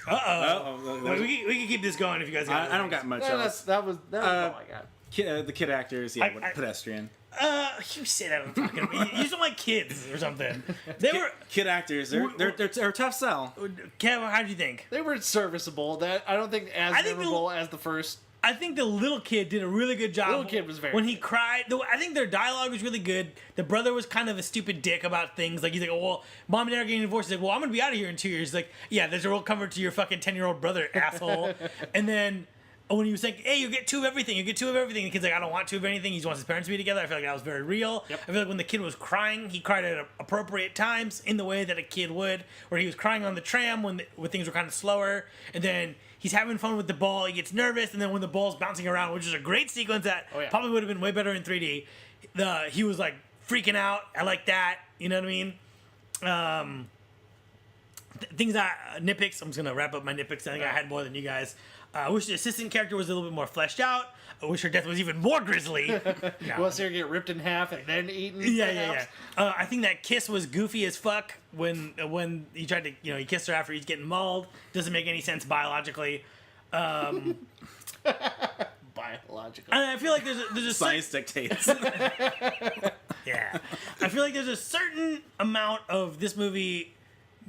We can keep this going if you guys got I don't got much else. That was all I got. The kid actors, pedestrian. You say that on fucking. You just don't like kids or something. They were kid actors. They're a tough sell. Kev, how did you think? They were serviceable. That I don't think as memorable as the first. I think the little kid did a really good job. Little kid was very when he good. cried. I think their dialogue was really good. The brother was kind of a stupid dick about things. Like he's like, "Oh, well, mom and dad are getting divorced." He's like, "Well, I'm gonna be out of here in 2 years." He's like, "Yeah, there's a real comfort to your fucking 10-year-old brother, asshole." And then when he was like, "Hey, you get 2 of everything. You get 2 of everything." The kid's like, "I don't want 2 of anything." He just wants his parents to be together. I feel like that was very real. Yep. I feel like when the kid was crying, he cried at appropriate times in the way that a kid would. Where he was crying on the tram when things were kind of slower, and then he's having fun with the ball. He gets nervous, and then when the ball's bouncing around, which is a great sequence that probably would have been way better in 3D, he was like freaking out. I like that. You know what I mean? Things that nitpicks. I'm just gonna wrap up my nitpicks. I think I had more than you guys. I wish the assistant character was a little bit more fleshed out. I wish her death was even more grisly. Well, see her get ripped in half and then eaten. Yeah. I think that kiss was goofy as fuck when he tried to, he kissed her after he's getting mauled. Doesn't make any sense biologically. Biologically. And I feel like there's a Science dictates. yeah. I feel like there's a certain amount of this movie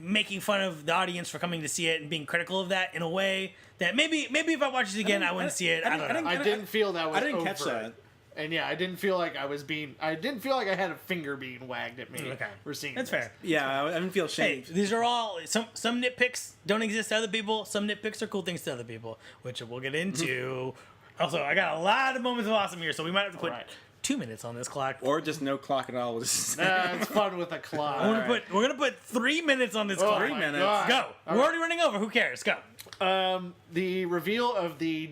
making fun of the audience for coming to see it and being critical of that in a way that maybe if I watched it again, I wouldn't see it. I don't know. I didn't feel that was I didn't overt. catch that. And yeah, I didn't feel like I didn't feel like I had a finger being wagged at me. Okay. For seeing That's this. fair. Yeah, I didn't feel Hey, shamed. these are all some nitpicks don't exist to other people. Some nitpicks are cool things to other people, which we'll get into. Also, I got a lot of moments of awesome here, so we might have to put Alright. 2 minutes on this clock. Or just no clock at all. It's fun with a clock. We're gonna put 3 minutes on this Oh clock. my 3 minutes. God. Go. We're already running over. Who cares? Go. The reveal of the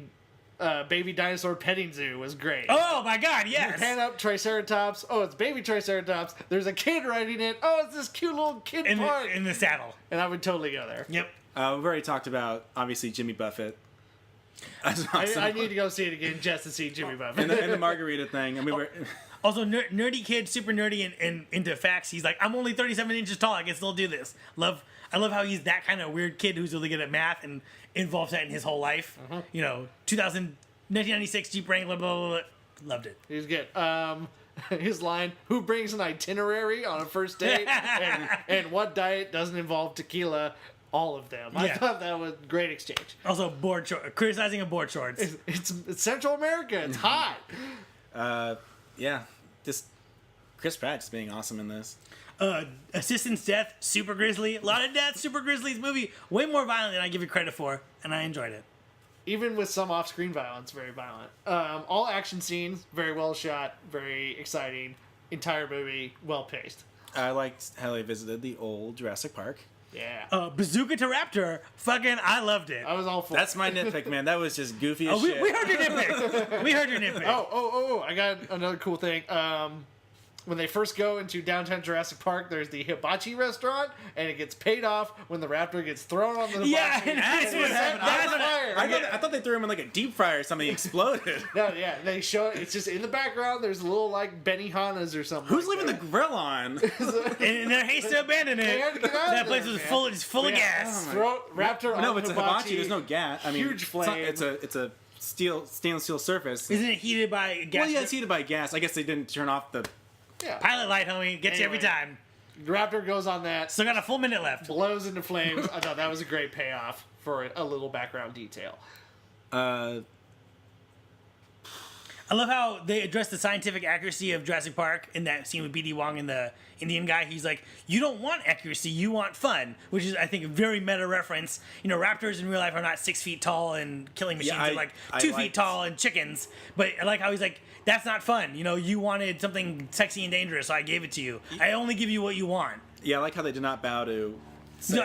baby dinosaur petting zoo was great. Oh my God! Yes. Pan up Triceratops. Oh, it's baby Triceratops. There's a kid riding it. Oh, it's this cute little kid in park. the saddle. And I would totally go there. Yep. We've already talked about, obviously, Jimmy Buffett. That's awesome. I need to go see it again just to see Jimmy Buffett. and the margarita thing. I mean, Also, nerdy kid, super nerdy and into facts. He's like, I'm only 37 inches tall. I can still do this. I love how he's that kind of weird kid who's really good at math and involves that in his whole life. You know, 1996 Jeep Wrangler, blah, blah, blah. Loved it. He's good. His line, who brings an itinerary on a first date? and what diet doesn't involve tequila? All of them. I Yeah. thought that was great exchange. Also, criticizing of board shorts. It's Central America. It's hot. yeah, just Chris Pratt just being awesome in this. Assistant's death, super grisly. A lot of death, super grisly's movie. Way more violent than I give it credit for, and I enjoyed it. Even with some off-screen violence, very violent. All action scenes, very well shot, very exciting. Entire movie, well paced. I liked how they visited the old Jurassic Park. Yeah. Bazooka to Raptor, fucking, I loved it. I was all for That's it. my nitpick, man. That was just goofy as shit. We heard your nitpick. We heard your nitpick. Oh, I got another cool thing. When they first go into downtown Jurassic Park, there's the hibachi restaurant, and it gets paid off when the raptor gets thrown on the hibachi. Yeah, and That's what happened. That's fire. I thought they threw him in like a deep fryer or something. He exploded. No, yeah, they show it. It's just in the background. There's a little like Benihanas or something. Who's like leaving the grill on? And in their haste to abandon it, They had to get out of that place there, was man. full of Yeah. gas. Throw raptor on No, the it's a hibachi. There's no gas. I mean, Huge flame. It's a stainless steel surface. Isn't it heated by gas? Well, yeah, it's heated by gas. I guess they didn't turn off the. Yeah. Pilot light, homie. Gets you every Anyway. time. The raptor goes on that, Still got a full minute left. blows into flames. I thought that was a great payoff for a little background detail. I love how they address the scientific accuracy of Jurassic Park in that scene with B.D. Wong and the Indian guy. He's like, you don't want accuracy, you want fun, which is, I think, a very meta reference. You know, raptors in real life are not 6 feet tall and killing machines I- are like I 2 feet liked- tall and chickens. But I like how he's like, that's not fun. You know, you wanted something sexy and dangerous, so I gave it to you. I only give you what you want. Yeah, I like how they did not bow to No,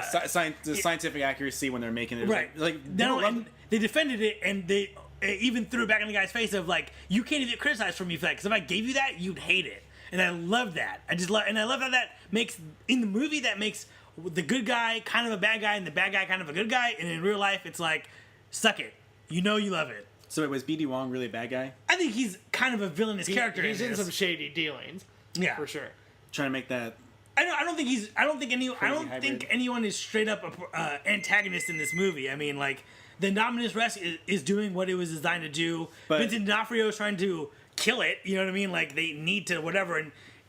the scientific accuracy when they're making it. Right. Like No, people and love- they defended it, and they even threw it back in the guy's face of like, you can't even criticize for me for that, because if I gave you that, you'd hate it. And I love that. I love how that makes, in the movie, that makes the good guy kind of a bad guy and the bad guy kind of a good guy, and in real life, it's like, suck it. You know you love it. So was BD Wong really a bad guy? I think he's kind of a villainous character He's in this. some shady dealings, Yeah. for sure. Trying to make that. I don't think hybrid. anyone is straight up a antagonist in this movie. I mean, like, the Indominus Rex is doing what it was designed to do. But- Vincent D'Onofrio is trying to kill it. You know what I mean? Like, they need to whatever,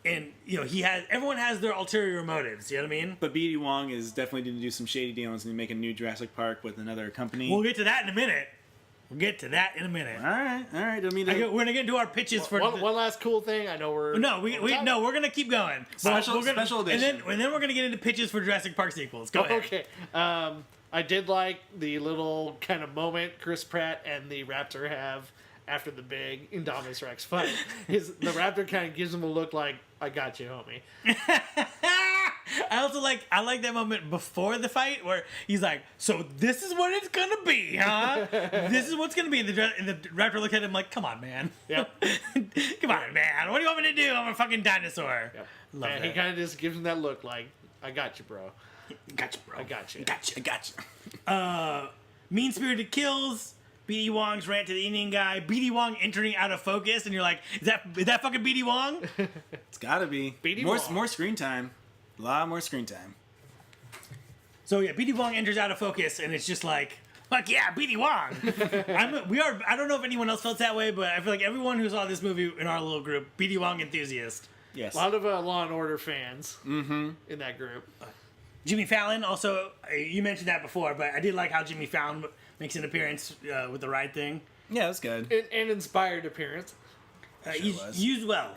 and you know, everyone has their ulterior motives. You know what I mean? But BD Wong is definitely going to do some shady dealings and make a new Jurassic Park with another company. We'll get to that in a minute. All right. Don't mean We're gonna get into our pitches for One last cool thing. I know we're we're gonna keep going. Special- We're gonna- special edition. and then we're gonna get into pitches for Jurassic Park sequels. Go ahead. Okay. I did like the little kind of moment Chris Pratt and the raptor have after the big Indominus Rex fight. The raptor kind of gives him a look like, I got you, homie. I like that moment before the fight where he's like, so this is what it's gonna be, huh? This is what's gonna be. And the raptor looked at him like, come on, man. Yep. Come on, man. What do you want me to do? I'm a fucking dinosaur. Yep. Love And that. he kind of just gives him that look like, I got you, bro. Gotcha, bro. I got you. I got you. Mean-spirited kills. BD Wong's rant to the Indian guy. BD Wong entering out of focus, and you're like, is that fucking BD Wong? It's got to be. BD more, Wong. more screen time. A lot more screen time. So yeah, BD Wong enters out of focus, and it's just like, fuck yeah, BD Wong. I don't know if anyone else felt that way, but I feel like everyone who saw this movie in our little group, BD Wong enthusiast. Yes. A lot of Law and Order fans in that group. Jimmy Fallon also, you mentioned that before, but I did like how Jimmy Fallon makes an appearance with the ride thing. Yeah, that's good. An inspired appearance. Used well.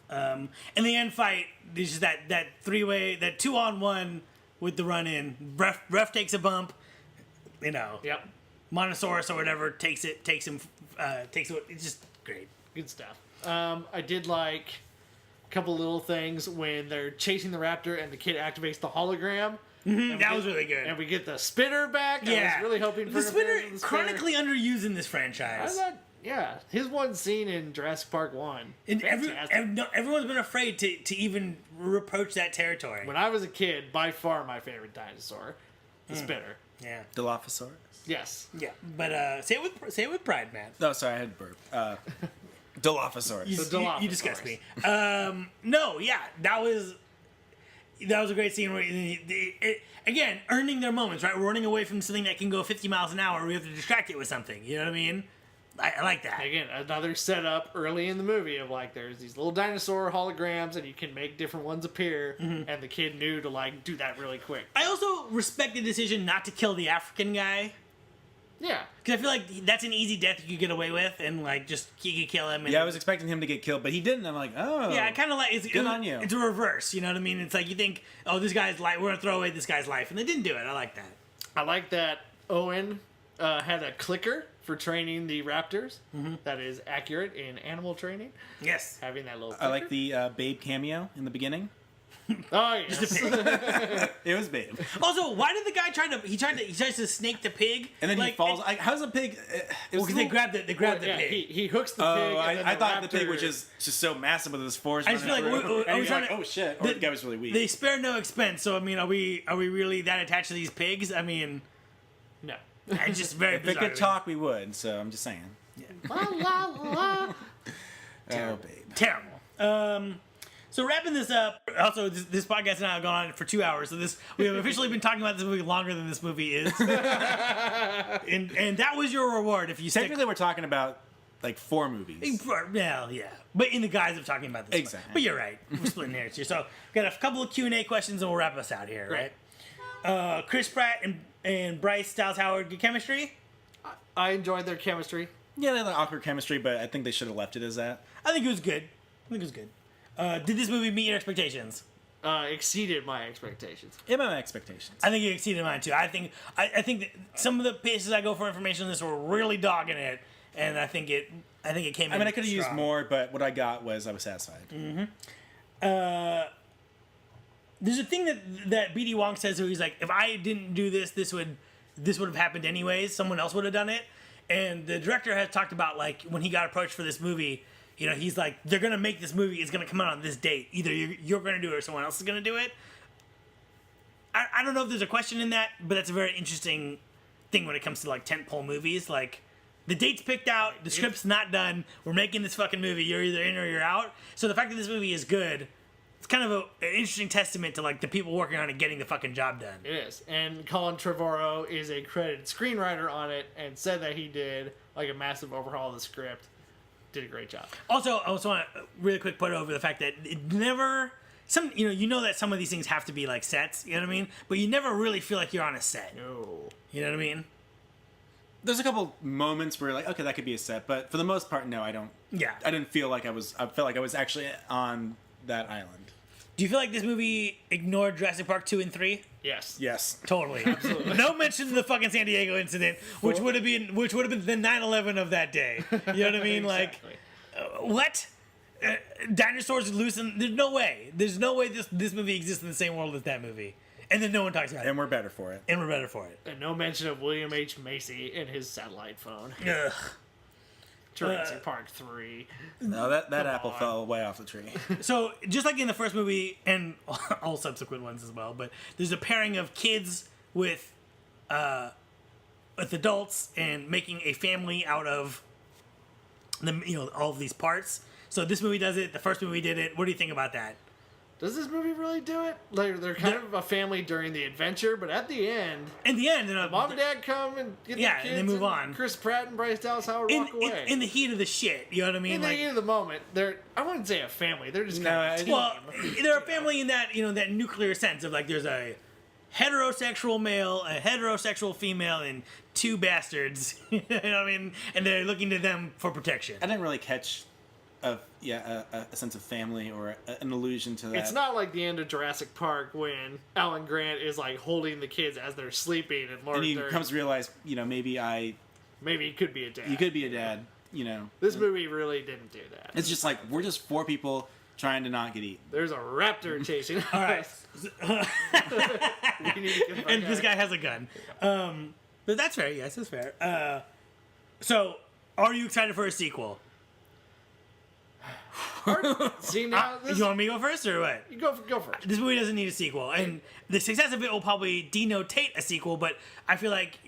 And the end fight, there's just that three-way, that 2-on-1 with the run-in. Ref takes a bump, Yep. Monosaurus or whatever takes it. It's just great. Good stuff. I did like a couple little things when they're chasing the raptor and the kid activates the hologram. That was really good. And we get the spinner back. Yeah. I was really hoping for the an spinner. appearance of the spinner. Chronically underused in this I franchise. thought, yeah, his one scene in Jurassic Park 1. And Fantastic. everyone's been afraid to even approach that territory. When I was a kid, by far my favorite dinosaur, the spinner. Yeah. Dilophosaurus. Yes. Yeah. But say it with pride, man. No, sorry, I had burp. Dilophosaurus. You disgust me. No, yeah, that was a great scene where again, earning their moments, right? We're running away from something that can go 50 miles an hour. We have to distract it with something. You know what I mean? I like that. Again, another setup early in the movie of like there's these little dinosaur holograms and you can make different ones appear, and the kid knew to like do that really quick. I also respect the decision not to kill the African guy. Yeah. Because I feel like that's an easy death you could get away with, and like just you could kill him. And, Yeah, I was expecting him to get killed, but he didn't. I'm like, oh. Yeah, I kind of like Good on you. It's a reverse. You know what I mean? It's like you think, oh, this guy's life. We're gonna throw away this guy's life, and they didn't do it. I like that. I like that Owen had a clicker for training the raptors. That is accurate in animal training. Yes. Having that little clicker. I like the Babe cameo in the beginning. Oh, yes. It was Babe. Also, why did the guy he tries to snake the pig, And then like, he falls. How's a pig? It was because they grabbed the pig. He hooks the pig. Oh, and then I thought the pig raptor- was just so massive with his force. I just feel like and was you're like, trying to- oh shit, or the guy was really weak. They spare no expense. So I mean, are we really that attached to these pigs? I mean, No. it's just very If it bizarre. could talk, we would. So I'm just saying. La, la, la. Oh, Babe. Terrible. So wrapping this up. Also, this podcast has now gone on for 2 hours. So we have officially been talking about this movie longer than this movie is. and that was your reward if you stick. Technically, we're talking about like 4 movies. Well, yeah, but in the guise of talking about this. Exactly. But you're right. We're splitting hairs here. So got a couple of Q&A questions, and we'll wrap us out here, right? Chris Pratt and Bryce Dallas Howard, good chemistry. I enjoyed their chemistry. Yeah, they had awkward chemistry, but I think they should have left it as that. I think it was good. Did this movie meet your expectations? Exceeded my expectations. In my expectations. I think it exceeded mine too. I think that some of the places I go for information on this were really dogging it, and I think it came. I mean, I could have used strong. more, but what I got was I was satisfied. There's a thing that BD Wong says where he's like, if I didn't do this, this would have happened anyways. Someone else would have done it. And the director has talked about like when he got approached for this movie. You know, he's like, they're going to make this movie. It's going to come out on this date. Either you're going to do it or someone else is going to do it. I don't know if there's a question in that, but that's a very interesting thing when it comes to, like, tentpole movies. Like, the date's picked out. The script's not done. We're making this fucking movie. You're either in or you're out. So the fact that this movie is good, it's kind of an interesting testament to, like, the people working on it getting the fucking job done. It is. And Colin Trevorrow is a credited screenwriter on it and said that he did, like, a massive overhaul of the script. Did a great job. Also, I also want to really quick put over the fact that it never you know that some of these things have to be like sets, you know what I mean? But you never really feel like you're on a set. No. You know what I mean? There's a couple moments where you're like, okay, that could be a set, but for the most part, no, I don't. Yeah. I didn't feel like I felt like I was actually on that island. Do you feel like this movie ignored Jurassic Park 2 and 3? Yes. Yes. Totally. Absolutely. No mention of the fucking San Diego incident, which would have been the 9/11 of that day. You know what I mean? Exactly. Like, what? Dinosaurs loose and there's no way this movie exists in the same world as that movie. And then no one talks about it. And we're better for it. And we're better for it. And no mention of William H. Macy and his satellite phone. Ugh. Jurassic Park 3. No, that apple on. fell way off the tree. So, just like in the first movie, and all subsequent ones as well, but there's a pairing of kids with adults and making a family out of all of these parts. So this movie does it. The first movie did it. What do you think about that? Does this movie really do it? Like, they're kind of a family during the adventure, but at the end, In the end, mom and dad come and get Yeah, the and kids. they move on. Chris Pratt and Bryce Dallas Howard walk away. in the heat of the shit, you know what I mean? In the heat of the moment, I wouldn't say a family. They're just No, kind of a team. Well, they're a family in that that nuclear sense of like there's a heterosexual male, a heterosexual female, and two bastards. You know what I mean? And they're looking to them for protection. I didn't really catch a sense of family or an allusion to that. It's not like the end of Jurassic Park when Alan Grant is like holding the kids as they're sleeping, and Laura and he Dern, comes to realize, maybe he could be a dad. you could be a dad. This movie really didn't do that. It's just like we're just four people trying to not get eaten. There's a raptor chasing. All right. We need to get And this guy has a gun. But that's fair. Yes, that's fair. So, are you excited for a sequel? See now, this, You want me to go first or what? you go first. This movie doesn't need a sequel, and the success of it will probably denotate a sequel. But I feel like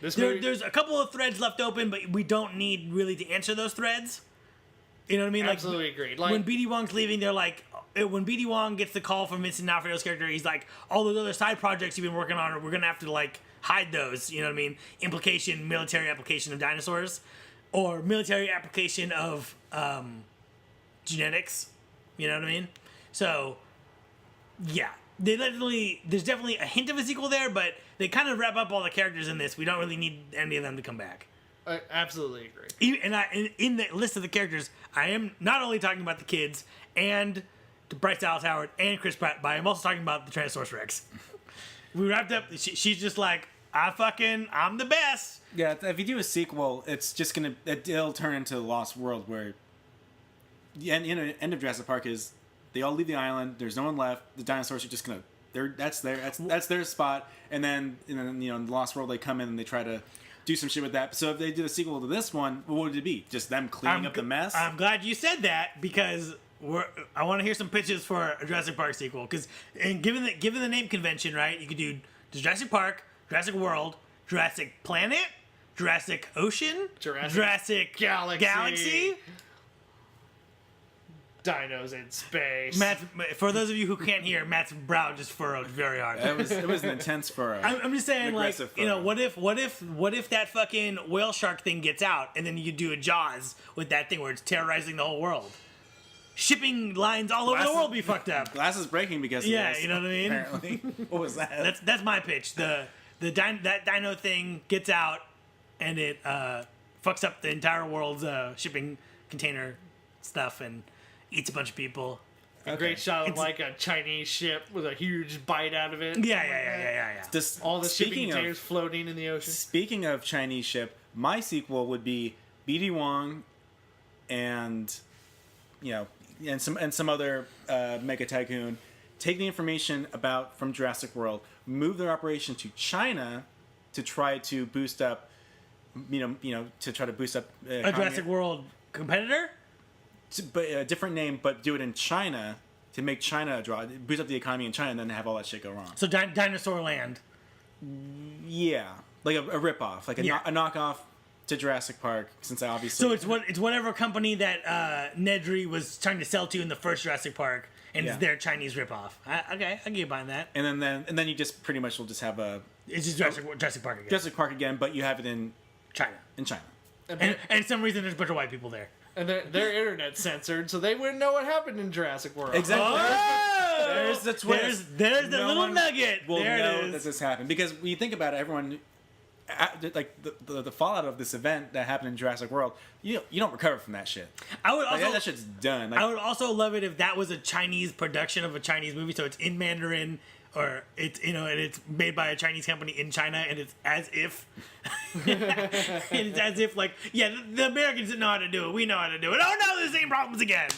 This movie, there's a couple of threads left open, but we don't need really to answer those threads. You know what I mean? absolutely agreed. Like When BD Wong's leaving, they're like, when BD Wong gets the call from Vincent D'Onofrio's character, he's like, all those other side projects you've been working on, we're gonna have to like hide those. You know what I mean? Implication, military application of dinosaurs, or military application of genetics. You know what I mean? So, yeah, there's definitely a hint of a sequel there, but they kind of wrap up all the characters in this. We don't really need any of them to come back. I absolutely agree. In the list of the characters, I am not only talking about the kids and Bryce Dallas Howard and Chris Pratt, but I'm also talking about the Tyrannosaurus Rex. We wrapped up. She's just like, I'm the best. Yeah, if you do a sequel, it's just it'll turn into Lost World, where the end of Jurassic Park is they all leave the island. There's no one left. The dinosaurs are just that's their spot. And then in the Lost World, they come in and they try to do some shit with that. So if they did a sequel to this one, what would it be? Just them cleaning up the mess? I'm glad you said that because I want to hear some pitches for a Jurassic Park sequel. Because given the name convention, right, you could do Jurassic Park, Jurassic World, Jurassic Planet, Jurassic Ocean, Jurassic Galaxy. Dinos in space. Matt, for those of you who can't hear, Matt's brow just furrowed very hard. It was an intense furrow. I'm just saying, like, furrow. what if that fucking whale shark thing gets out, and then you do a Jaws with that thing where it's terrorizing the whole world? Shipping lines all over the world be fucked up. Glass is breaking because of this, you know what I mean. Apparently, what was that? That's my pitch. That dino thing gets out, and it fucks up the entire world's shipping container stuff and eats a bunch of people. A great shot of like a Chinese ship with a huge bite out of it. Yeah. All the shipping containers floating in the ocean. Speaking of Chinese ship, my sequel would be BD Wong and some other mega tycoon take the information from Jurassic World, move their operation to China to try to boost up a Jurassic World competitor? But a different name, but do it in China to make China boost up the economy in China, and then have all that shit go wrong. So Dinosaur Land. Yeah, like a ripoff, like a knockoff to Jurassic Park. Since I obviously it's whatever company that Nedry was trying to sell to in the first Jurassic Park, and it's their Chinese ripoff. Okay, I can get behind that. And then you just pretty much will just have it's just Jurassic Park again. Jurassic Park again, but you have it in China. And for some reason, there's a bunch of white people there. And their internet's censored, so they wouldn't know what happened in Jurassic World. Exactly. Oh! There's the twist. There's the little nugget. We'll there know it is. that this happened because when you think about it, everyone, like the fallout of this event that happened in Jurassic World, you don't recover from that shit. I would also that shit's done. I would also love it if that was a Chinese production of a Chinese movie, so it's in Mandarin. Or it's and it's made by a Chinese company in China, and it's as if like the Americans didn't know how to do it. We know how to do it. Oh no, the same problems again.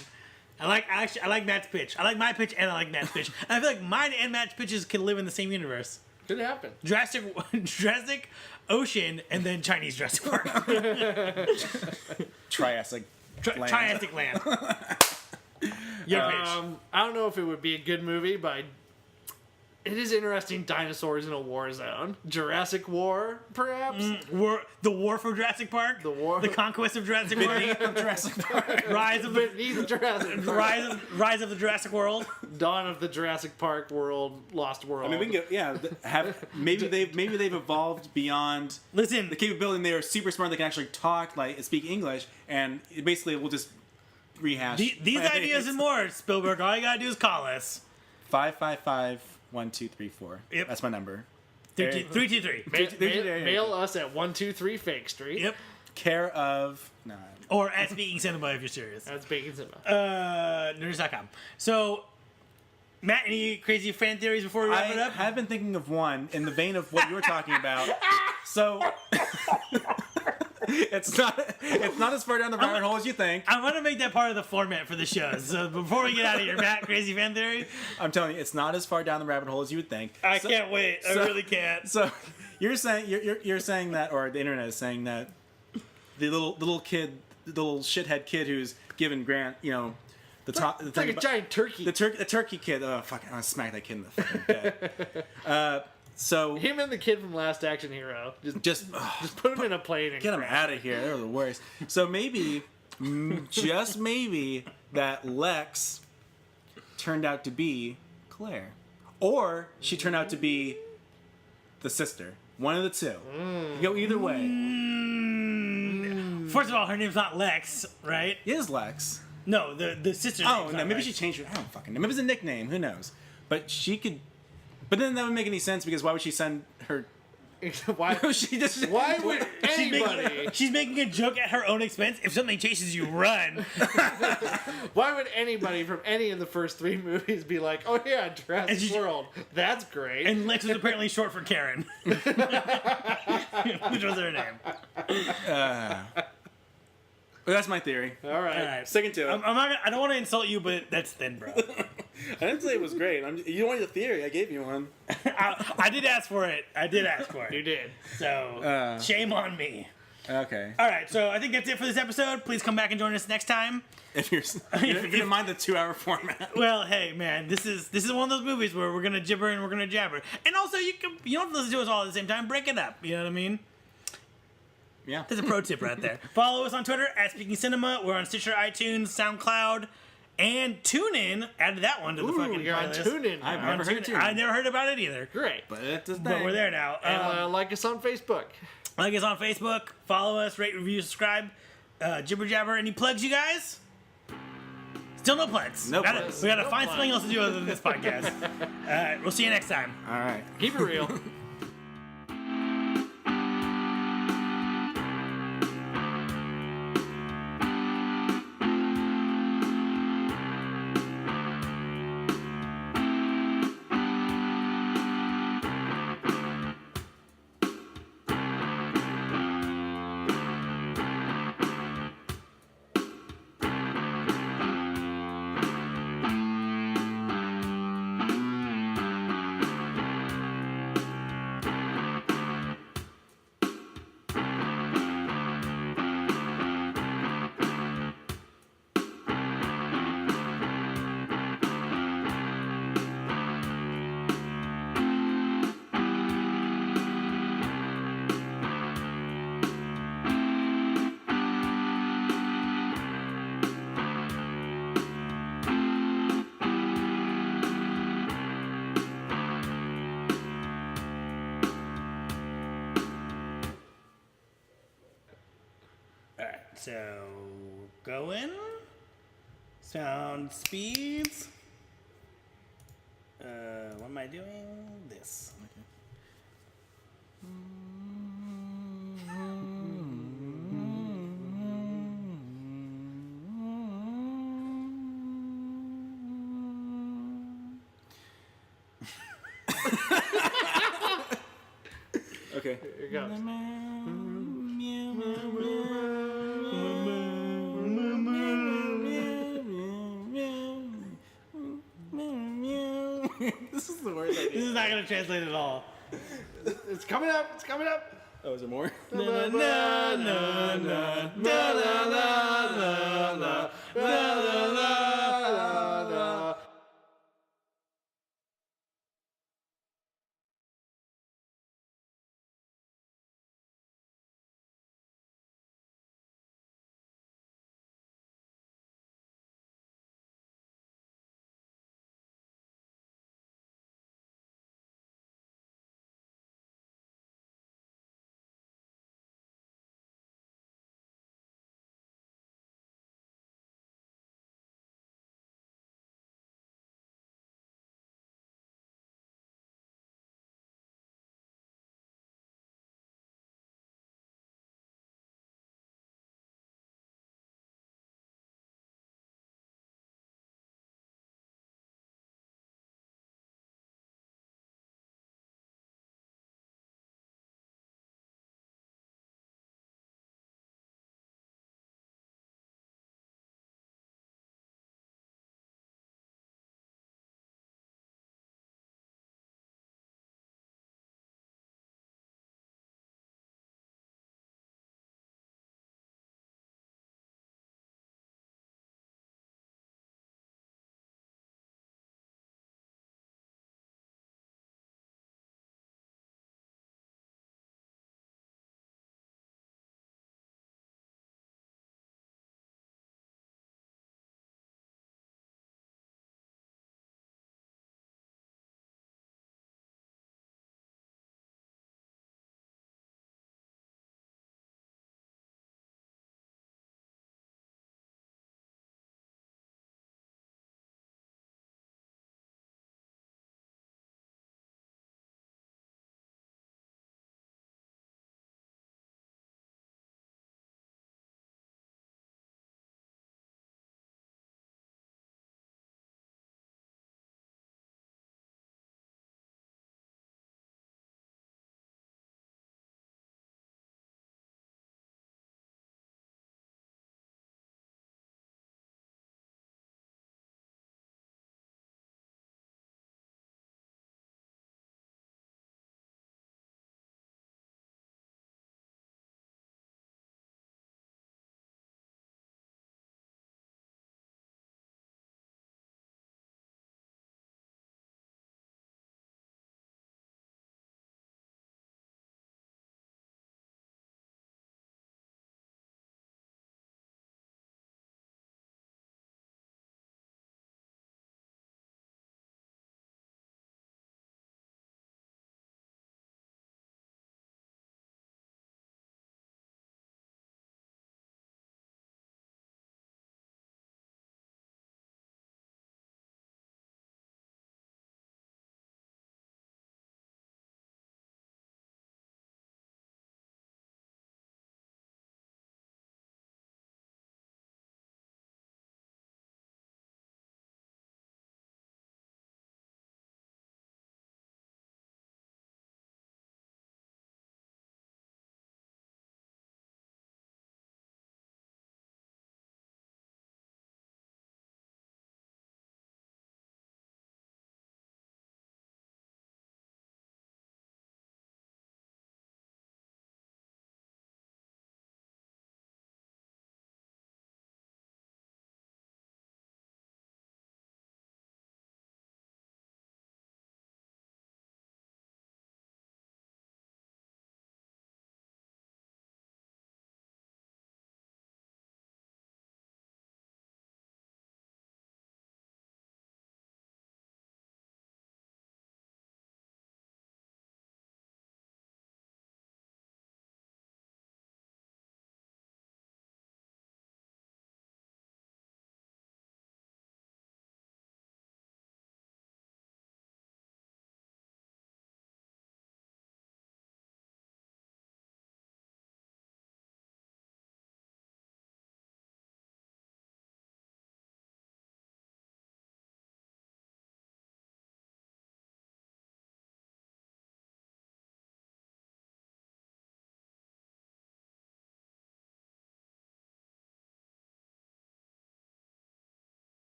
I like Matt's pitch. I like my pitch and I like Matt's pitch. And I feel like mine and Matt's pitches can live in the same universe. Could happen. Jurassic Ocean and then Chinese Jurassic Park. Triassic land. Triassic land. Your pitch. I don't know if it would be a good movie, but it is interesting. Dinosaurs in a war zone. Jurassic War, perhaps. The war for Jurassic Park. The conquest of Jurassic Park. Jurassic Park. Rise of Jurassic Park. Rise of the Jurassic World. Dawn of the Jurassic Park world. Lost World. I mean, we can go. Maybe they've evolved beyond. Listen, the capability. They are super smart. They can actually talk, speak English, and basically we'll just rehash these ideas and more. Spielberg, all you gotta do is call us. 555 1, 2, 3, 4. Yep. That's my number. 323. Mail us at 123 Fake Street. Yep. Care of... No. Or at Speaking Cinema if you're serious. That's Bacon Cinema. Nerds.com. So, Matt, any crazy fan theories before we wrap it I up? have been thinking of one in the vein of what you were talking about. So... It's not as far down the rabbit hole as you think. I want to make that part of the format for the show. So before we get out of here, Matt, crazy fan theory. I'm telling you, it's not as far down the rabbit hole as you would think. I can't wait. I really can't. So you're saying you're saying that, or the internet is saying that the little kid, the little shithead kid who's given Grant, the top, It's like a giant turkey. the turkey kid. Oh fuck! I'm gonna smack that kid in the fucking head. So Him and the kid from Last Action Hero. just Put him in a plane and get him crash. out of here. They're the worst. So maybe, just maybe, that Lex turned out to be Claire, or she turned out to be the sister. One of the two. You go either way. First of all, her name's not Lex, right? It is Lex. No, the sister. Oh no, maybe she changed her. I don't fucking know. Maybe it's a nickname. Who knows? But she could. But then that would make any sense because why would she send her? Why? She just. Why would She's anybody? making, she's making a joke at her own expense. If something chases you, run. Why would anybody from any of the first 3 movies be like, "Oh yeah, Jurassic she- World, that's great"? And Lex was apparently short for Karen, which was her name. Well, that's my theory. All right. All right. Sticking to it. I'm not gonna, I don't want to insult you, but that's thin, bro. I didn't say it was great. You wanted a theory. I gave you one. I did ask for it. You did. So shame on me. Okay. All right, so I think that's it for this episode. Please come back and join us next time. If you didn't mind the 2-hour format. Well, hey man, this is one of those movies where we're gonna gibber and we're gonna jabber, and also you don't have to listen to us all at the same time. Break it up. You know what I mean? Yeah. There's a pro tip right there. Follow us on Twitter at Speaking Cinema. We're on Stitcher, iTunes, SoundCloud, and TuneIn. Added that one to the fucking You're on playlist. TuneIn. I've now. never heard TuneIn. I never heard about it either. Great. But it's a thing. But we're there now. And like us on Facebook. Like us on Facebook. Follow us, rate, review, subscribe. Jibber Jabber. Any plugs, you guys? Still no plugs. No We gotta plugs. find plugs. something else to do other than this podcast. All right, we'll see you next time. All right. Keep it real. So, going. Sound speeds. What am I doing? This. Okay. Here it goes. This is the worst This idea. is not going to translate at all. It's coming up. It's coming up. Oh, is there more? Na, na, na, na, na, na, na, na.